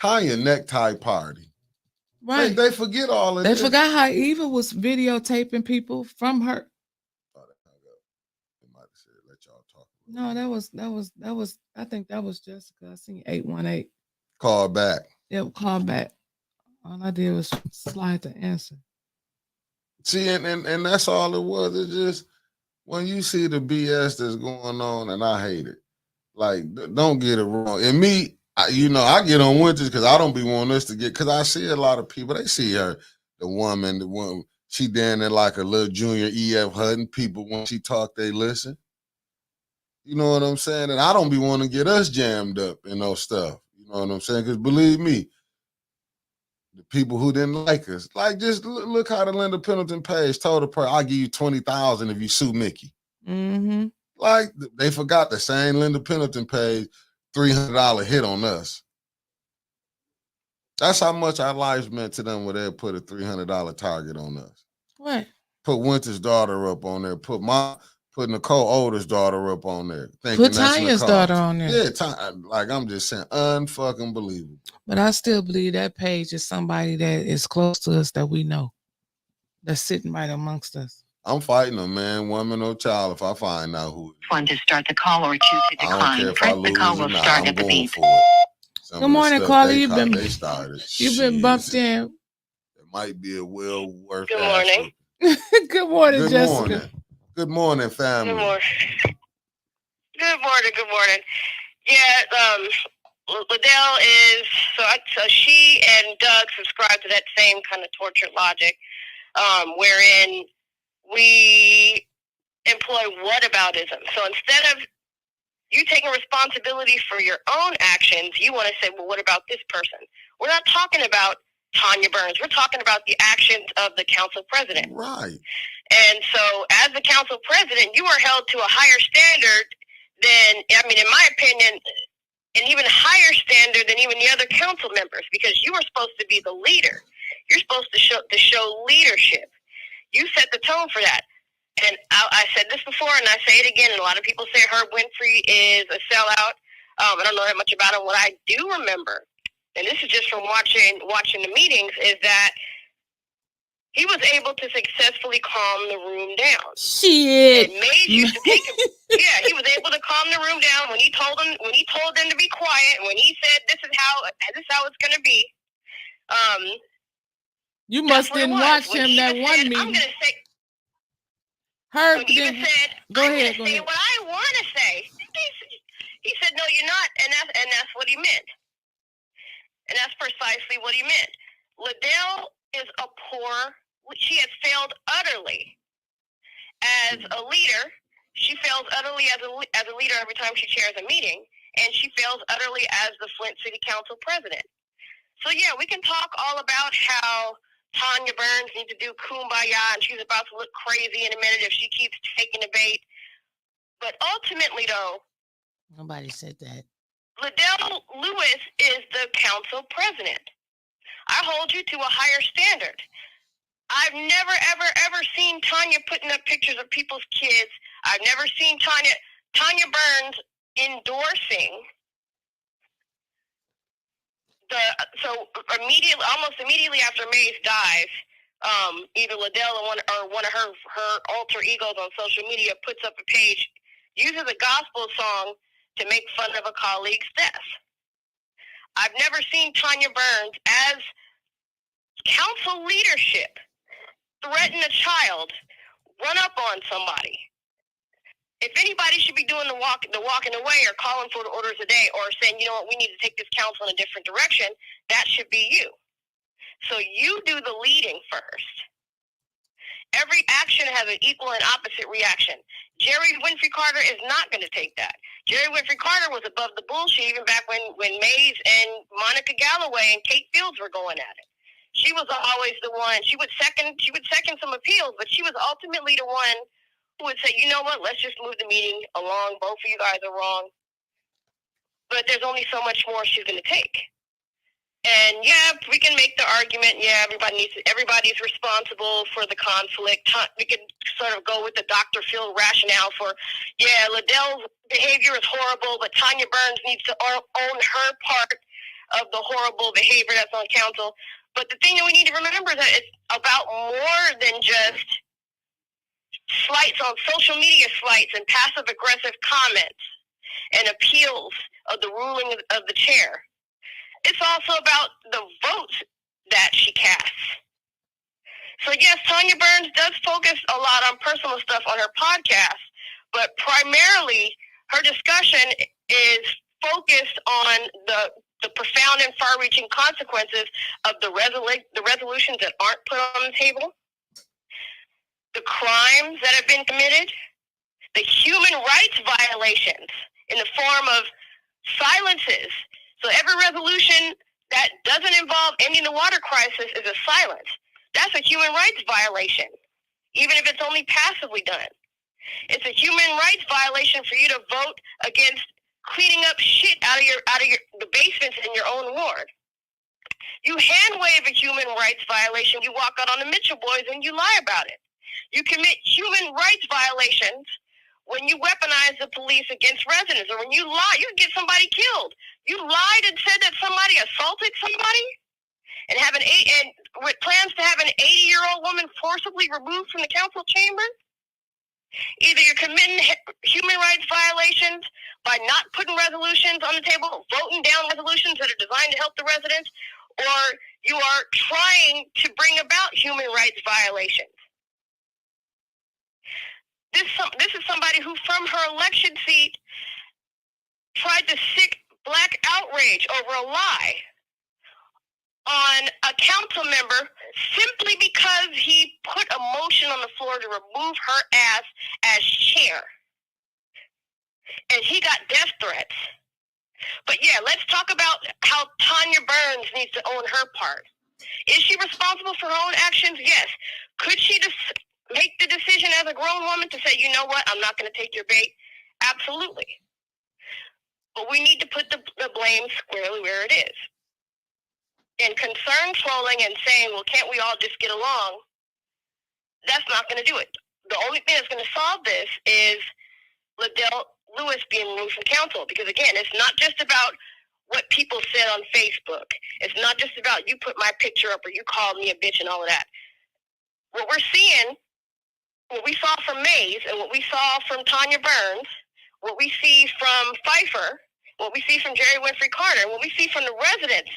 Tanya necktie party. Right. They forget all of this. They this. forgot how Eva was videotaping people from her. No, that was I think that was Jessica. I seen 818. Call back. Yeah, call back. All I did was slide the answer. See, and that's all it was. It's just when you see the BS that's going on, and I hate it. Like, don't get it wrong. And me, I get on Winters because I don't be wanting us to get, because I see a lot of people, they see her, the woman, she down there like a little junior E.F. Hutton. People, when she talk, they listen. You know what I'm saying? And I don't be wanting to get us jammed up in those stuff. You know what I'm saying? Because believe me, the people who didn't like us, like just look how the Linda Pendleton page told her, I'll give you $20,000 if you sue Mickey. Mm-hmm. Like they forgot the same Linda Pendleton paid $300 hit on us. That's how much our lives meant to them when they put a $300 target on us. What? Put Winter's daughter up on there. Put Nicole Older's daughter up on there. Put Tanya's daughter on there. Yeah, like I'm just saying, unfucking believable. But I still believe that page is somebody that is close to us that we know, that's sitting right amongst us. I'm fighting a man, woman, or child if I find out who. 1 to start the call or 2 to decline. I don't care if Press I lose the call will or not. start I'm at the going beep. for it. Good morning, caller. You've been bumped in. It might be a well worth. Good morning. Good morning, Jessica. Good morning, family. Good morning. Good morning. Yeah, Liddell is so she and Doug subscribe to that same kind of tortured logic, wherein we employ whataboutism. So instead of you taking responsibility for your own actions, you want to say, well, what about this person? We're not talking about Tanya Burns. We're talking about the actions of the council president. Right. And so as the council president, you are held to a higher standard than, I mean, in my opinion, an even higher standard than even the other council members, because you are supposed to be the leader. You're supposed to show leadership. You set the tone for that. And I said this before, and I say it again, and a lot of people say Herb Winfrey is a sellout. I don't know that much about him. What I do remember, and this is just from watching the meetings, is that he was able to successfully calm the room down. Shit. And Mays used to take him. Yeah, he was able to calm the room down when he told them to be quiet, and when he said this is how it's going to be. You must didn't watch him that one meeting. I'm going to say. Herb didn't. Go ahead. Say what I want to say. He said, "No, you're not," and that's what he meant. And that's precisely what he meant. Liddell is a poor. She has failed utterly as a leader. She fails utterly as a leader every time she chairs a meeting, and she fails utterly as the Flint City Council president. So yeah, we can talk all about how Tanya Burns needs to do kumbaya, and she's about to look crazy in a minute if she keeps taking the bait. But ultimately, though, nobody said that. Liddell Lewis is the council president. I hold you to a higher standard. I've never, ever seen Tanya putting up pictures of people's kids. I've never seen Tanya Burns endorsing almost immediately after Mays dies, either Liddell or one of her alter egos on social media puts up a page, uses a gospel song to make fun of a colleague's death. I've never seen Tanya Burns as council leadership threaten a child, run up on somebody. If anybody should be doing the walking away or calling for the orders a day or saying, you know what, we need to take this council in a different direction, that should be you. So you do the leading first. Every action has an equal and opposite reaction. Jerry Winfrey Carter is not going to take that. Jerry Winfrey Carter was above the bullshit even back when Mays and Monica Galloway and Kate Fields were going at it. She was always the one. She would second some appeals, but she was ultimately the one who would say, you know what, let's just move the meeting along. Both of you guys are wrong. But there's only so much more she's going to take. And yeah, we can make the argument, yeah, everybody's responsible for the conflict. We could sort of go with the Dr. Phil rationale for, yeah, Liddell's behavior is horrible, but Tanya Burns needs to own her part of the horrible behavior that's on council. But the thing that we need to remember is that it's about more than just slights on social media, slights and passive-aggressive comments and appeals of the ruling of the chair. It's also about the votes that she casts. So yes, Tanya Burns does focus a lot on personal stuff on her podcast, but primarily her discussion is focused on the profound and far-reaching consequences of the resolutions that aren't put on the table, the crimes that have been committed, the human rights violations in the form of silences. So every resolution that doesn't involve ending the water crisis is a silence. That's a human rights violation, even if it's only passively done. It's a human rights violation for you to vote against cleaning up shit out of the basements in your own ward. You hand wave a human rights violation, you walk out on the Mitchell boys and you lie about it. You commit human rights violations when you weaponize the police against residents, or when you lie, you get somebody killed. You lied and said that somebody assaulted somebody, and with plans to have an 80-year-old woman forcibly removed from the council chamber. Either you're committing human rights violations by not putting resolutions on the table, voting down resolutions that are designed to help the residents, or you are trying to bring about human rights violations. this is somebody who, from her election seat, tried to sick black outrage over a lie on a council member simply because he put a motion on the floor to remove her ass as chair. And he got death threats. But yeah, let's talk about how Tanya Burns needs to own her part. Is she responsible for her own actions? Yes. Could she just make the decision as a grown woman to say, you know what, I'm not going to take your bait? Absolutely. But we need to put the blame squarely where it is. And concern trolling and saying, well, can't we all just get along? That's not going to do it. The only thing that's going to solve this is Liddell Lewis being removed from council. Because again, it's not just about what people said on Facebook. It's not just about you put my picture up or you called me a bitch and all of that. What we're seeing, what we saw from Mays and what we saw from Tanya Burns, what we see from Pfeiffer, what we see from Jerry Winfrey Carter, what we see from the residents,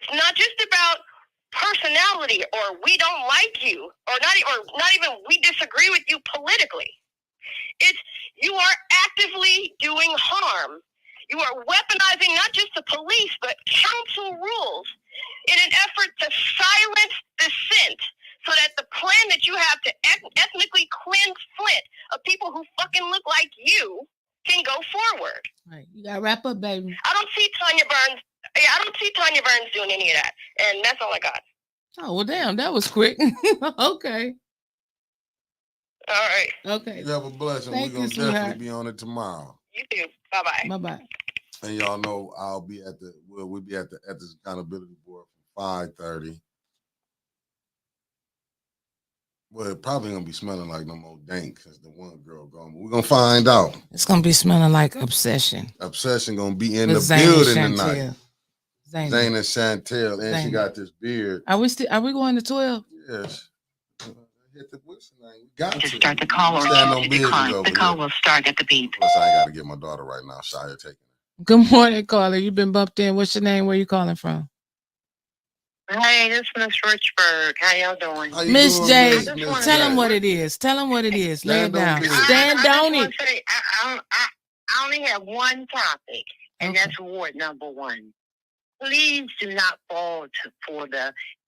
it's not just about personality or we don't like you or not even we disagree with you politically. It's you are actively doing harm. You are weaponizing not just the police but council rules in an effort to silence dissent so that the plan that you have to ethnically cleanse Flint of people who fucking look like you can go forward. Right. You gotta wrap up, baby. I don't see Tanya Burns doing any of that. And that's all I got. Oh, well, damn, that was quick. Okay. All right. Okay. You have a blessing. We're going to definitely be on it tomorrow. You too. Bye-bye. Bye-bye. And y'all know we'll be at the Ethics Accountability Board from 5:30. Well, it probably going to be smelling like no more dank because the one girl gone. But we're going to find out. It's going to be smelling like Obsession. Obsession going to be in With the building tonight. Zane and Chantel. And she got this beard. Are we going to 12? Yes. Hit the whistle. Got to start the call or decline. The call will start at the beep. Plus, I ain't got to get my daughter right now. Shia taking it. Good morning, caller. You've been bumped in. What's your name? Where you calling from? Hey, this is Miss Richburg. How y'all doing? Miss J, tell him what it is. Tell him what it is. Lay it down. Stand on it. I only have one topic, and that's award number one. Please do not fall for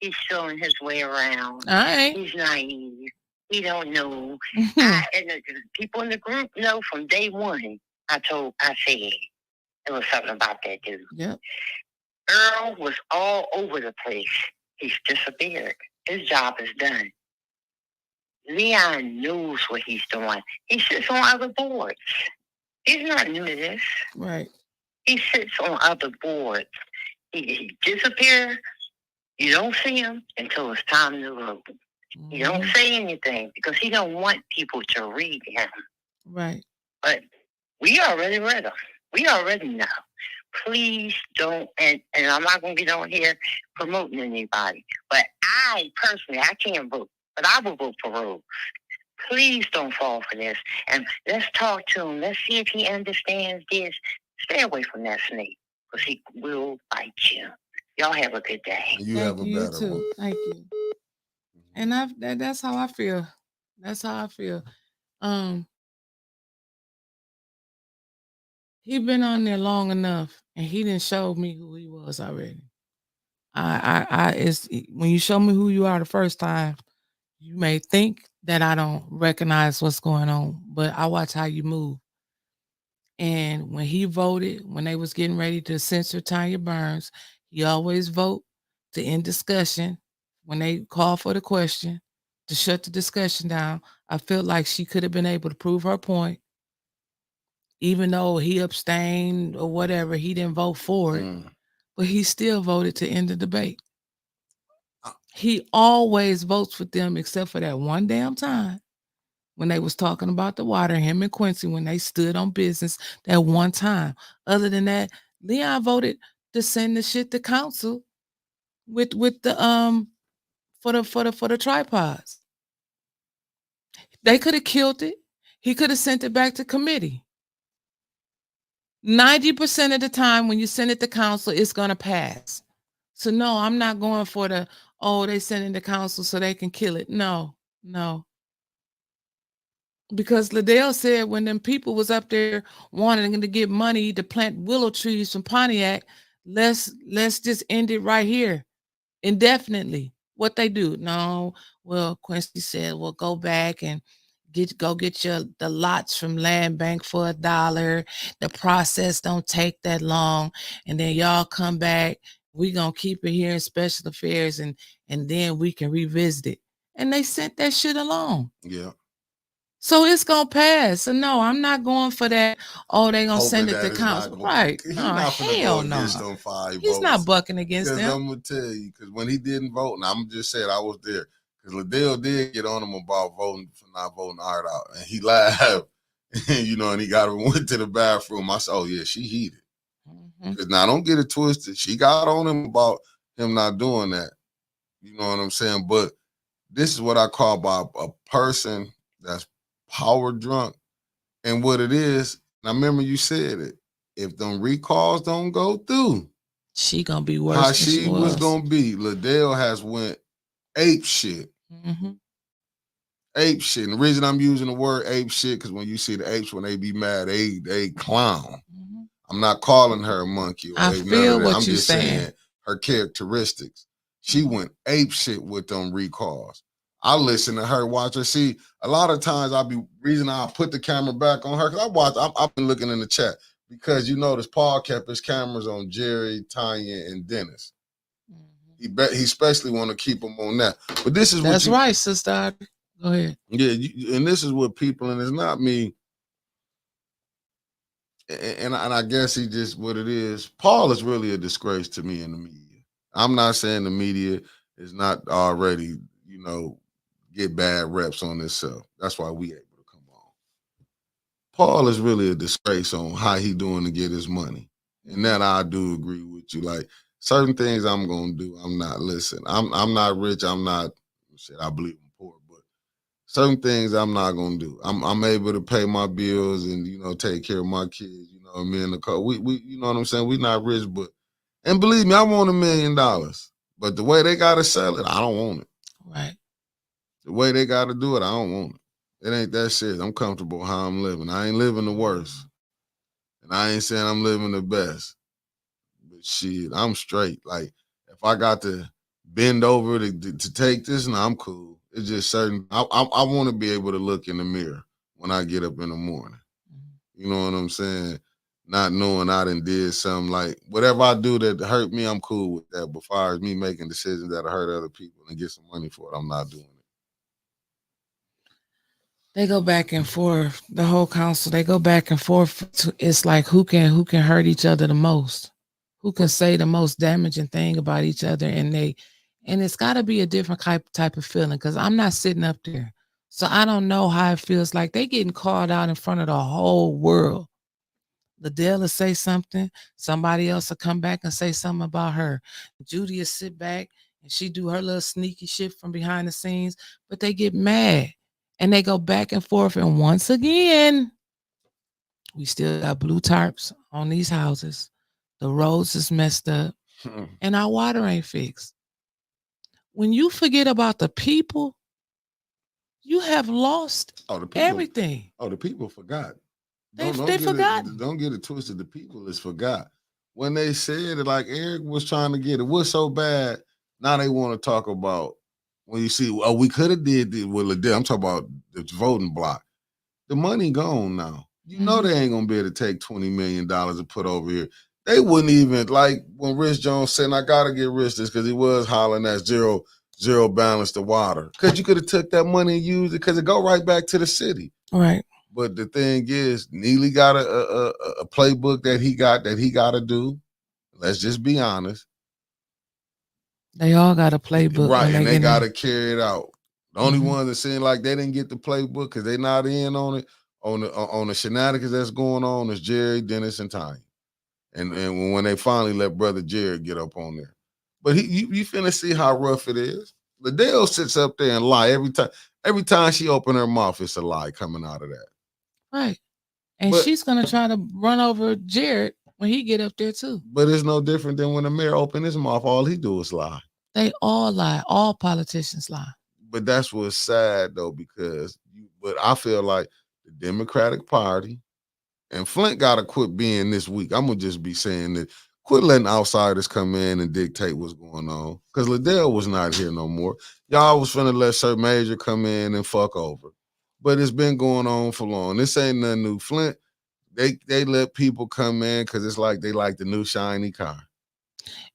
he's showing his way around. All right. He's naive. He don't know. And the people in the group know from day one. I said it was something about that dude. Yep. Earl was all over the place. He's disappeared. His job is done. Leon knows what he's doing. He sits on other boards. He's not new to this. Right. He sits on other boards. He disappears. You don't see him until it's time to vote. Mm-hmm. You don't say anything because he don't want people to read him. Right. But we already read him. We already know. Please don't, and I'm not going to get on here promoting anybody, but I personally, I can't vote, but I will vote for Rose. Please don't fall for this, and let's talk to him. Let's see if he understands this. Stay away from that snake, because he will bite you. Y'all have a good day. You have a better one. Thank you. And that's how I feel. That's how I feel. He been on there long enough, and he didn't show me who he was already. It's when you show me who you are the first time, you may think that I don't recognize what's going on, but I watch how you move. And when he voted, when they was getting ready to censor Tanya Burns, he always vote to end discussion. When they call for the question to shut the discussion down, I felt like she could have been able to prove her point. Even though he abstained or whatever, he didn't vote for it, but he still voted to end the debate. He always votes for them except for that one damn time when they was talking about the water, him and Quincy, when they stood on business that one time. Other than that, Leon voted to send the shit to council with the for the tripods. They could have killed it. He could have sent it back to committee. 90% of the time when you send it to council, it's going to pass. So no, I'm not going for they send it to council so they can kill it. No. Because Liddell said when them people was up there wanting to get money to plant willow trees from Pontiac, let's just end it right here indefinitely. What they do? No, well, Quincy said, well, go back and get your the lots from Land Bank for $1. The process don't take that long, and then y'all come back. We gonna keep it here in special affairs, and then we can revisit it. And they sent that shit along. Yeah. So it's gonna pass. So no, I'm not going for that. Oh, they gonna Hoping send it that to it's council. not gonna- Right. He's No, not finna hell go no. against them 5 He's votes. not bucking against Because them. I'm gonna tell you, because when he didn't vote, and I'm just saying I was there, because Liddell did get on him about voting for not voting Art out, and he laughed, you know, and he went to the bathroom. I said, oh yeah, she heated. Because now don't get it twisted. She got on him about him not doing that. You know what I'm saying? But this is what I call by a person that's power drunk. And what it is, and I remember you said it, if them recalls don't go through, she gonna be worse how than she was gonna be. Liddell has went ape shit. Ape shit. And the reason I'm using the word ape shit, because when you see the apes, when they be mad, they clown. I'm not calling her a monkey or I ape, feel none of that. what I'm you're just saying. saying her characteristics. She went ape shit with them recalls. I listen to her, watch her. See, a lot of times reason I put the camera back on her, because I've been looking in the chat, because you notice Paul kept his cameras on Jerry, Tanya, and Dennis. He especially want to keep them on that. But this is That's right, sister. Go ahead. Yeah, and this is what people, and it's not me. And I guess he just what it is. Paul is really a disgrace to me in the media. I'm not saying the media is not already, get bad reps on itself. That's why we able to come on. Paul is really a disgrace on how he doing to get his money. And that I do agree with you. Like certain things I'm gonna do, I'm not listening. I'm not rich, I'm not shit, I believe I'm poor, but certain things I'm not gonna do. I'm able to pay my bills and take care of my kids. Me and the car. We you know what I'm saying. We not rich, and believe me, I want $1 million. But the way they gotta sell it, I don't want it. Right. The way they gotta do it, I don't want it. It ain't that serious. I'm comfortable how I'm living. I ain't living the worst, and I ain't saying I'm living the best. But shit, I'm straight. Like if I got to bend over to take this, and I'm cool. It's just certain. I want to be able to look in the mirror when I get up in the morning. You know what I'm saying? Not knowing I done did something, like whatever I do that hurt me, I'm cool with that. But as far as me making decisions that hurt other people and get some money for it, I'm not doing it. They go back and forth. The whole council, they go back and forth. It's like who can hurt each other the most, who can say the most damaging thing about each other, and it's got to be a different type of feeling, because I'm not sitting up there, so I don't know how it feels like. They getting called out in front of the whole world. Liddell will say something, somebody else will come back and say something about her. Judy will sit back and she do her little sneaky shit from behind the scenes, but they get mad and they go back and forth. And once again, we still got blue tarps on these houses. The roads is messed up and our water ain't fixed. When you forget about the people, you have lost everything. Oh, the people forgot. They forgot. Don't get it twisted. The people is forgot. When they said it, like Eric was trying to get it, was so bad. Now they want to talk about when you see, we could have did it with Liddell. I'm talking about the voting block. The money gone now. You know they ain't gonna be able to take $20 million and put over here. They wouldn't even, like when Rich Jones said, I gotta get Rich this, because he was hollering at zero balance the water. Because you could have took that money and used it, because it go right back to the city. Right. But the thing is, Neely got a playbook that he got to do. Let's just be honest. They all got a playbook. Right, and they got to carry it out. The only ones that seem like they didn't get the playbook because they not in on it, on the shenanigans that's going on, is Jerry, Dennis, and Tanya. And when they finally let Brother Jared get up on there. But you finna see how rough it is. Liddell sits up there and lie every time. Every time she open her mouth, it's a lie coming out of that. Right. And she's going to try to run over Jared when he get up there too. But it's no different than when the mayor open his mouth, all he do is lie. They all lie. All politicians lie. But that's what's sad though, because but I feel like the Democratic Party, and Flint got to quit being this weak. I'm going to just be saying that. Quit letting outsiders come in and dictate what's going on. Because Liddell was not here no more. Y'all was finna let Sir Major come in and fuck over. But it's been going on for long. This ain't nothing new. Flint, they let people come in because it's like they like the new shiny car.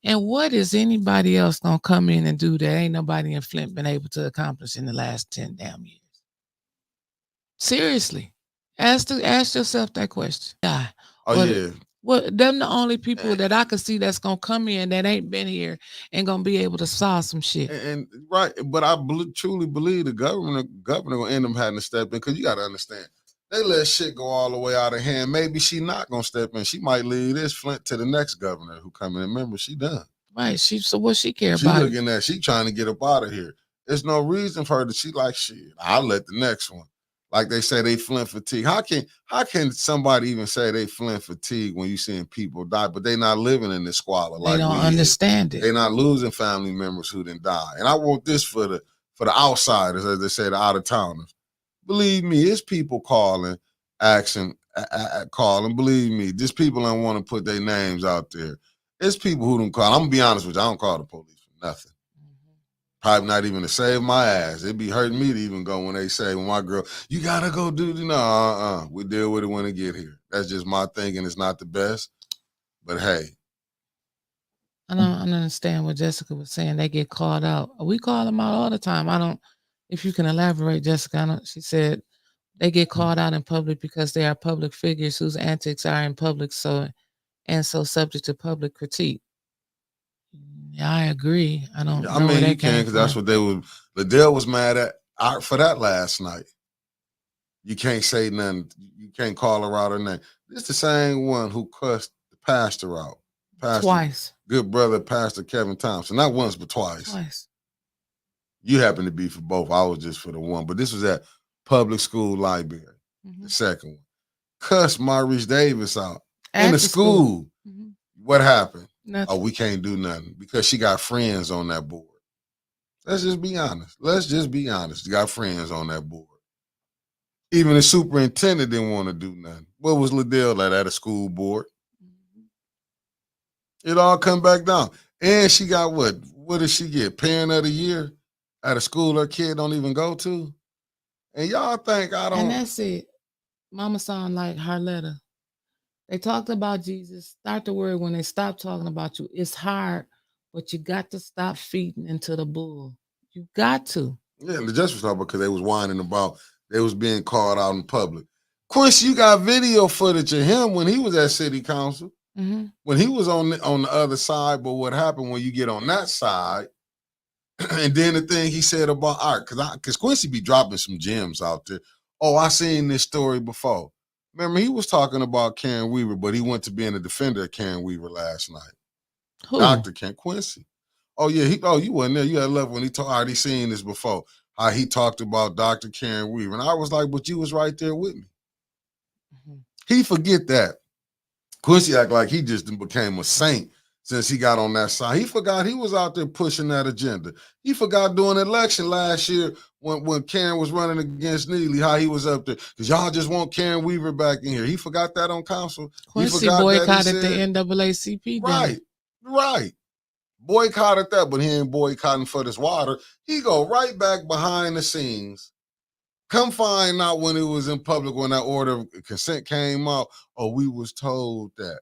And what is anybody else gonna come in and do that ain't nobody in Flint been able to accomplish in the last 10 damn years? Seriously. Ask yourself that question. Yeah. Oh, yeah. Well, them the only people that I could see that's gonna come in that ain't been here and gonna be able to solve some shit. And right, but I truly believe the governor gonna end up having to step in, because you got to understand, they let shit go all the way out of hand. Maybe she not gonna step in. She might leave this Flint to the next governor who come in. Remember, she done. Right. So what she care She about? looking at, she trying to get up out of here. There's no reason for her to. She like, shit, I'll let the next one. Like they say, they Flint fatigue. How can somebody even say they Flint fatigue when you seeing people die, but they not living in this squalor? They don't understand it. They not losing family members who didn't die. And I wrote this for the outsiders, as they say, the out of towners. Believe me, it's people calling, asking, calling. Believe me, just people don't want to put their names out there. It's people who don't call. I'm gonna be honest with you, I don't call the police for nothing. Probably not even to save my ass. It'd be hurting me to even go when they say, when my girl, you gotta go do the, no, we deal with it when it get here. That's just my thinking. It's not the best, but hey. I don't understand what Jessica was saying. They get called out. We call them out all the time. If you can elaborate, Jessica, she said they get called out in public because they are public figures whose antics are in public, so subject to public critique. Yeah, I agree. I don't know where that you can, because that's what they would. Liddell was mad at for that last night. You can't say nothing. You can't call her out her name. This the same one who cussed the pastor out. Twice. Good brother, Pastor Kevin Thompson. Not once, but twice. Twice. You happen to be for both. I was just for the one. But this was at public school library. The second one. Cussed Maurice Davis out in the school. What happened? Nothing. Oh, we can't do nothing because she got friends on that board. Let's just be honest. You got friends on that board. Even the superintendent didn't want to do nothing. What was Liddell at a school board? It all come back down. And she got what? What did she get? Parent of the year at a school her kid don't even go to? And y'all think I don't. And that's it. Mama sound like her letter. They talked about Jesus. Start the word when they stop talking about you. It's hard, but you got to stop feeding into the bull. You got to. Yeah, and the judge was talking because they was whining about they was being called out in public. Quincy, you got video footage of him when he was at city council. When he was on the other side, but what happened when you get on that side, and then the thing he said about art, because Quincy be dropping some gems out there. Oh, I seen this story before. Remember, he was talking about Karen Weaver, but he went to being a defender of Karen Weaver last night. Who? Dr. Ken Quincy. Oh, yeah. You wasn't there. You had left when he already seen this before. How he talked about Dr. Karen Weaver. And I was like, but you was right there with me. He forget that. Quincy act like he just became a saint since he got on that side. He forgot he was out there pushing that agenda. He forgot during the election last year when Karen was running against Neely, how he was up there. Because y'all just want Karen Weaver back in here. He forgot that on council. Quincy boycotted the NAACP. Right. Boycotted that, but he ain't boycotting for this water. He go right back behind the scenes. Come find out when it was in public, when that order of consent came out. Oh, we was told that.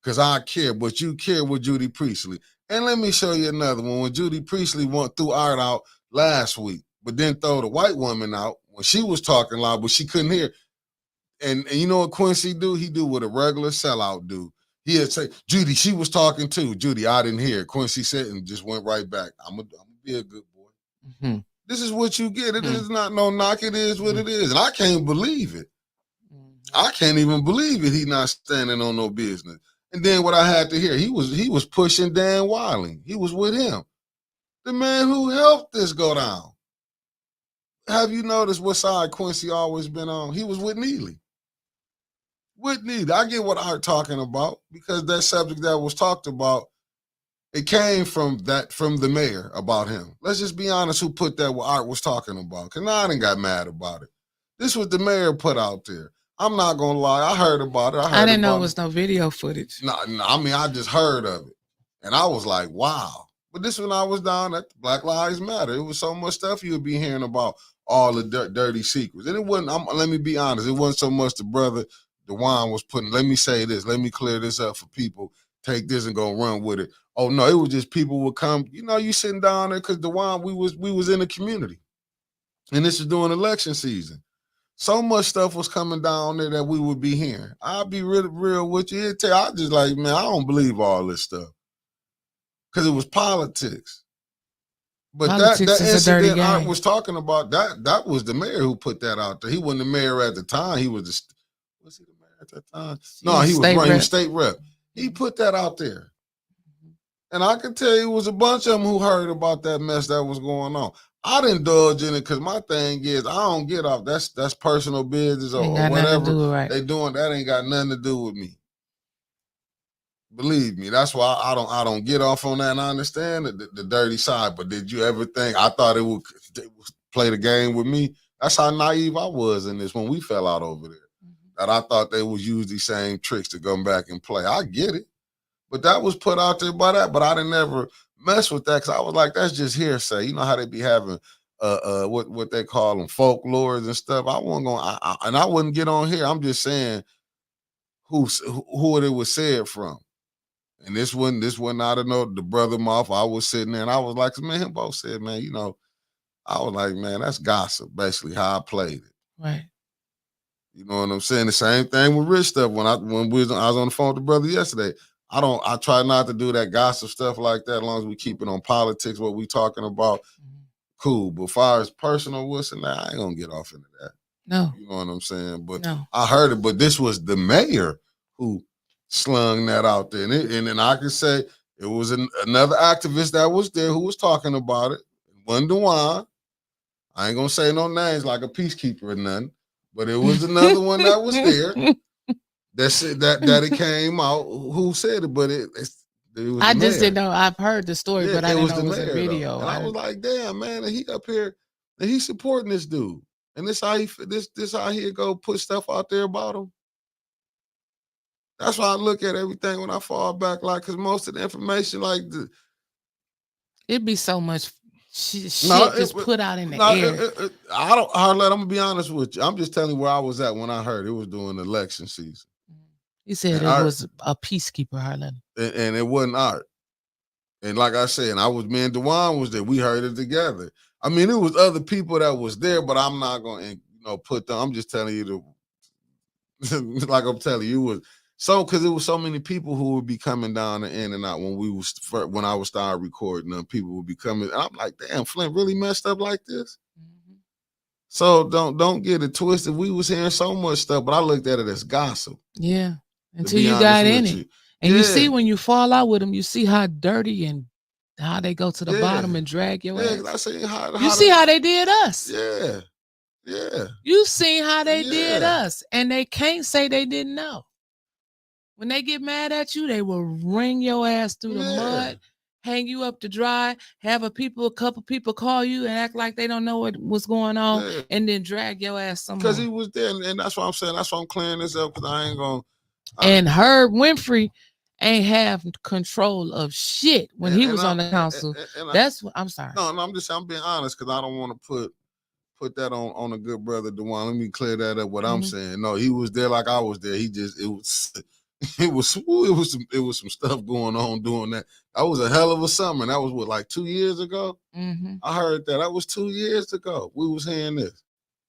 Because I care, but you care with Judy Priestley. And let me show you another one. When Judy Priestley threw art out last week, but then throw the white woman out when she was talking loud, but she couldn't hear. And you know what Quincy do? He do what a regular sellout do. He'd say, Judy, she was talking too. Judy, I didn't hear. Quincy said and just went right back. I'm gonna be a good boy. This is what you get. It is not no knock. It is what it is. And I can't believe it. I can't even believe it. He not standing on no business. And then what I had to hear, he was pushing Dan Weiling. He was with him. The man who helped this go down. Have you noticed what side Quincy always been on? He was with Neely. With Neely. I get what Art talking about because that subject that was talked about, it came from the mayor about him. Let's just be honest who put that what Art was talking about. Because I didn't got mad about it. This was the mayor put out there. I'm not gonna lie. I heard about it. I didn't know it was no video footage. No, I mean, I just heard of it. And I was like, wow. But this when I was down at Black Lives Matter. It was so much stuff you would be hearing about all the dirty secrets. And it wasn't, let me be honest, it wasn't so much the brother DeJuan was putting, let me say this, let me clear this up for people, take this and go run with it. Oh no, it was just people would come, you sitting down there because DeJuan, we was in the community. And this is during election season. So much stuff was coming down there that we would be hearing. I'll be real with you. I just like, man, I don't believe all this stuff. Because it was politics. But politics that is a dirty incident I game. was talking about, that was the mayor who put that out there. He wasn't the mayor at the time. He was was he the mayor at that time? No, he was state rep. He put that out there. And I can tell you it was a bunch of them who heard about that mess that was going on. I didn't indulge in it because my thing is I don't get off. That's personal business or whatever they doing. That ain't got nothing to do with me. Believe me, that's why I don't get off on that. And I understand the dirty side, but did you ever think I thought they would play the game with me? That's how naive I was in this when we fell out over there. That I thought they would use these same tricks to come back and play. I get it, but that was put out there by that. But I didn't ever mess with that because I was like, that's just hearsay. You know how they be having what they call them folklores and stuff. I wasn't going, and I wouldn't get on here. I'm just saying who it was said from. And this one I don't know the brother mouth. I was sitting there and I was like, man, him both said, man, I was like, man, that's gossip, basically how I played it. Right. You know what I'm saying? The same thing with rich stuff. When I was on the phone with the brother yesterday, I try not to do that gossip stuff like that as long as we keep it on politics, what we talking about. Cool. But as far as personal Wilson, I ain't gonna get off into that. No. You know what I'm saying? But no. I heard it, but this was the mayor who slung that out there. And then I can say it was another activist that was there who was talking about it. One DeJuan. I ain't gonna say no names like a peacekeeper or nothing, but it was another one that was there that said that it came out who said it, but it was I just didn't know. I've heard the story, but I didn't know it was a video. And I was like, damn, man, and he up here and he's supporting this dude. And this how he go put stuff out there about him. That's why I look at everything when I fall back, like, because most of the information, like, it'd be so much shit just put out in the air. I'm gonna be honest with you. I'm just telling you where I was at when I heard it was during election season. He said it was a peacekeeper, Harlan. And it wasn't art. And like I said, me and DeJuan was there. We heard it together. I mean, it was other people that was there, but I'm not gonna put them. I'm just telling you like I'm telling you, it was because it was so many people who would be coming down and in and out when I would start recording them. People would be coming. And I'm like, damn, Flint really messed up like this. Mm-hmm. So don't get it twisted. We was hearing so much stuff, but I looked at it as gossip. Yeah, until you got in it. And you see when you fall out with them, you see how dirty and how they go to the bottom and drag your ass. I see you see how they did us. Yeah. You seen how they did us. And they can't say they didn't know. When they get mad at you, they will wring your ass through the mud, hang you up to dry, have a couple people call you and act like they don't know what's going on, and then drag your ass somewhere. Because he was there, and that's what I'm saying. That's why I'm clearing this up, because I ain't going to. And Herb Winfrey ain't have control of shit when he was on the council. That's what I'm sorry. No, I'm being honest, because I don't want to put that on a good brother DeJuan. Let me clear that up. What I'm saying. No, he was there like I was there. It was some stuff going on doing that. That was a hell of a summer. And that was like 2 years ago. Mm-hmm. I heard that. That was 2 years ago. We was hearing this.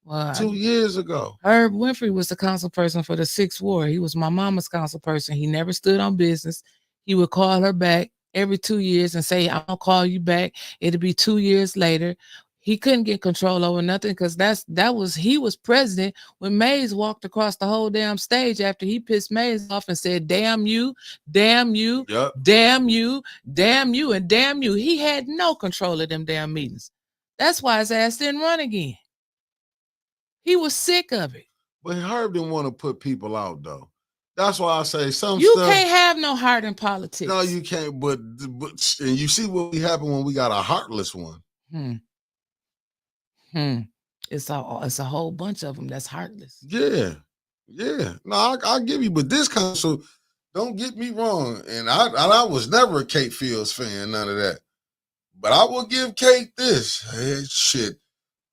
Well, 2 years ago. Herb Winfrey was the council person for the 6th Ward. He was my mama's council person. He never stood on business. He would call her back every 2 years and say, "I'm gonna call you back." It'll be 2 years later. He couldn't get control over nothing because he was president when Mays walked across the whole damn stage after he pissed Mays off and said, "Damn you, damn you, damn you, damn you, and damn you." He had no control of them damn meetings. That's why his ass didn't run again. He was sick of it. But Herb didn't want to put people out though. That's why I say you stuff. Can't have no heart in politics. No, you can't. But and you see what happened when we got a heartless one. It's a whole bunch of them that's heartless. Yeah. No, I give you, but this council, don't get me wrong, and I was never a Kate Fields fan, none of that. But I will give Kate this. Hey, shit.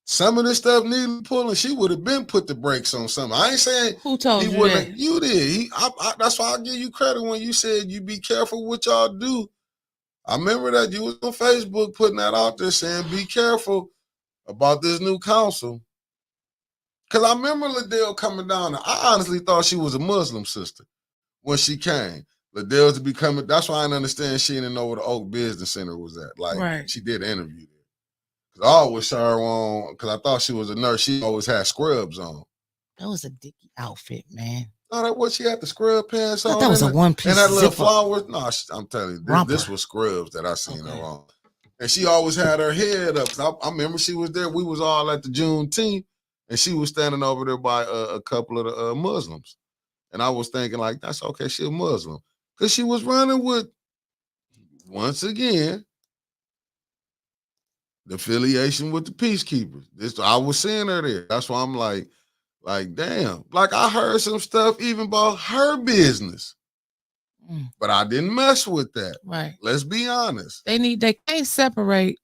Some of this stuff needed pulling. She would have been put the brakes on something. I ain't saying who told he you wouldn't. that. You did. That's why I give you credit when you said you be careful what y'all do. I remember that you was on Facebook putting that out there saying be careful about this new council. Because I remember Liddell coming down. I honestly thought she was a Muslim sister when she came. Liddell's becoming. That's why I didn't understand she didn't know where the Oak Business Center was at. Like Right. she did an interview there. Because I always saw her on. Because I thought she was a nurse. She always had scrubs on. That was a dicky outfit, man. No, that what she had the scrub pants I on. thought that was a one piece. And that little flowers. No, I'm telling you, this Romper. was scrubs that I seen her on. And she always had her head up. I remember she was there. We was all at the Juneteenth, and she was standing over there by a couple of the Muslims. And I was thinking, like, that's okay, she's a Muslim. Because she was running with, once again, the affiliation with the Peacekeepers. I was seeing her there. That's why I'm like, damn. Like, I heard some stuff even about her business. But I didn't mess with that. Right. Let's be honest. They can't separate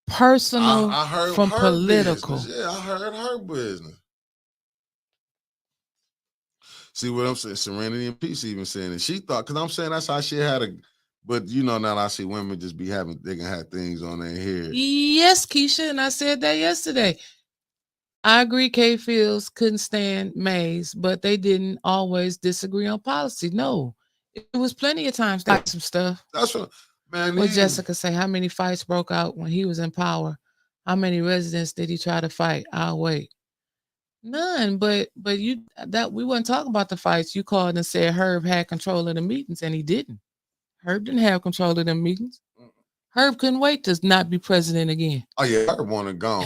personal I heard from her political. Business. Yeah, I heard her business. See what I'm saying? Serenity and Peace even saying it. She thought, because I'm saying that's how she had but you know, now I see women just be they can have things on their hair. Yes, Keisha, and I said that yesterday. I agree Kate Fields couldn't stand Mays, but they didn't always disagree on policy. No. It was plenty of times they had some stuff. That's what, man. What Jessica say, how many fights broke out when he was in power? How many residents did he try to fight? I'll wait. None, but we wasn't talking about the fights. You called and said Herb had control of the meetings, and he didn't. Herb didn't have control of them meetings. Herb couldn't wait to not be president again. Oh yeah, Herb wanted gone.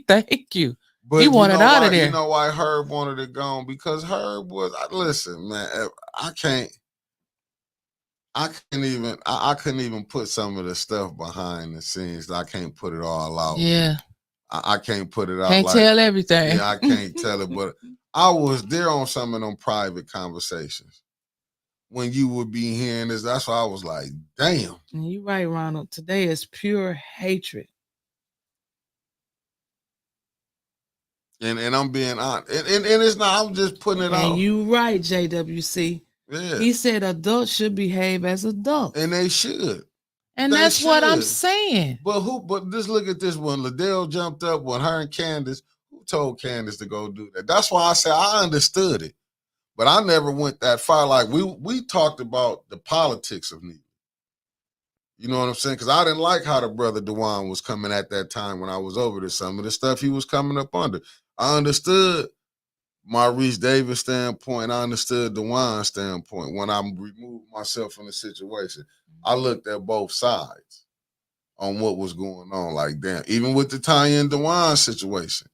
Thank you. But he wanted out of there. You know why Herb wanted it gone? Because Herb was. Listen, man, I couldn't even put some of the stuff behind the scenes. I can't put it all out. Yeah. I can't put it out. Can't tell everything. Yeah, I can't tell it, but I was there on some of them private conversations. When you would be hearing this, that's why I was like, damn. You're right, Ronald. Today is pure hatred. And I'm being honest. And it's not, I'm just putting it out. And you right, JWC. Yeah. He said adults should behave as adults. And they should. And that's what I'm saying. But just look at this one. Liddell jumped up when her and Candace, who told Candace to go do that? That's why I said I understood it. But I never went that far. Like we talked about the politics of Neely. You know what I'm saying? Because I didn't like how the brother Dewan was coming at that time when I was over there. Some of the stuff he was coming up under. I understood Maurice Davis' standpoint. I understood Dewan's standpoint. When I removed myself from the situation, I looked at both sides on what was going on. Like, damn, even with the Tanya and Dewan situation,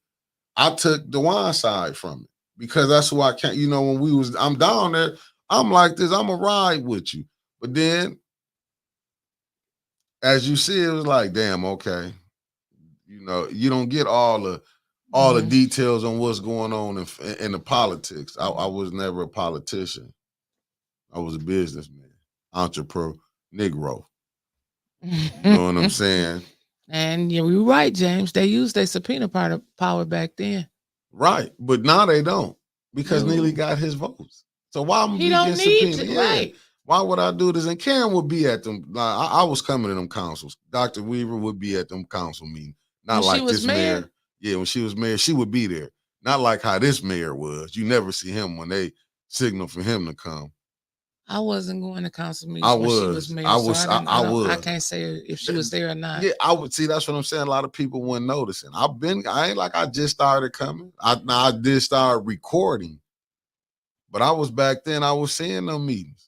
I took Dewan's side from it. Because that's who I can't, when I'm down there, I'm like this, I'm going to ride with you. But then, as you see, it was like, damn, okay. You don't get all the details on what's going on in the politics. I was never a politician. I was a businessman, entrepreneur, Negro. You know what I'm saying? And you're right, James. They used their subpoena power back then. Right, but now they don't because Neely got his votes. So why am I getting subpoenaed? Yeah. Right. Why would I do this? And Karen would be at them. I was coming to them councils. Dr. Weaver would be at them council meetings. Not when like this mayor. Yeah, when she was mayor, she would be there. Not like how this mayor was. You never see him when they signal for him to come. I wasn't going to council meetings when she was mayor. I was. I can't say if she was there or not. Yeah, I would see. That's what I'm saying. A lot of people weren't noticing. I ain't like I just started coming. I did start recording, but I was back then. I was seeing them meetings.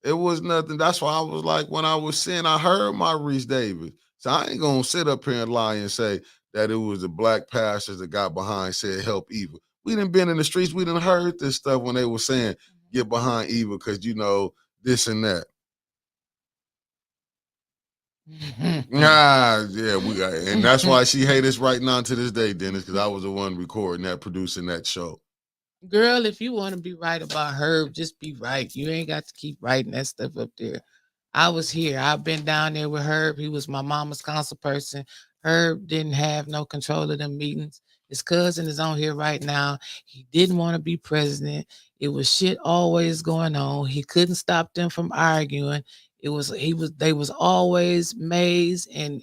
It was nothing. That's why I was like, when I was seeing, I heard Maurice Davis. So I ain't gonna sit up here and lie and say that it was the black pastors that got behind said help evil. We done been in the streets. We done heard this stuff when they were saying get behind evil because this and that. Yeah, we got, and that's why she hate us right now to this day, Dennis, because I was the one recording that, producing that show. Girl, if you want to be right about Herb, just be right. You ain't got to keep writing that stuff up there. I was here. I've been down there with Herb. He was my mama's council person. Herb didn't have no control of them meetings. His cousin is on here right now. He didn't want to be president. It was shit always going on. He couldn't stop them from arguing. They was always Mays and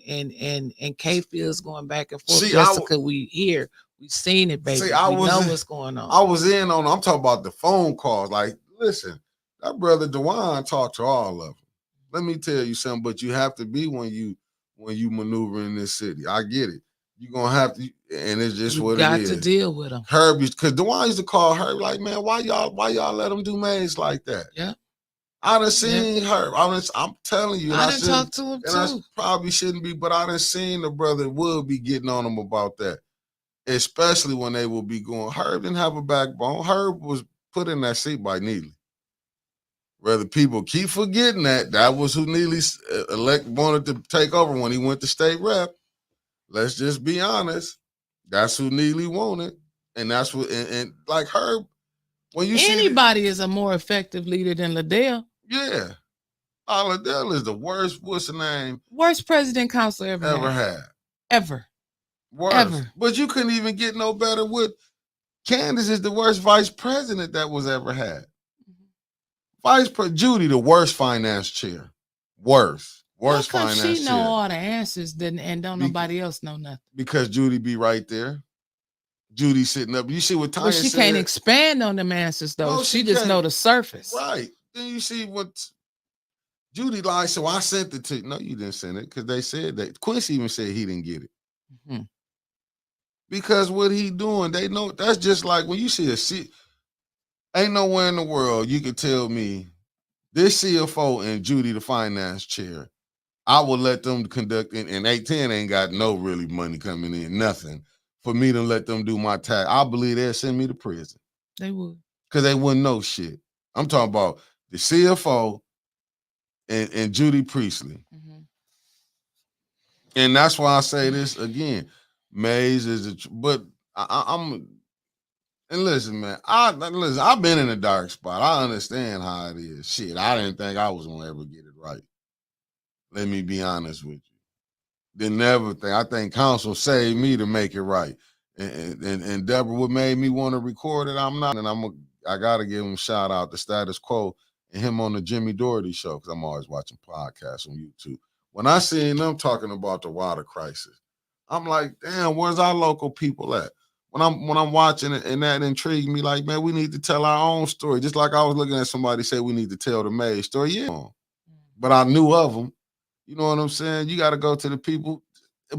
K Fields going back and forth. See, Jessica, we here. We've seen it, baby. See, we know what's going on. I was in on. I'm talking about the phone calls. Like, listen, that brother Dewan talked to all of them. Let me tell you something. But you have to be when you maneuver in this city. I get it. You're gonna have to, and it's just what it is. Got to deal with him. Herb, because Dewan used to call Herb like, man, why y'all let him do Maze like that? Yeah. I done seen Herb. I'm telling you. I done talked to him too. I probably shouldn't be, but I done seen the brother would be getting on him about that. Especially when they will be going. Herb didn't have a backbone. Herb was put in that seat by Neely. Whether people keep forgetting that was who Neely wanted to take over when he went to state rep. Let's just be honest. That's who Neely wanted. And that's what, and like Herb, when you anybody is a more effective leader than Liddell. Yeah. Liddell is the worst, what's the name? Worst president council ever had. Ever. Worst. Ever. But you couldn't even get no better with Candace is the worst vice president that was ever had. Judy, the worst finance chair. Worst finance chair. She know all the answers, and don't nobody else know nothing. Because Judy be right there. Judy sitting up. You see what Tanya said? She can't expand on them answers, though. No, she just know the surface. Right. Then you see what Judy lied, so I sent it to you. No, you didn't send it, because they said that. Quincy even said he didn't get it. Mm-hmm. Because what he doing, they know. That's just like when you see ain't nowhere in the world you can tell me this CFO and Judy, the finance chair, I will let them conduct, and 810 ain't got no really money coming in, nothing, for me to let them do my tax. I believe they'll send me to prison. They would. Because they wouldn't know shit. I'm talking about the CFO and Judy Priestley. Mm-hmm. And that's why I say this again. Mays is but I'm and listen, man. I've been in a dark spot. I understand how it is. Shit, I didn't think I was gonna ever get it right. Let me be honest with you. Didn't ever think. I think counsel saved me to make it right. And Deborah, what made me want to record it, I'm not, and I gotta give him a shout out to Status Quo and him on the Jimmy Doherty show, because I'm always watching podcasts on YouTube. When I seen them talking about the water crisis, I'm like, damn, where's our local people at? When I'm watching it, and that intrigued me, like, man, we need to tell our own story. Just like I was looking at somebody say we need to tell the Mays story. Yeah. But I knew of them. You know what I'm saying? You got to go to the people.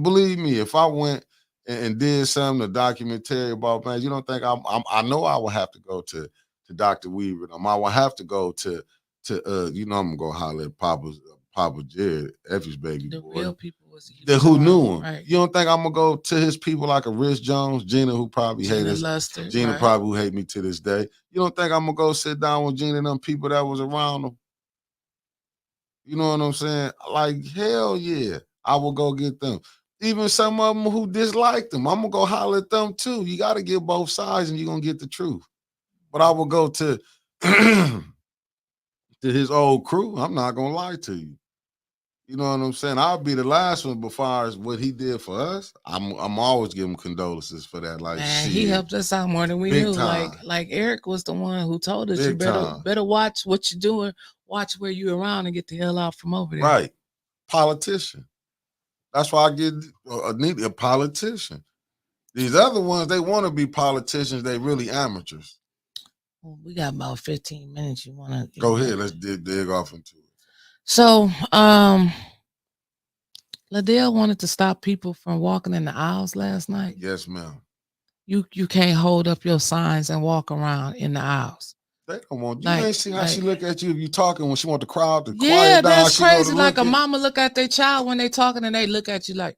Believe me, if I went and did something, a documentary about Mays, you don't think I know I would have to go to Dr. Weaver. I would have to go to I'm gonna go holler at Papa Jared, Effie's baby the boy. The real people who knew him. Right. You don't think I'm gonna go to his people like a Rich Jones, Gina, who probably hate us. Luster, Gina right. probably who hate me to this day. You don't think I'm gonna go sit down with Gina and them people that was around him? You know what I'm saying? Like, hell yeah, I will go get them. Even some of them who disliked them, I'm gonna go holler at them too. You gotta get both sides and you're gonna get the truth. But I will go to to his old crew. I'm not gonna lie to you. You know what I'm saying? I'll be the last one, but far as what he did for us, I'm always giving condolences for that. Like, man, he helped us out more than we knew. Time. Like Eric was the one who told us you better watch what you're doing, watch where you're around, and get the hell out from over there. Right, politician. That's why I get a politician. These other ones, they want to be politicians. They really amateurs. Well, we got about 15 minutes. You want to go ahead? Let's dig off into it. So, Liddell wanted to stop people from walking in the aisles last night. Yes, ma'am. You can't hold up your signs and walk around in the aisles. They don't want you. Ain't see how she look at you if you talking when she want the crowd to quiet down. That's crazy. Like a mama look at their child when they talking and they look at you like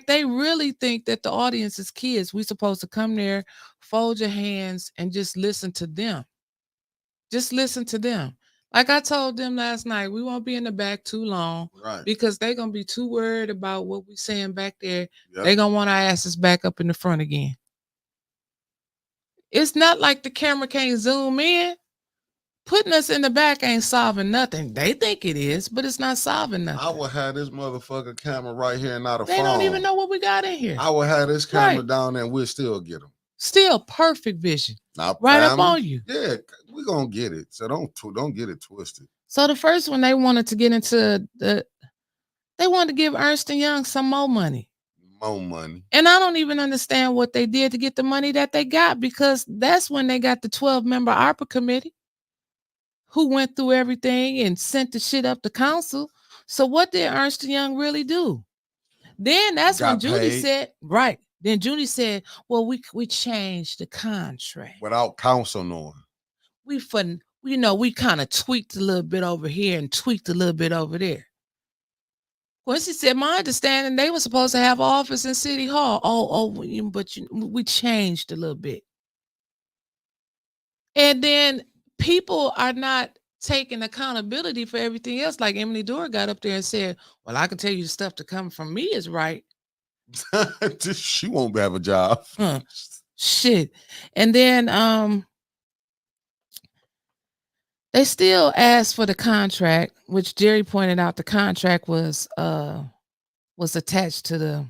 they really think that the audience is kids. We supposed to come there, fold your hands, and just listen to them. Just listen to them. Like I told them last night, we won't be in the back too long, Right. because they're gonna be too worried about what we saying back there. Yep. They're gonna want our asses back up in the front again. It's not like the camera can't zoom in. Putting us in the back ain't solving nothing. They think it is, but it's not solving nothing. I would have this motherfucker camera right here and not a They phone. don't even know what we got in here. I would have this camera Right. down there and we'll still get them. Still perfect vision. Now, Right up family, on you. Yeah, we're gonna get it. So don't get it twisted. So the first one, they wanted to get into they wanted to give Ernst & Young some more money. More money. And I don't even understand what they did to get the money that they got, because that's when they got the 12-member ARPA committee who went through everything and sent the shit up to council. So what did Ernst & Young really do? Then that's when Got Judy paid. said, right. Then Judy said, well, we changed the contract. Without counsel knowing. We kind of tweaked a little bit over here and tweaked a little bit over there. Quincy said, my understanding, they were supposed to have an office in City Hall. But we changed a little bit. And then people are not taking accountability for everything else. Like Emily Dore got up there and said, well, I can tell you the stuff to come from me is right. She won't have a job. Shit. And then they still asked for the contract, which Jerry pointed out the contract was attached to the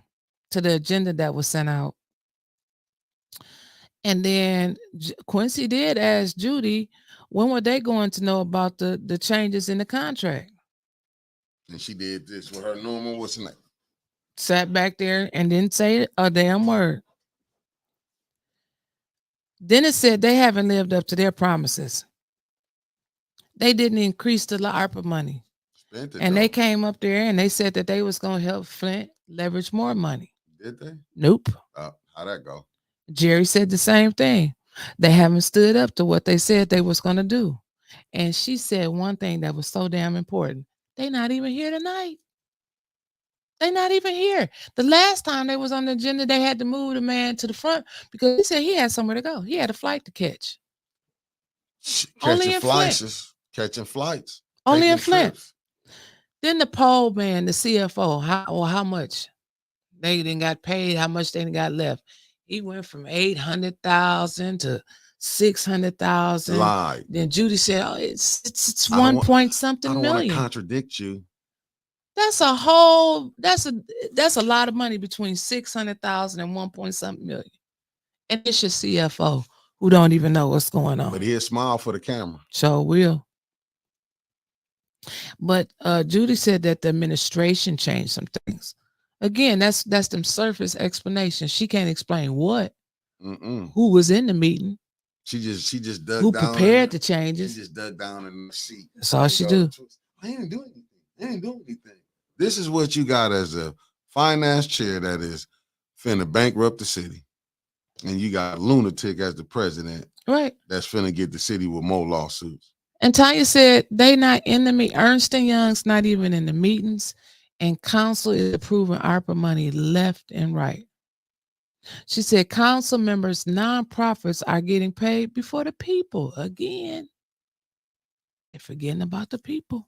agenda that was sent out. And then Quincy did ask Judy, when were they going to know about the changes in the contract? And she did this with her normal, what's her name? Sat back there and didn't say a damn word. Then it said they haven't lived up to their promises. They didn't increase the ARPA money. And they came up there and they said that they was going to help Flint leverage more money. Did they? Nope. How'd that go? Jerry said the same thing. They haven't stood up to what they said they was going to do. And she said one thing that was so damn important. They not even here tonight. They not even here. The last time they was on the agenda, they had to move the man to the front because he said he had somewhere to go. He had a flight to catch. Catching flights. Only in Flint. Then the poll man, the CFO, how much they didn't got paid, how much they didn't got left. He went from 800,000 to 600,000. Lied. Then Judy said, "Oh, it's 1 point something million." I don't want to contradict you. That's a lot of money between 600,000 and 1 point something million. And it's your CFO who don't even know what's going on. But he'll smile for the camera. Sure will. But Judy said that the administration changed some things. Again, that's them surface explanations. She can't explain what. Who was in the meeting. She just dug who down. Who prepared the changes. She just dug down in the seat. That's all she do. I ain't doing anything. I ain't doing anything. This is what you got as a finance chair that is finna bankrupt the city. And you got a lunatic as the president. Right. That's finna get the city with more lawsuits. And Tanya said they not in the meeting. Ernst & Young's not even in the meetings. And council is approving ARPA money left and right. She said council members, nonprofits are getting paid before the people. Again, they're forgetting about the people.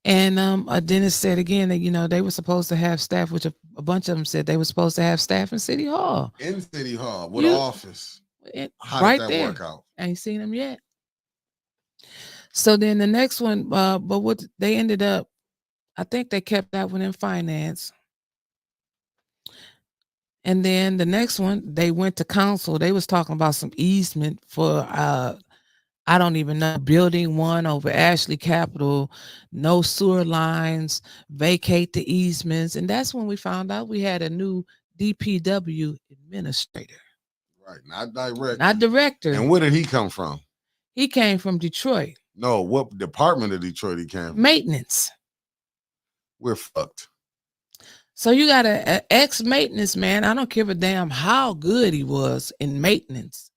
And Dennis said again that, they were supposed to have staff, which a bunch of them said they were supposed to have staff in City Hall. In City Hall, with an office. How right did that there. work out? I ain't seen them yet. So then the next one, but what they ended up, I think they kept that one in finance. And then the next one, they went to council. They was talking about some easement for, I don't even know, building one over Ashley Capital, no sewer lines, vacate the easements. And that's when we found out we had a new DPW administrator. Right, not director. Not director. And where did he come from? He came from Detroit. No, what department of Detroit he came from? Maintenance. We're fucked. So you got an ex-maintenance man. I don't give a damn how good he was in maintenance.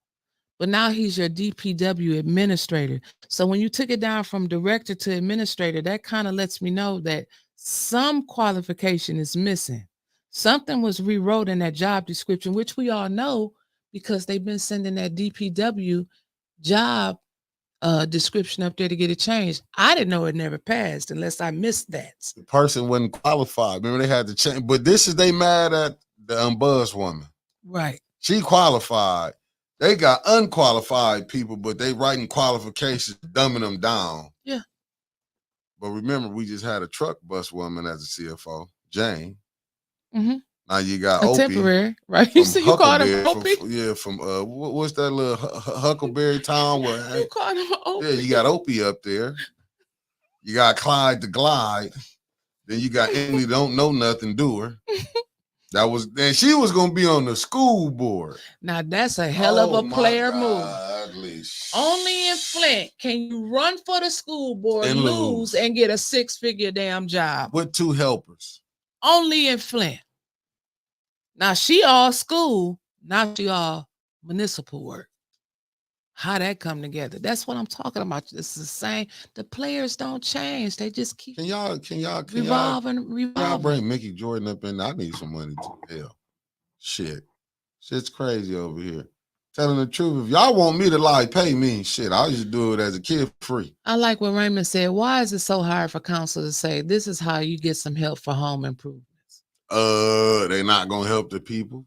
But now he's your DPW administrator. So when you took it down from director to administrator, that kind of lets me know that some qualification is missing. Something was rewrote in that job description, which we all know because they've been sending that DPW job description up there to get it changed. I didn't know it never passed unless I missed that. The person wasn't qualified. Remember, they had to change. But this is they mad at the unbuzzed woman. Right. She qualified. They got unqualified people, but they writing qualifications, dumbing them down. Yeah. But remember, we just had a truck bus woman as a CFO, Jane. Mm-hmm. Now you got a Opie, temporary, right? You see, you called him Opie. From what's that little Huckleberry Town? Where you called him Opie. Yeah, you got Opie up there. You got Clyde the Glide. Then you got Emily Don't Know Nothing Doer. Then she was gonna be on the school board. Now that's a hell of a player move. Least. Only in Flint can you run for the school board, and lose, and get a 6-figure damn job with 2 helpers. Only in Flint. Now she all school, now she all municipal work. How that come together? That's what I'm talking about. This is the same. The players don't change. They just keep. Can y'all revolving? Y'all bring Mickey Jordan up in? I need some money too. Hell, shit's crazy over here. Telling the truth, if y'all want me to pay me, shit, I'll just do it as a kid free. I like what Raymond said. Why is it so hard for council to say this is how you get some help for home improvements? They're not gonna help the people.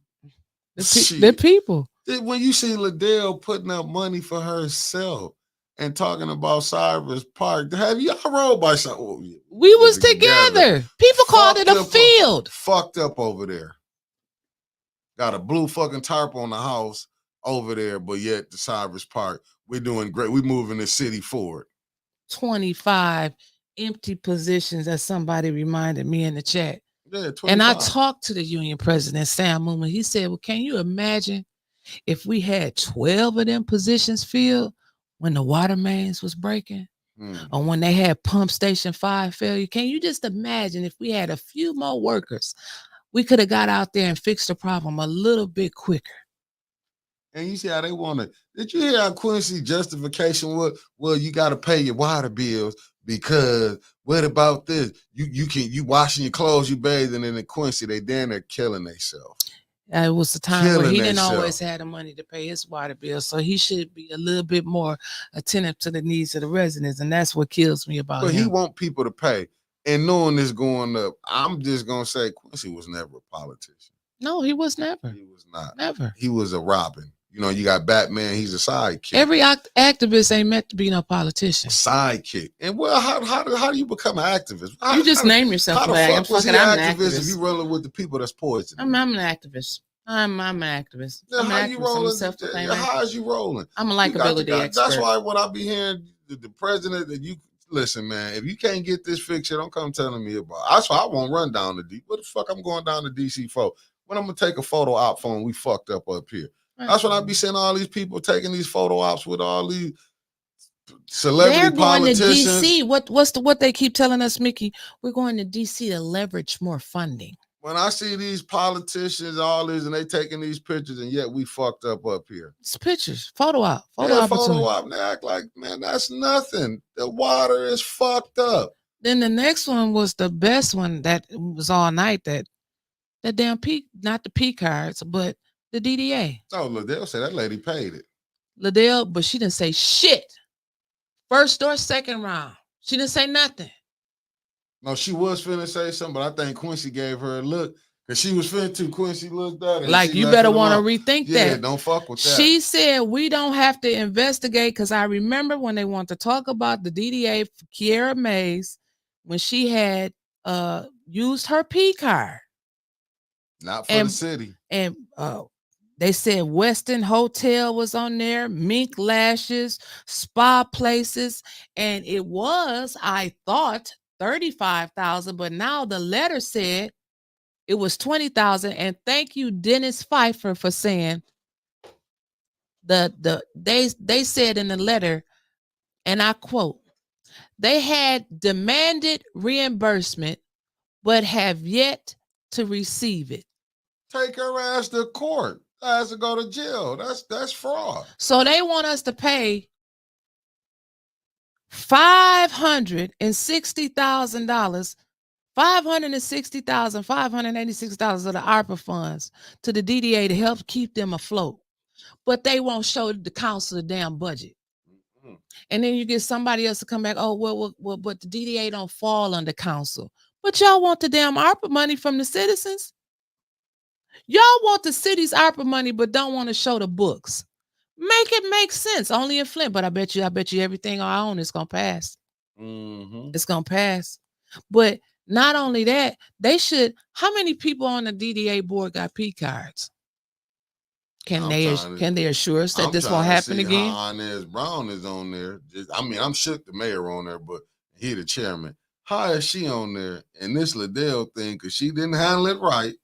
The people. When you see Liddell putting up money for herself and talking about Cyrus Park, have y'all rode by something? We was together. People called it a field. Fucked up over there. Got a blue fucking tarp on the house over there, but yet the Cyrus Park, we're doing great. We're moving the city forward. 25 empty positions, as somebody reminded me in the chat. Yeah, 25. And I talked to the union president, Sam Mooman. He said, well, can you imagine if we had 12 of them positions filled when the water mains was breaking or when they had pump station 5 failure? Can you just imagine if we had a few more workers, we could have got out there and fixed the problem a little bit quicker. And you see how they want to. Did you hear how Quincy justification was? Well, you got to pay your water bills because what about this? You washing your clothes, you bathing, and in Quincy, they they're killing themselves. It was the time where he didn't always have the money to pay his water bill, so he should be a little bit more attentive to the needs of the residents, and that's what kills me about him. But he want people to pay, and knowing this going up, I'm just gonna say Quincy was never a politician. No, he was never. He was not. Never. He was a Robin. You know, you got Batman. He's a sidekick. Every activist ain't meant to be no politician. Sidekick. And well, how do you become an activist? You just name yourself. How the fuck was he an activist if you rolling with the people that's poison? I'm an activist. I'm an activist. Now, how you rolling? How is you rolling? I'm a likability expert. That's why when I be hearing the president that you listen, man, if you can't get this fixed, don't come telling me about it. That's why I won't run down to D. What the fuck I'm going down to DC for? When I'm gonna take a photo op phone, we fucked up here. That's when I be seeing all these people taking these photo ops with all these celebrity politicians. They're going to DC. What they keep telling us, Mickey? We're going to DC to leverage more funding. When I see these politicians, all these, and they taking these pictures, and yet we fucked up here. It's pictures, photo op. Photo op. They act like, man, that's nothing. The water is fucked up. Then the next one was the best one that was all night. That damn P, not the P cards, but the DDA. Oh, Liddell said that lady paid it. Liddell, but she didn't say shit. First or second round. She didn't say nothing. No, she was finna say something, but I think Quincy gave her a look. Because she was finna to Quincy looked at her. Like, you better want to rethink that. Yeah, don't fuck with that. She said, we don't have to investigate, because I remember when they wanted to talk about the DDA for Kiera Mays, when she had used her P card. Not for the city. And they said Westin Hotel was on there, mink lashes, spa places, and it was, I thought, $35,000, but now the letter said it was $20,000. And thank you, Dennis Pfeiffer, for saying they said in the letter, and I quote, they had demanded reimbursement, but have yet to receive it. Take her ass to court. Ass to go to jail. That's fraud. So they want us to pay $560,000, $586,000 of the ARPA funds to the DDA to help keep them afloat. But they won't show the council the damn budget. And then you get somebody else to come back. Oh, well, but the DDA don't fall under council. But y'all want the damn ARPA money from the citizens. Y'all want the city's ARPA money, but don't want to show the books. Make it make sense. Only in Flint, but I bet you everything I own is gonna pass. It's gonna pass. But not only that, they should. How many people on the DDA board got P cards? Can they assure us that this won't happen again? How Inez Brown is on there. I'm shook the mayor on there, but he the chairman. How is she on there? And this Liddell thing, because she didn't handle it right.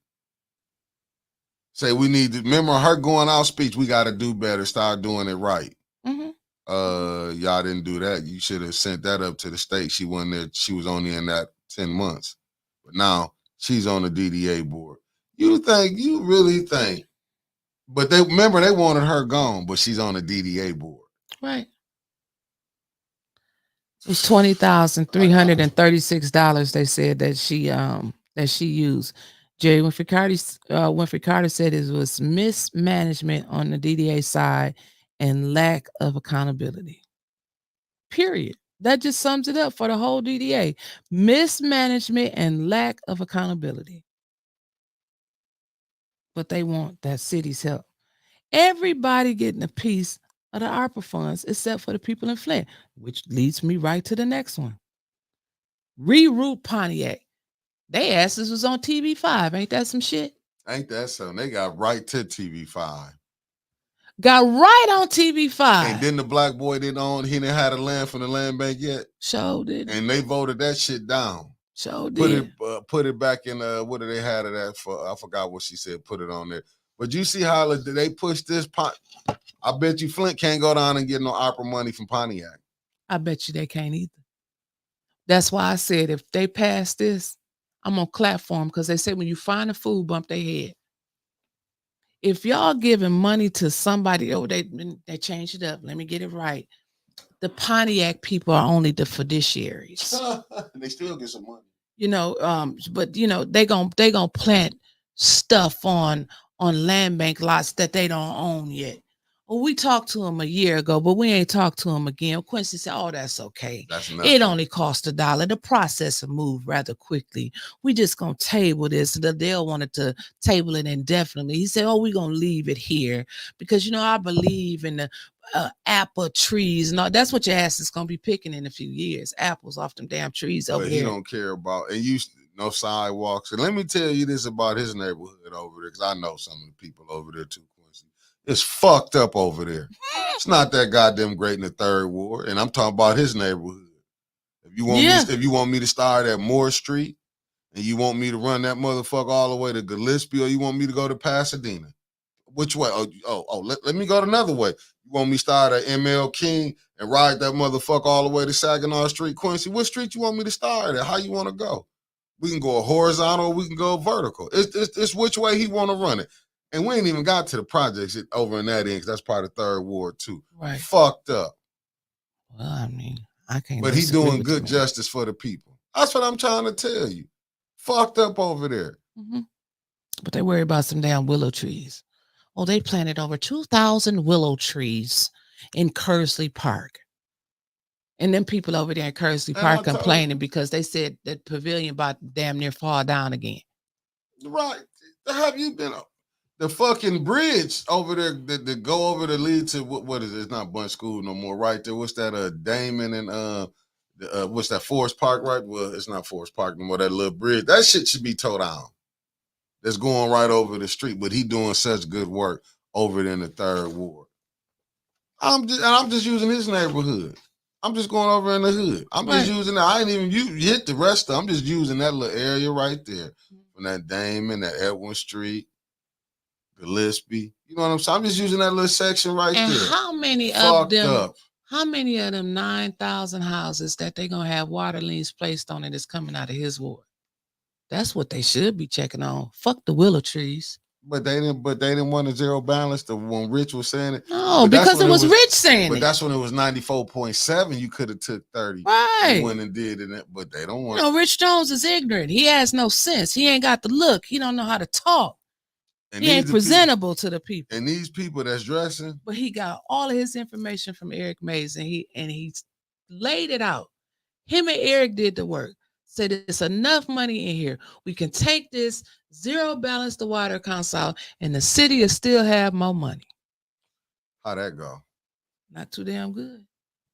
Say we need to remember her going out speech. We got to do better. Start doing it right. Y'all didn't do that. You should have sent that up to the state. She wasn't there. She was only in that 10 months. But now she's on the DDA board. You really think? But they wanted her gone, but she's on the DDA board. Right. It was $20,336. They said that she used. Jerry Winfrey Carter said it was mismanagement on the DDA side and lack of accountability. Period. That just sums it up for the whole DDA. Mismanagement and lack of accountability. But they want that city's help. Everybody getting a piece of the ARPA funds except for the people in Flint, which leads me right to the next one. Reroute Pontiac. They asses was on TV5. Ain't that some shit? Ain't that something? They got right to TV5. Got right on TV5. And then the black boy he didn't have the land from the land bank yet. Sure did. And they voted that shit down. Sure did. Put it back in, what do they have it at for? I forgot what she said, put it on there. But you see how they pushed this, I bet you Flint can't go down and get no opera money from Pontiac. I bet you they can't either. That's why I said if they pass this, I'm going to clap for them because they say when you find a fool, bump their head. If y'all giving money to somebody, they changed it up. Let me get it right. The Pontiac people are only the fiduciaries. They still get some money. But they gonna plant stuff on land bank lots that they don't own yet. Well, we talked to him a year ago, but we ain't talked to him again. Quincy said, "Oh, that's okay. That's nothing. It only cost $1. The process will move rather quickly. We just gonna table this." They'll wanted to table it indefinitely. He said, "Oh, we gonna leave it here because I believe in the apple trees and all. That's what your ass is gonna be picking in a few years. Apples off them damn trees over there." He don't care about no sidewalks. And let me tell you this about his neighborhood over there, because I know some of the people over there too. It's fucked up over there. It's not that goddamn great in the third ward. And I'm talking about his neighborhood. If you want me to start at Moore Street and you want me to run that motherfucker all the way to Gillespie, or you want me to go to Pasadena, which way? Let me go another way. You want me to start at ML King and ride that motherfucker all the way to Saginaw Street, Quincy? What street you want me to start at? How you want to go? We can go horizontal, or we can go vertical. It's which way he want to run it. And we ain't even got to the projects over in that end, because that's part of third ward too. Right. Fucked up. Well, I mean, I can't. But he's doing good justice for the people. That's what I'm trying to tell you. Fucked up over there. Mm-hmm. But they worry about some damn willow trees. Oh, they planted over 2,000 willow trees in Kersley Park. And then people over there in Kersley Park complaining because they said that pavilion about damn near fall down again. Right. Have you been up? The fucking bridge over there that go over the lead to what is it? It's not Bunch School no more, right there. What's that? Damon and what's that? Forest Park, right? Well, it's not Forest Park no more. That little bridge, that shit should be towed down. That's going right over the street, but he doing such good work over there in the third ward. I'm just using his neighborhood. I'm just going over in the hood. I'm just using that. I ain't even hit the rest of it. I'm just using that little area right there from that Damon, that Edwin Street. Gillespie, you know what I'm saying? I'm just using that little section right there. And how many of them 9,000 houses that they gonna have water liens placed on it is coming out of his ward? That's what they should be checking on. Fuck the willow trees. But they didn't want a zero balance. When Rich was saying it. No, because it was Rich saying it. But that's when it was 94.7. You could have took 30. Right. And went and did it. But they don't want. Rich Jones is ignorant. He has no sense. He ain't got the look. He don't know how to talk. And he ain't these the presentable to the people. And these people that's dressing, But he got all of his information from Eric Mays, and he laid it out. Him and Eric did the work. Said there's enough money in here. We can take this zero balance the water accounts out, and the city will still have more money. how that go? Not too damn good.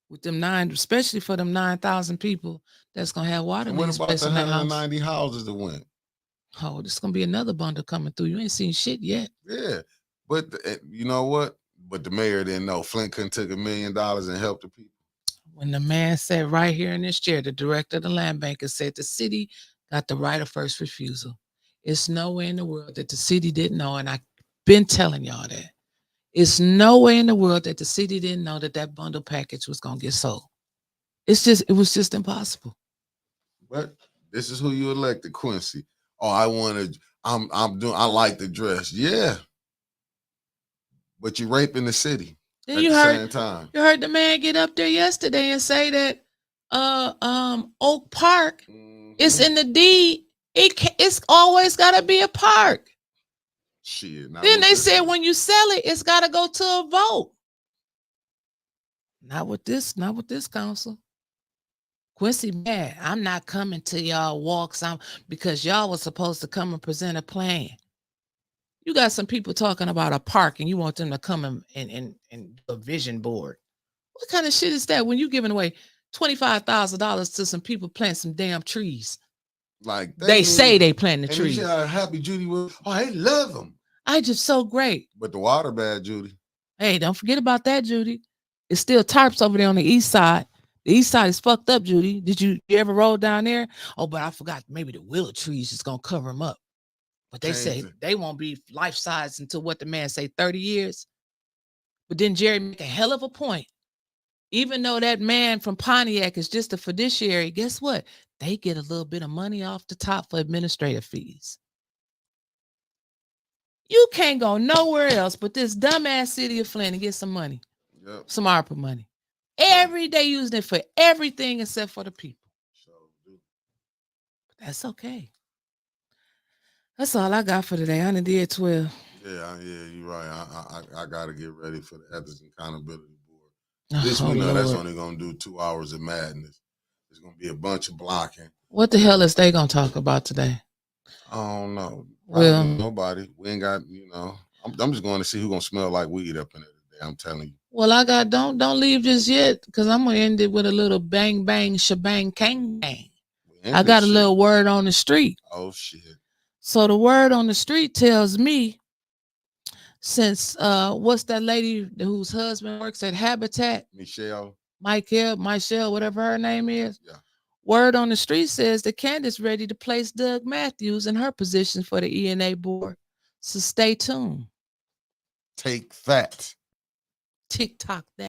With them 9, especially for them 9,000 people that's gonna have water. And what about the 190 houses that went? Oh, this is gonna be another bundle coming through. You ain't seen shit yet. Yeah, but you know what? But the mayor didn't know. Flint couldn't take $1 million and help the people. When the man said right here in this chair, the director of the land banker said the city got the right of first refusal. It's nowhere in the world that the city didn't know, and I've been telling y'all that. It's nowhere in the world that the city didn't know that that bundle package was gonna get sold. It was just impossible. But this is who you elected, Quincy. Oh, I like the dress. Yeah. But you're raping the city Then at you the heard, same time. You heard the man get up there yesterday and say that Oak Park is in the deed. It's always gotta be a park. Shit. Then they said when you sell it, it's gotta go to a vote. Not with this council. Quincy mad. I'm not coming to y'all walks because y'all was supposed to come and present a plan. You got some people talking about a park and you want them to come and a vision board. What kind of shit is that when you giving away $25,000 to some people plant some damn trees? Like they say they plant the trees. And how happy Judy was. Oh, I love them. I just so great. But the water bad, Judy. Hey, don't forget about that, Judy. It's still tarps over there on the east side. The east side is fucked up, Judy. Did you ever roll down there? Oh, but I forgot. Maybe the willow trees is gonna cover them up. But they say they won't be life size until what the man say 30 years. But then Jerry make a hell of a point. Even though that man from Pontiac is just a fiduciary, guess what? They get a little bit of money off the top for administrative fees. You can't go nowhere else but this dumbass city of Flint and get some money. Yep. Some ARPA money. Every day using it for everything except for the people. But that's okay. That's all I got for today. I done did 12. Yeah, you're right. I got to get ready for the Ethics and Accountability Board. This we know Lord. That's only going to do 2 hours of madness. There's going to be a bunch of blocking. What the hell is they going to talk about today? I don't know. Well, nobody. We ain't got, I'm just going to see who's going to smell like weed up in there today. I'm telling you. Well, don't leave just yet because I'm going to end it with a little bang, bang, shebang, kang, bang. I got a little word on the street. Oh, shit. So the word on the street tells me since, what's that lady whose husband works at Habitat? Michelle, whatever her name is. Yeah. Word on the street says that Candace ready to place Doug Matthews in her position for the ENA board. So stay tuned. Take that. TikTok that.